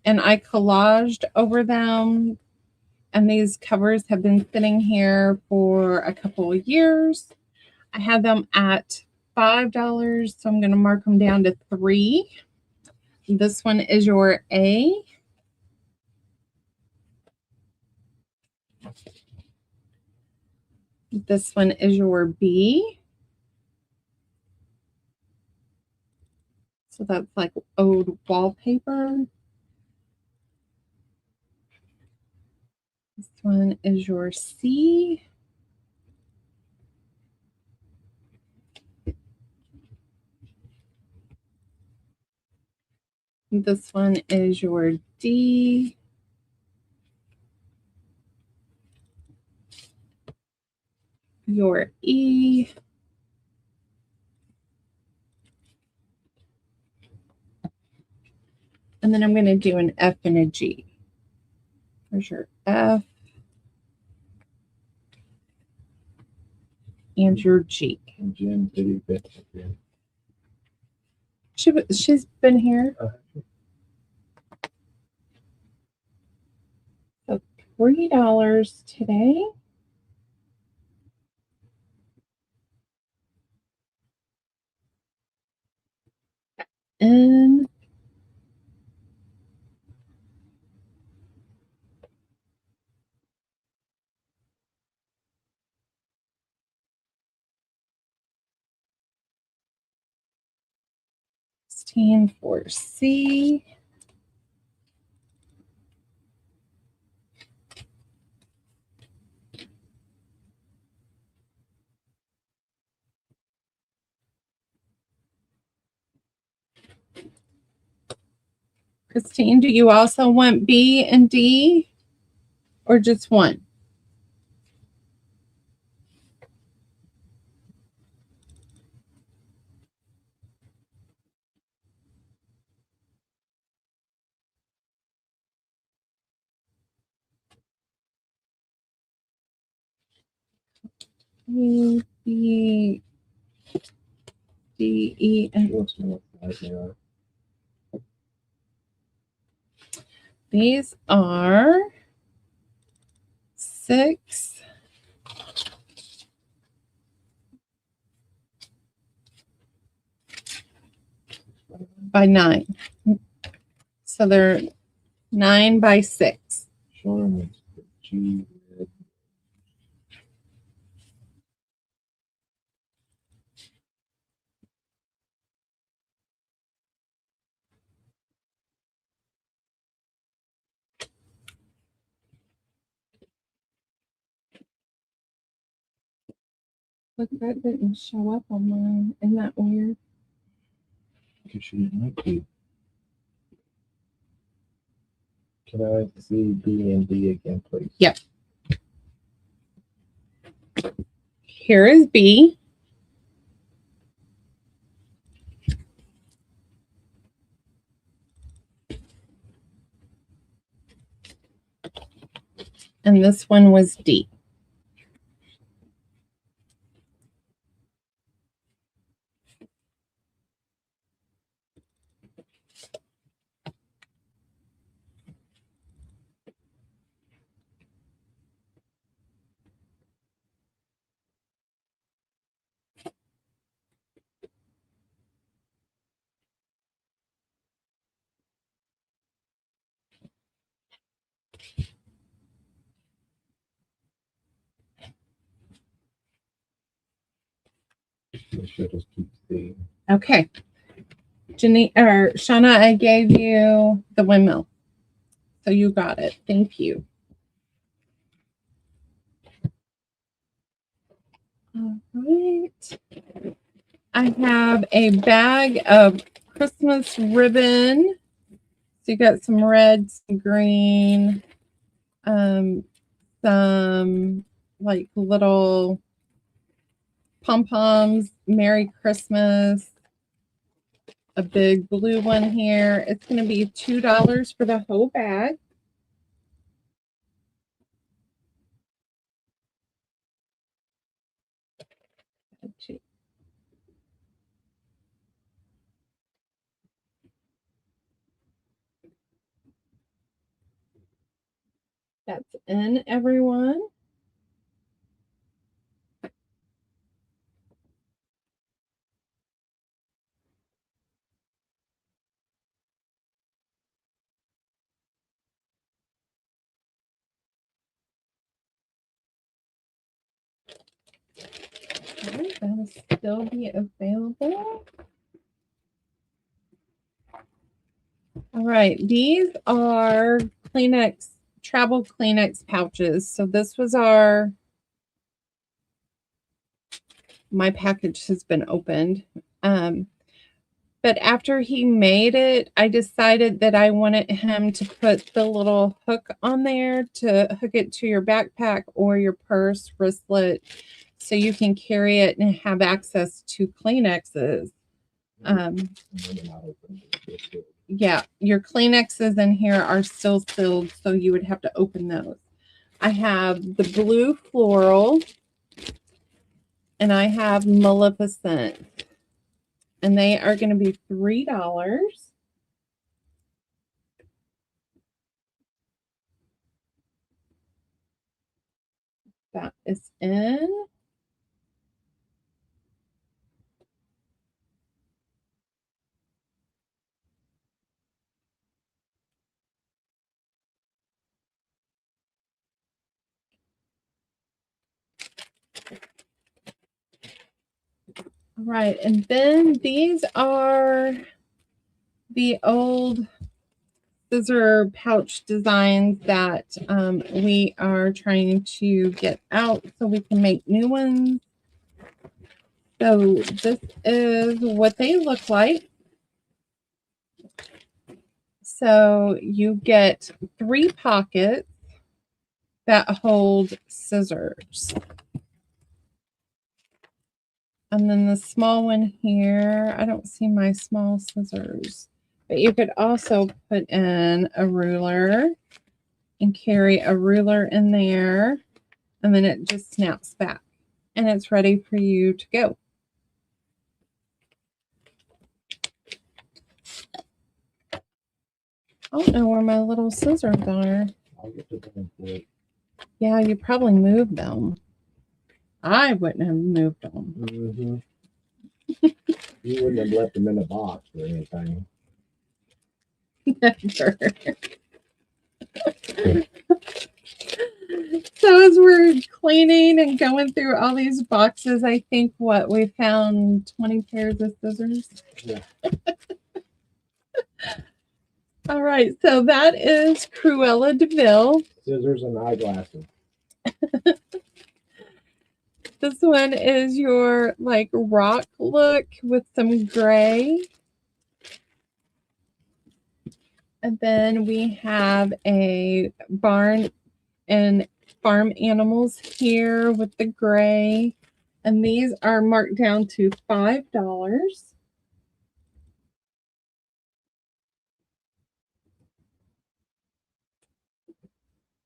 and I collaged over them. And these covers have been sitting here for a couple of years. I had them at $5, so I'm going to mark them down to $3. This one is your A. This one is your B. So that's like old wallpaper. This one is your C. This one is your D. Your E. And then I'm going to do an F and a G. There's your F and your G.
Jim, did he bet?
She's been here. So $3 today. And for C. Christine, do you also want B and D or just one? A, B, D, E, and these are 6 by 9. So they're 9 by 6.
Shaun, G.
Look, that didn't show up on mine. Isn't that weird?
Because she might be. Can I see B and D again, please?
Yep. Here is B. And this one was D.
I should just keep C.
Okay. Shauna, I gave you the windmill. So you got it. Thank you. All right. I have a bag of Christmas ribbon. So you got some red, some green, some like little pom-poms, Merry Christmas, a big blue one here. It's going to be $2 for the whole bag. That's in, everyone. Okay, that'll still be available. All right, these are Kleenex, travel Kleenex pouches. So this was my package has been opened. But after he made it, I decided that I wanted him to put the little hook on there to hook it to your backpack or your purse, wristlet, so you can carry it and have access to Kleenexes. Yeah, your Kleenexes in here are still sealed, so you would have to open those. I have the blue floral, and I have Maleficent. And they are going to be $3. That is in. All right, and then these are the old scissor pouch designs that we are trying to get out so we can make new ones. So this is what they look like. So you get 3 pockets that hold scissors. And then the small one here, I don't see my small scissors. But you could also put in a ruler and carry a ruler in there. And then it just snaps back. And it's ready for you to go. I don't know where my little scissors are.
I'll get to them for it.
Yeah, you probably moved them. I wouldn't have moved them.
Mm-hmm. You wouldn't have left them in a box or anything.
Never. So as we're cleaning and going through all these boxes, I think we found 20 pairs of scissors.
Yeah.
All right, so that is Cruella de Vil.
Scissors and eyeglasses.
This one is your like rock look with some gray. And then we have a barn and farm animals here with the gray. And these are marked down to $5.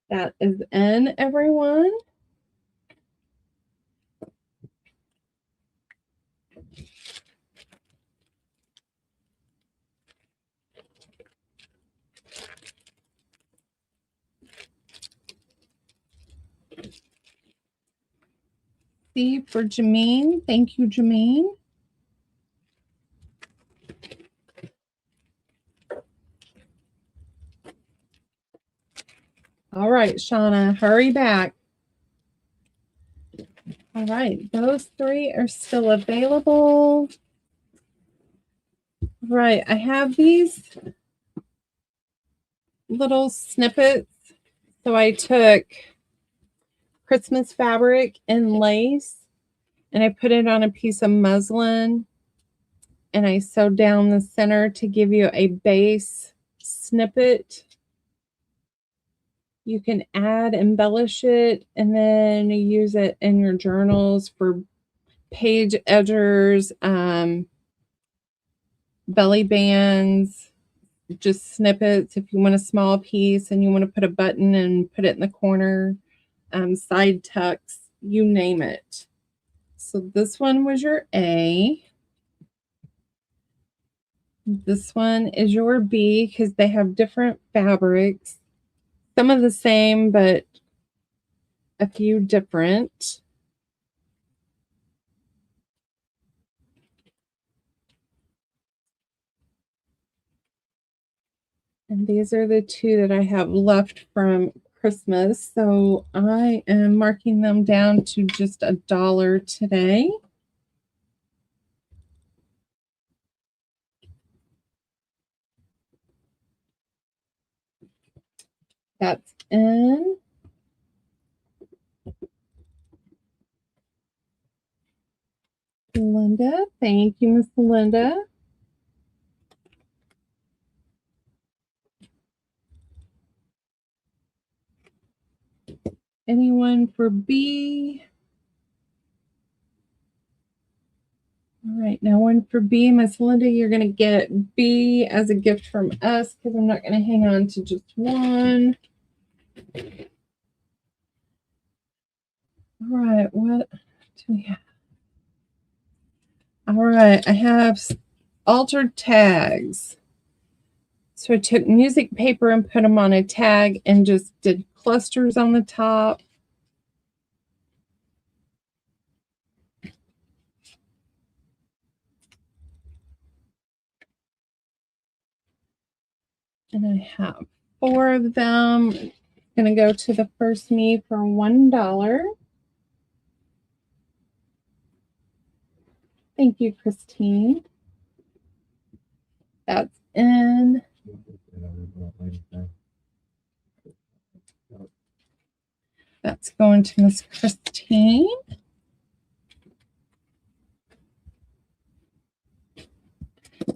That is in, everyone. C for Jameen. Thank you, Jameen. All right, Shauna, hurry back. All right, those three are still available. Right, I have these little snippets. So I took Christmas fabric and lace, and I put it on a piece of muslin, and I sewed down the center to give you a base snippet. You can embellish it, and then use it in your journals for page edgers, belly bands, just snippets. If you want a small piece and you want to put a button and put it in the corner, side tucks, you name it. So this one was your A. This one is your B because they have different fabrics. Some of the same, but a few different. And these are the two that I have left from Christmas. So I am marking them down to just $1 today. That's in. Linda, thank you, Miss Linda. Anyone for B? All right, now one for B. Miss Linda, you're going to get B as a gift from us because I'm not going to hang on to just one. All right, what do we have? All right, I have altered tags. So I took music paper and put them on a tag and just did clusters on the top. And I have 4 of them. I'm going to go to the first me for $1. Thank you, Christine. That's in. That's going to Miss Christine.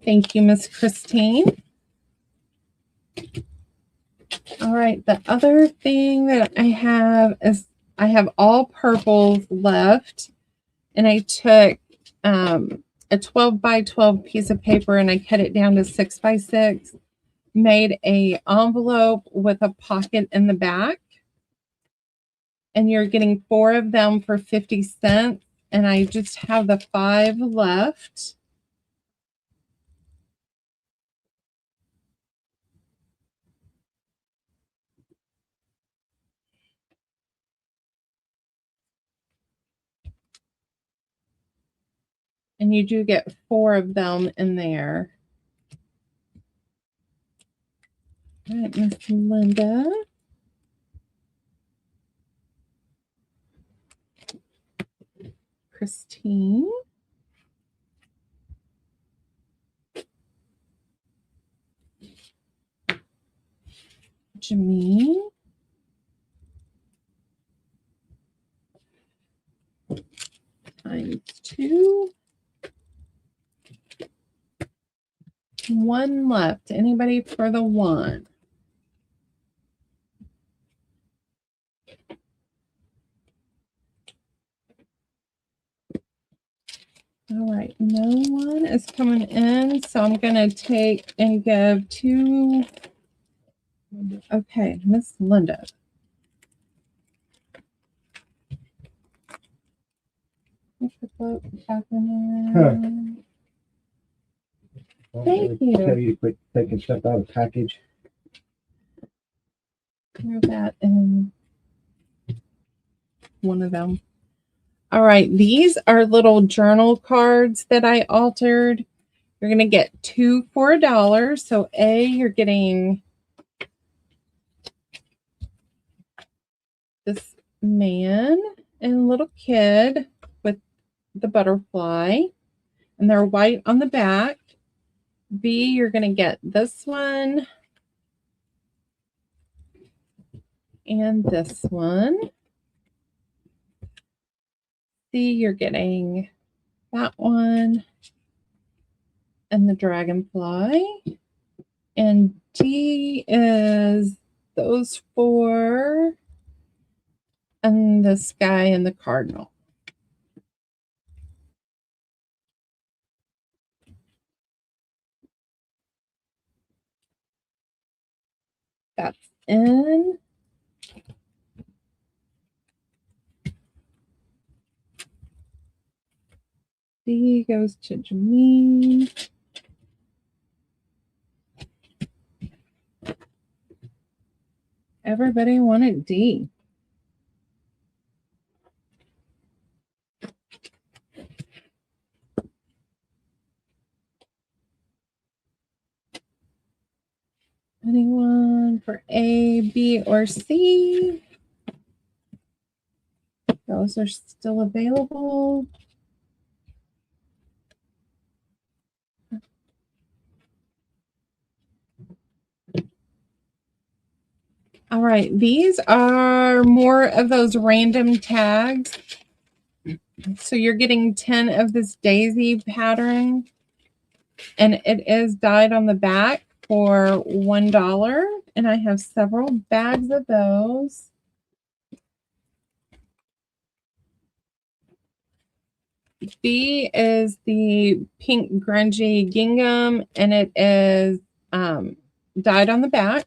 Thank you, Miss Christine. All right, the other thing that I have is I have all purples left, and I took a 12 by 12 piece of paper and I cut it down to 6 by 6, made a envelope with a pocket in the back, and you're getting 4 of them for 50 cents, and I just have the 5 left. And you do get 4 of them in there. All right, Miss Linda. Christine. Jameen. one left. Anybody for the one? All right, no one is coming in, so I'm going to take and give two. Okay, Miss Linda. Well, thank you.
Tell you to quit taking stuff out of the package.
Throw that in one of them. All right, these are little journal cards that I altered. You're going to get 2 for $1. So you're getting this man and little kid with the butterfly, and they're white on the back. B, you're going to get this one and this one. C, you're getting that one and the dragonfly. And D is those 4 and the sky and the cardinal. That's in. D goes to Jameen. Everybody wanted D. Anyone for A, B, or C? Those are still available. All right, these are more of those random tags. So you're getting 10 of this daisy pattern, and it is dyed on the back for $1. And I have several bags of those. B is the pink grungy gingham, and it is dyed on the back.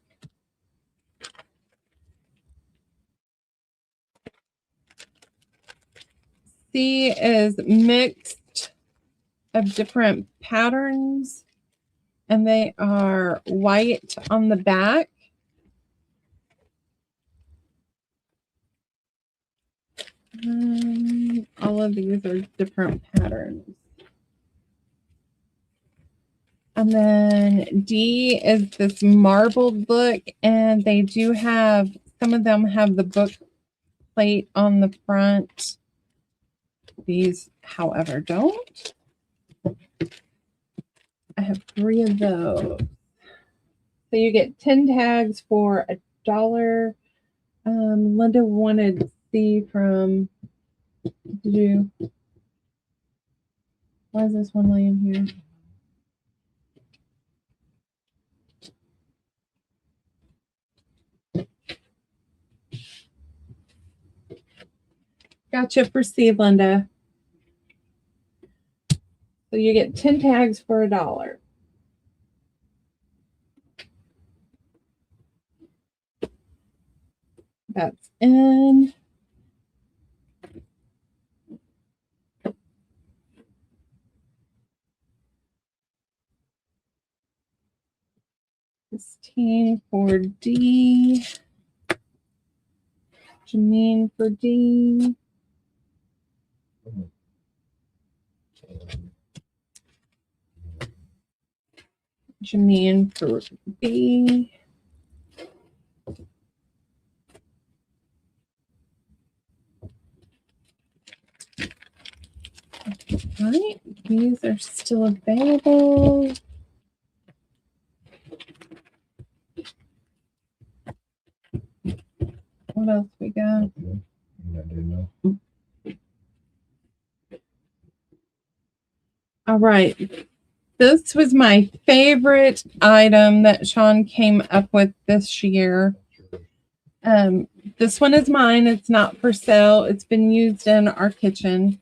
C is mixed of different patterns, and they are white on the back. All of these are different patterns. And then D is this marbled look, and they do have, some of them have the book plate on the front. These, however, don't. I have 3 of those. So you get 10 tags for $1. Linda wanted C from, why is this one laying here? Gotcha for C, Linda. So you get 10 tags for $1. That's in. $16 for D. Janine for D. Janine for B. All right, these are still available. What else we got? All right. This was my favorite item that Shaun came up with this year. This one is mine. It's not for sale. It's been used in our kitchen.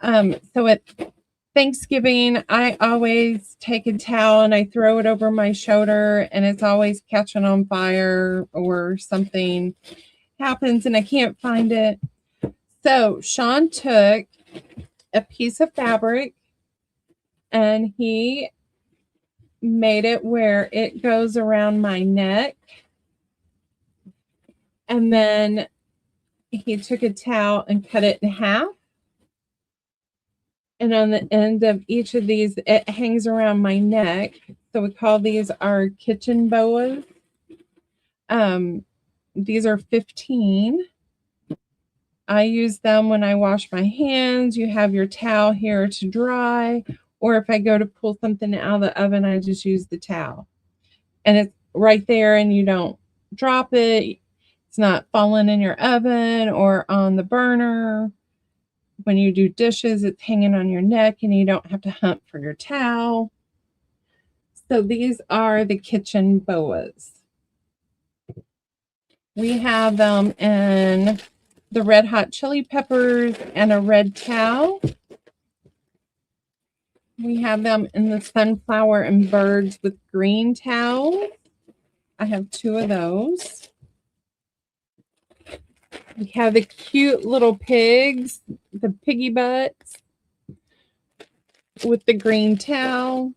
So at Thanksgiving, I always take a towel and I throw it over my shoulder, and it's always catching on fire or something happens and I can't find it. So Shaun took a piece of fabric and he made it where it goes around my neck. And then he took a towel and cut it in half. And on the end of each of these, it hangs around my neck. So we call these our kitchen boas. These are 15. I use them when I wash my hands. You have your towel here to dry. Or if I go to pull something out of the oven, I just use the towel. And it's right there and you don't drop it. It's not falling in your oven or on the burner. When you do dishes, it's hanging on your neck and you don't have to hunt for your towel. So these are the kitchen boas. We have them in the red hot chili peppers and a red towel. We have them in the sunflower and birds with green towels. I have 2 of those. We have the cute little pigs, the piggy butts with the green towel.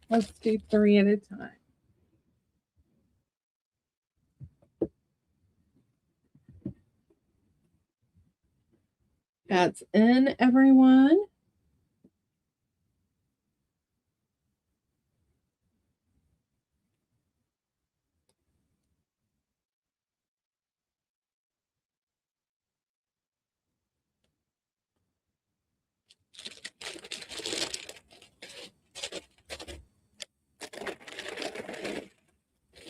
Let's do 3 at a time. That's in, everyone.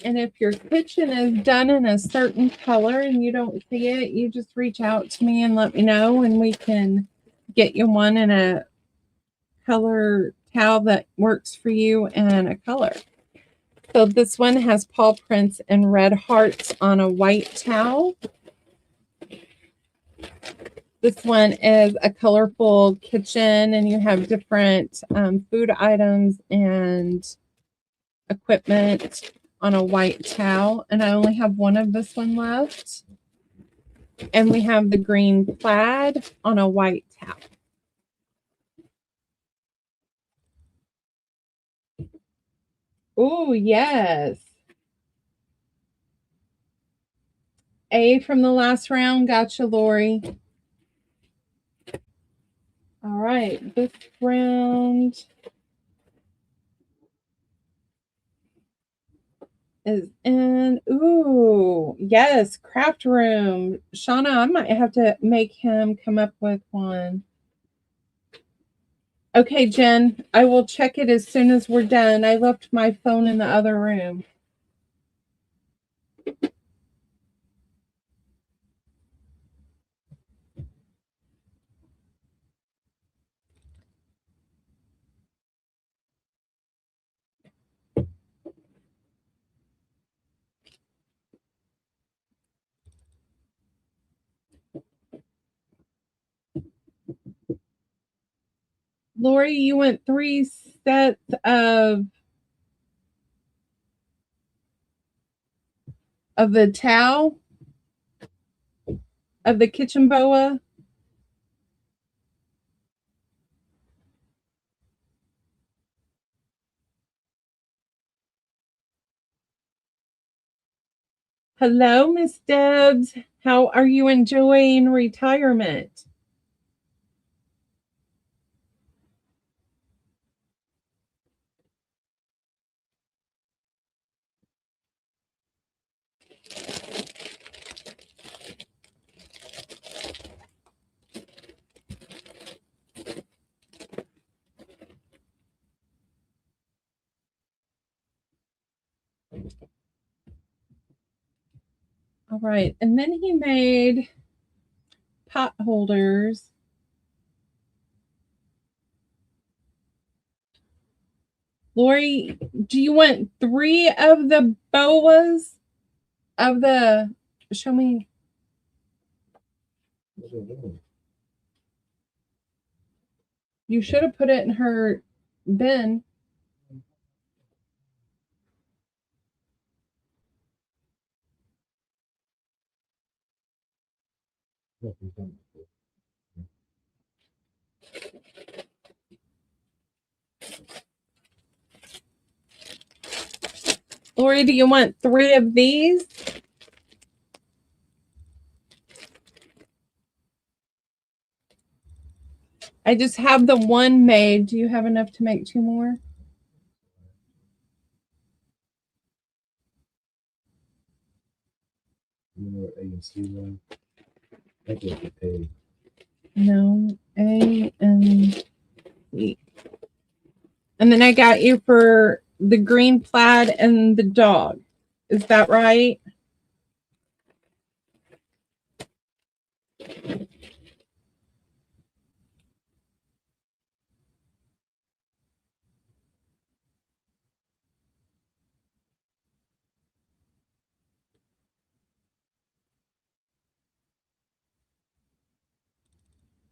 And if your kitchen is done in a certain color and you don't see it, you just reach out to me and let me know, and we can get you one in a color towel that works for you and a color. So this one has paw prints and red hearts on a white towel. This one is a colorful kitchen, and you have different food items and equipment on a white towel. And I only have one of this one left. And we have the green plaid on a white towel. Oh, yes. A from the last round. Gotcha, Lori. All right, this round is in. Ooh, yes, craft room. Shauna, I might have to make him come up with one. Okay, Jen, I will check it as soon as we're done. I left my phone in the other room. Lori, you went 3 sets of the towel of the kitchen boa. Hello, Miss Debs. How are you enjoying retirement? All right, and then he made pot holders Lori, do you want 3 of the boas of the, show me. You should have put it in her bin. Lori, do you want 3 of these? I just have the one made. Do you have enough to make 2 more?
You know what A and C one? I think it's A.
No, A and C. And then I got you for the green plaid and the dog. Is that right?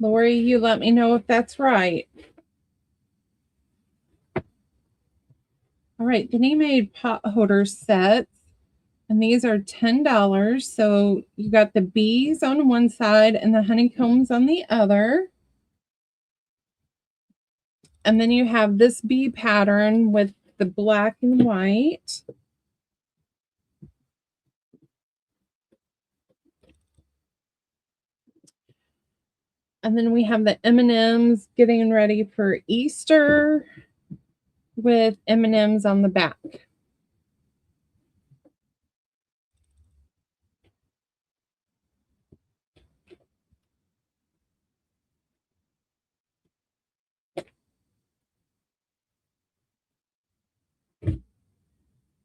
Lori, you let me know if that's right. All right, Denny made pot holder sets, and these are $10. So you got the bees on one side and the honeycombs on the other. And then you have this bee pattern with the black and white. And then we have the M&Ms getting ready for Easter with M&Ms on the back.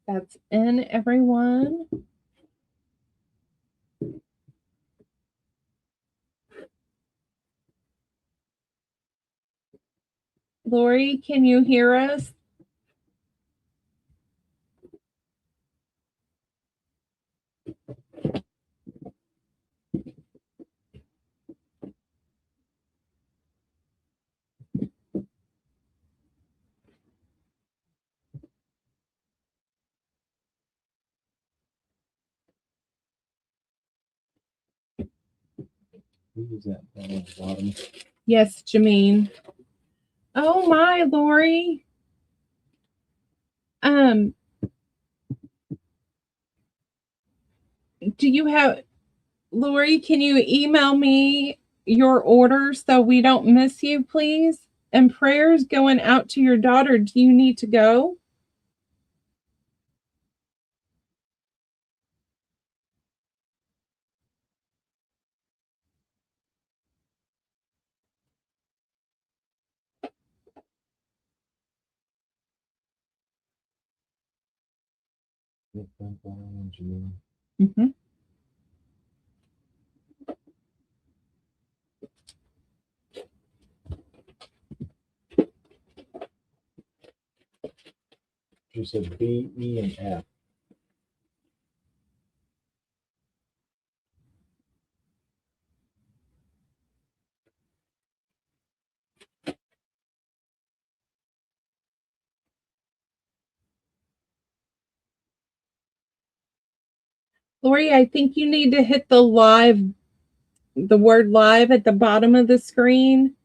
That's in, everyone. Lori, can you hear us?
Who was that down at the bottom?
Yes, Jameen. Oh my, Lori. Do you have, Lori, can you email me your order so we don't miss you, please? And prayers going out to your daughter. Do you need to go? Mm-hmm.
She said B, E, and F.
Lori, I think you need to hit the word live at the bottom of the screen,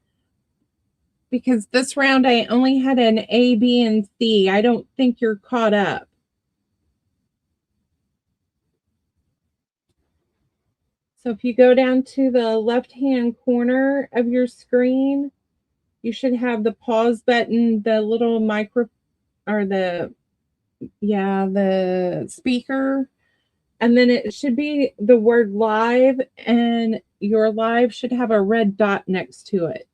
because this round I only had an A, B, and C. I don't think you're caught up. So if you go down to the left-hand corner of your screen, you should have the pause button, the little micro, or the speaker. And then it should be the word live, and your live should have a red dot next to it.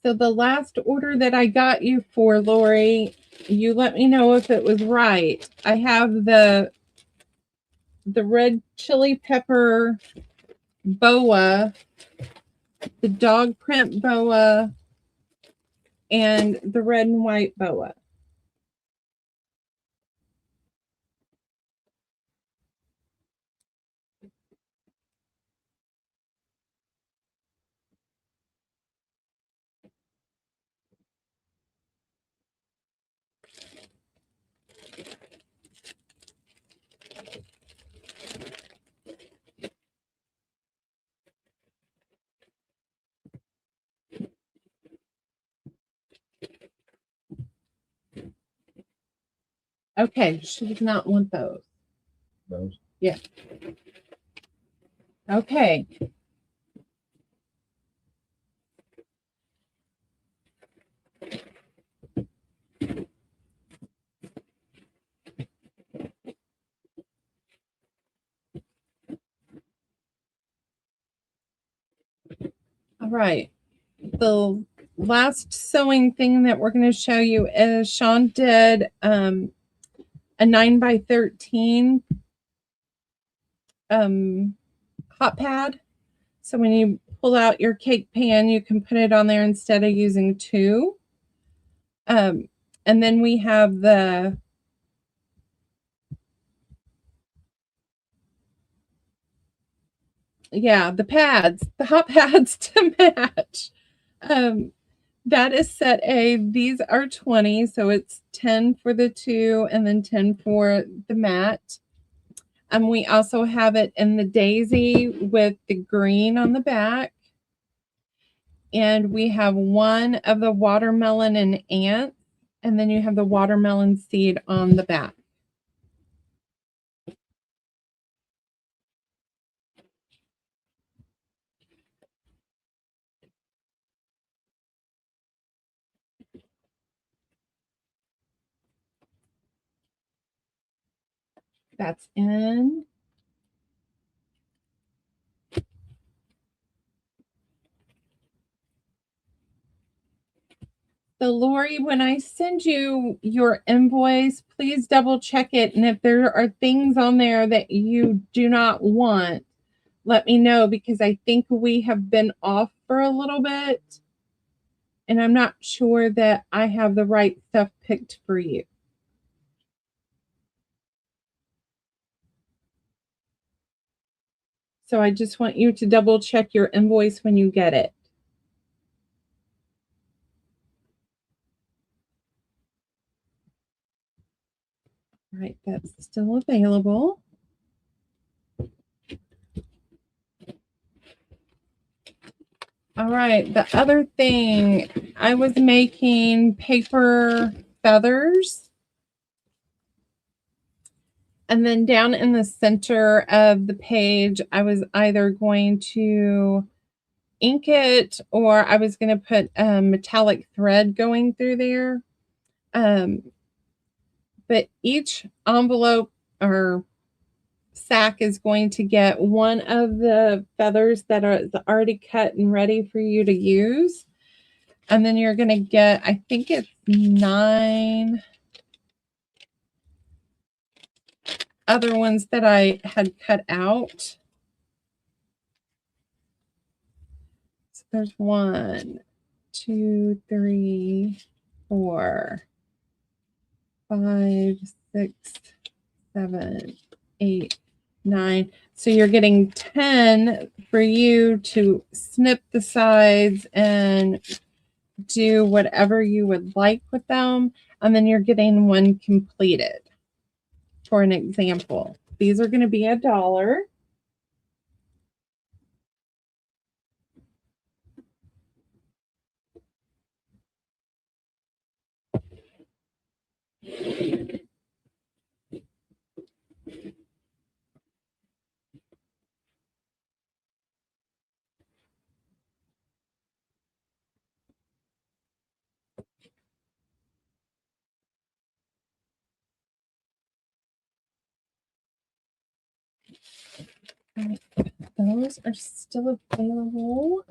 So the last order that I got you for, Lori, you let me know if it was right. I have the red chili pepper boa, the dog print boa, and the red and white boa. Okay, she does not want those.
Those.
Yeah. Okay. All right. The last sewing thing that we're going to show you is Shaun did a 9x13 hot pad. So when you pull out your cake pan, you can put it on there instead of using two. And then we have the pads, the hot pads to match. That is set A. These are 20, so it's 10 for the two and then 10 for the mat. We also have it in the daisy with the green on the back. And we have one of the watermelon and ant, and then you have the watermelon seed on the back. That's in. So Lori, when I send you your invoice, please double check it. And if there are things on there that you do not want, let me know, because I think we have been off for a little bit. And I'm not sure that I have the right stuff picked for you. So I just want you to double check your invoice when you get it. All right, that's still available. All right, the other thing, I was making paper feathers. And then down in the center of the page, I was either going to ink it or I was going to put metallic thread going through there. But each envelope or sack is going to get one of the feathers that are already cut and ready for you to use. And then you're going to get, I think it's 9 other ones that I had cut out. So there's 1, 2, 3, 4, 5, 6, 7, 8, 9. So you're getting 10 for you to snip the sides and do whatever you would like with them. And then you're getting one completed. For an example, these are going to be $1. Those are still available.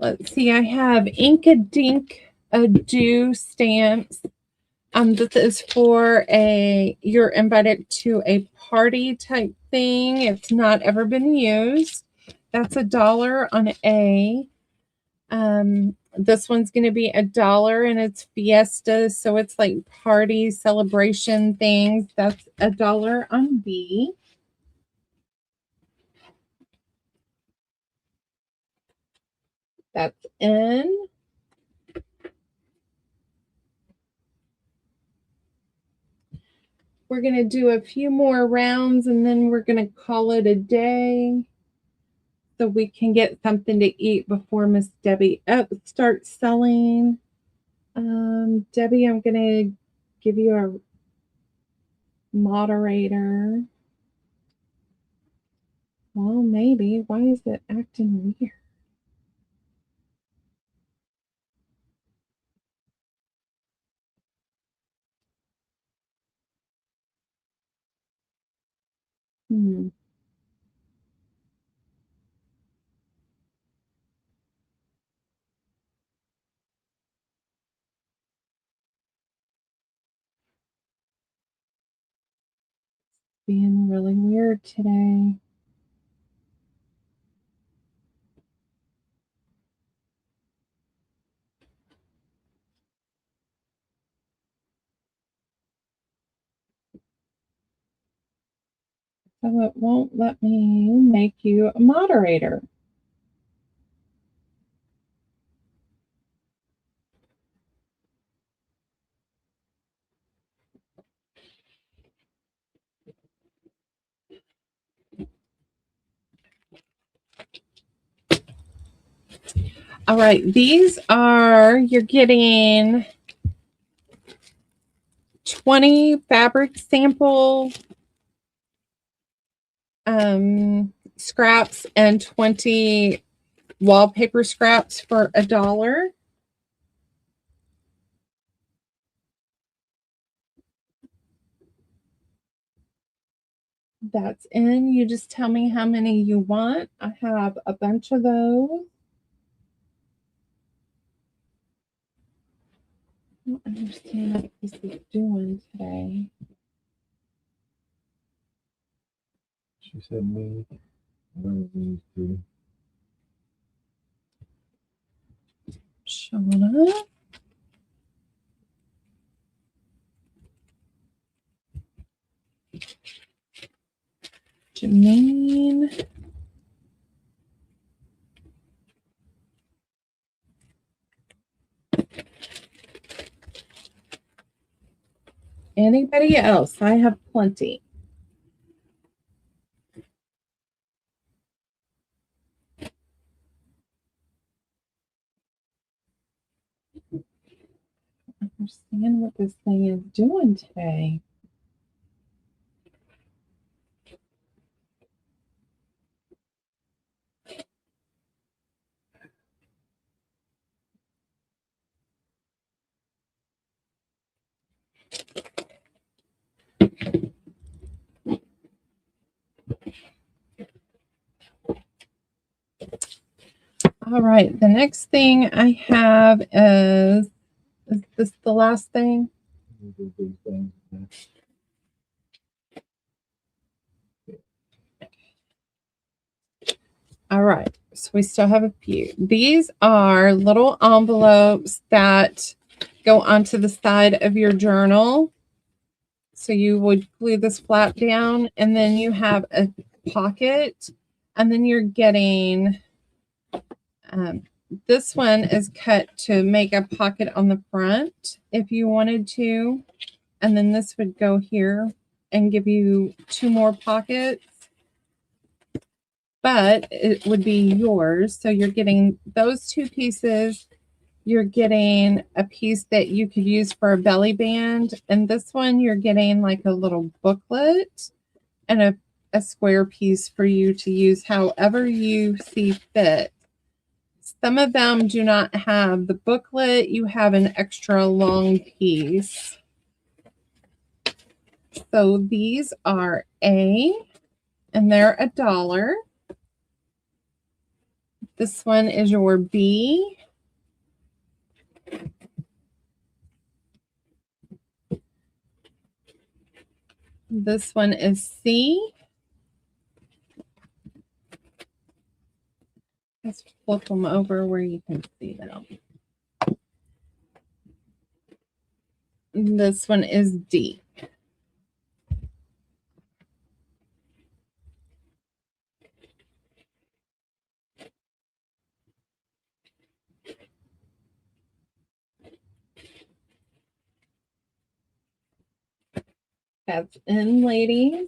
Let's see, I have Ink-a-Dink Ado stamps. This is for you're invited to a party type thing. It's not ever been used. That's $1 on A. This one's going to be $1 and it's Fiesta. So it's like party celebration things. That's $1 on B. That's N. We're going to do a few more rounds and then we're going to call it a day so we can get something to eat before Miss Debbie starts selling. Debbie, I'm going to give you a moderator. Well, maybe. Why is it acting weird? Being really weird today. So it won't let me make you a moderator. All right, these are, you're getting 20 fabric sample scraps and 20 wallpaper scraps for $1. That's in. You just tell me how many you want. I have a bunch of those. I don't understand what this is doing today.
She said me. One of these two.
Shauna. Janine. Anybody else? I have plenty. I don't understand what this thing is doing today. All right, the next thing I have is this the last thing? All right, so we still have a few. These are little envelopes that go onto the side of your journal. So you would glue this flap down and then you have a pocket and then you're getting, this one is cut to make a pocket on the front if you wanted to. And then this would go here and give you 2 more pockets. But it would be yours. So you're getting those 2 pieces. You're getting a piece that you could use for a belly band. And this one, you're getting like a little booklet and a square piece for you to use however you see fit. Some of them do not have the booklet. You have an extra long piece. So these are A, and they're $1. This one is your B. This one is C. Let's flip them over where you can see them. This one is D. That's in, ladies.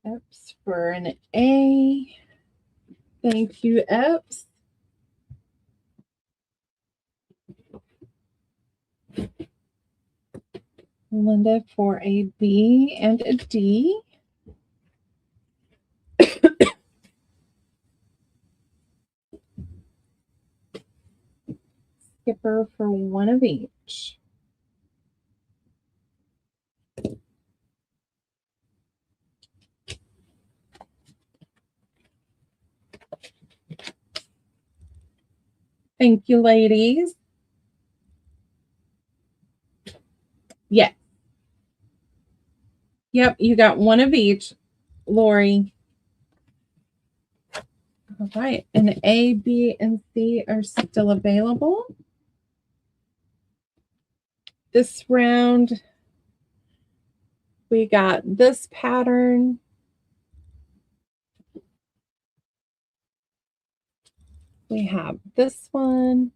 Eps for an A. Thank you, Eps. Linda for a B and a D. Skipper for one of each. Thank you, ladies. Yes. Yep, you got one of each, Lori. All right, and A, B, and C are still available. This round, we got this pattern. We have this one.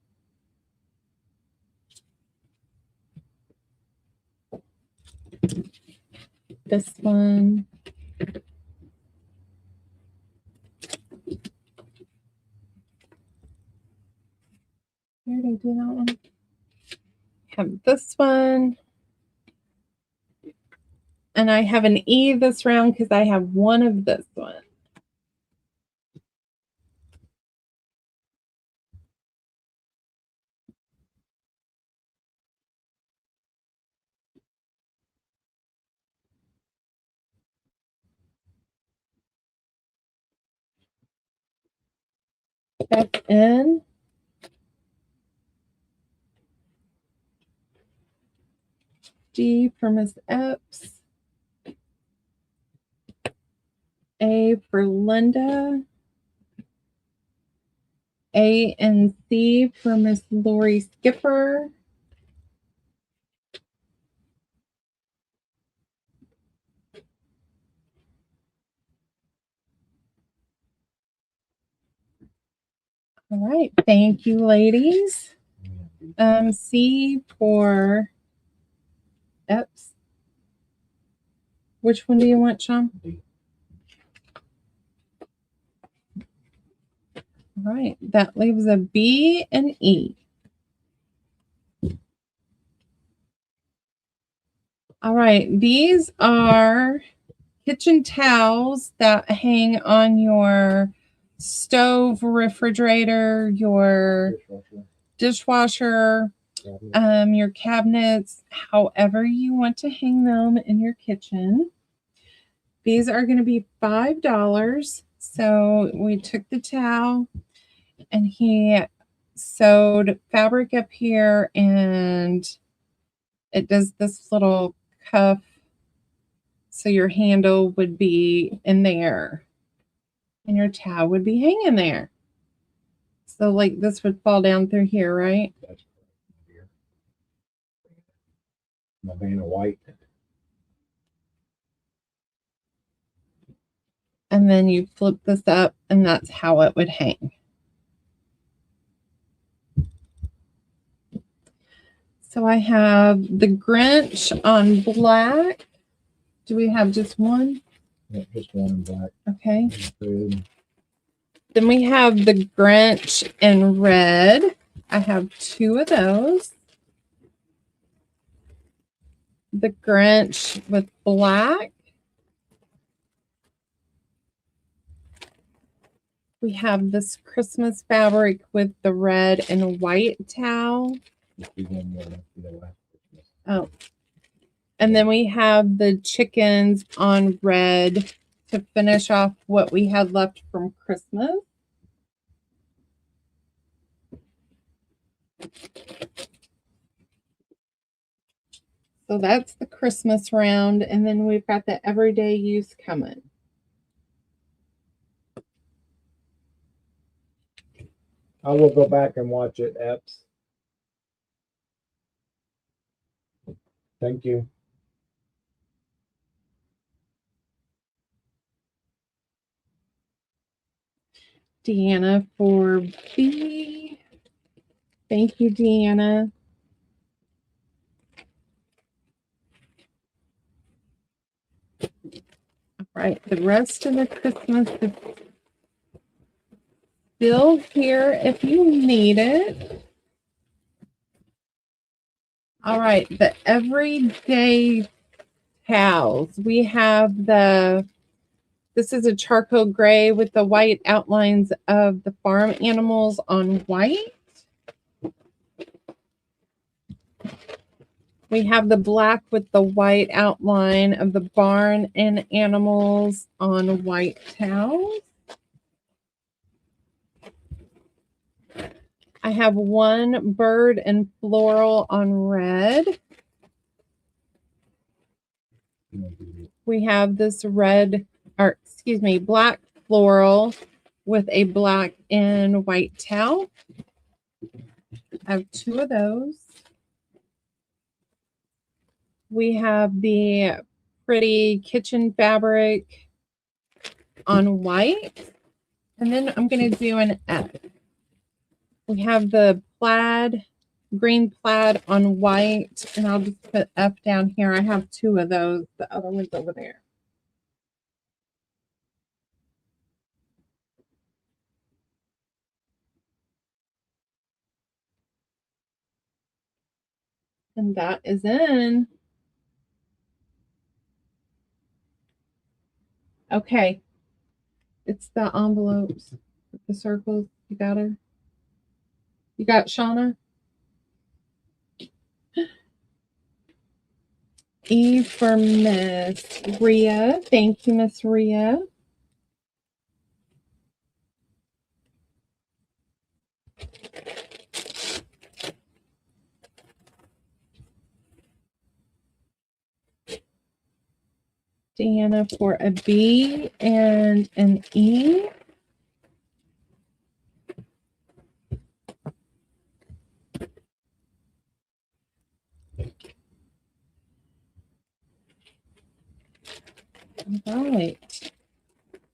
This one. Where did I do that one? Have this one. And I have an E this round because I have one of this one. That's in. D for Miss Epps. A for Linda. A and C for Miss Lori Skipper. All right, thank you, ladies. C for Epps. Which one do you want, Shaun? All right, that leaves a B and E. All right, these are kitchen towels that hang on your stove, refrigerator, your dishwasher, your cabinets, however you want to hang them in your kitchen. These are going to be $5. So we took the towel and he sewed fabric up here and it does this little cuff. So your handle would be in there and your towel would be hanging there. So like this would fall down through here, right?
That's correct. My vein of white.
And then you flip this up and that's how it would hang. So I have the Grinch on black. Do we have just one?
Yeah, just one in black.
Okay.
Red.
Then we have the Grinch in red. I have two of those. The Grinch with black. We have this Christmas fabric with the red and white towel. Oh. And then we have the chickens on red to finish off what we had left from Christmas. So that's the Christmas round. And then we've got the everyday use coming.
I will go back and watch it, Epps. Thank you.
Deanna for B. Thank you, Deanna. All right, the rest of the Christmas is still here if you need it. All right, the everyday towels. We have this is a charcoal gray with the white outlines of the farm animals on white. We have the black with the white outline of the barn and animals on white towels. I have one bird and floral on red. We have this black floral with a black and white towel. I have two of those. We have the pretty kitchen fabric on white. And then I'm going to do an F. We have the green plaid on white, and I'll just put F down here. I have two of those. The other one's over there. And that is in. Okay. It's the envelopes with the circles. You got her? You got Shauna? E for Miss Rhea. Thank you, Miss Rhea. Deanna for a B and an E. All right.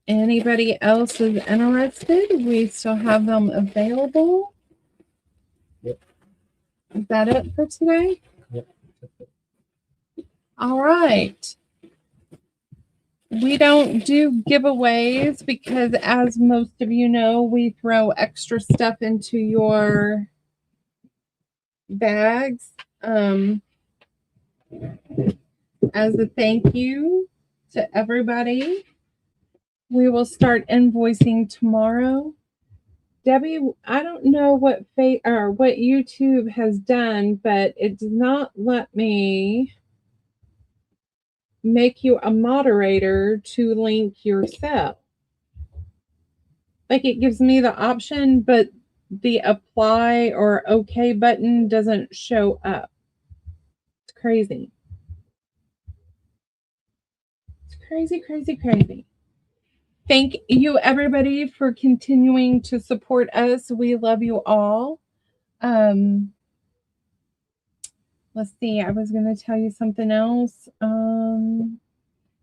Anybody else is interested? We still have them available.
Yep.
Is that it for today?
Yep.
All right. We don't do giveaways because, as most of you know, we throw extra stuff into your bags. As a thank you to everybody, we will start invoicing tomorrow. Debbie, I don't know what what YouTube has done, but it does not let me make you a moderator to link yourself. Like, it gives me the option, but the apply or okay button doesn't show up. It's crazy. It's crazy, crazy, crazy. Thank you, everybody, for continuing to support us. We love you all. Let's see. I was going to tell you something else.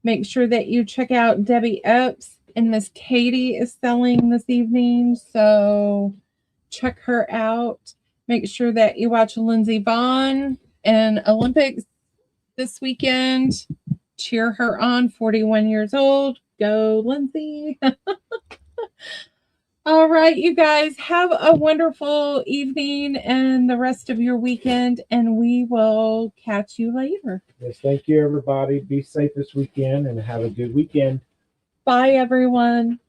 Make sure that you check out Debbie Epps, and Miss Katie is selling this evening, so check her out. Make sure that you watch Lindsey Vaughn and Olympics this weekend. Cheer her on, 41 years old. Go, Lindsay. All right, you guys, have a wonderful evening and the rest of your weekend, and we will catch you later.
Yes, thank you, everybody. Be safe this weekend and have a good weekend.
Bye, everyone.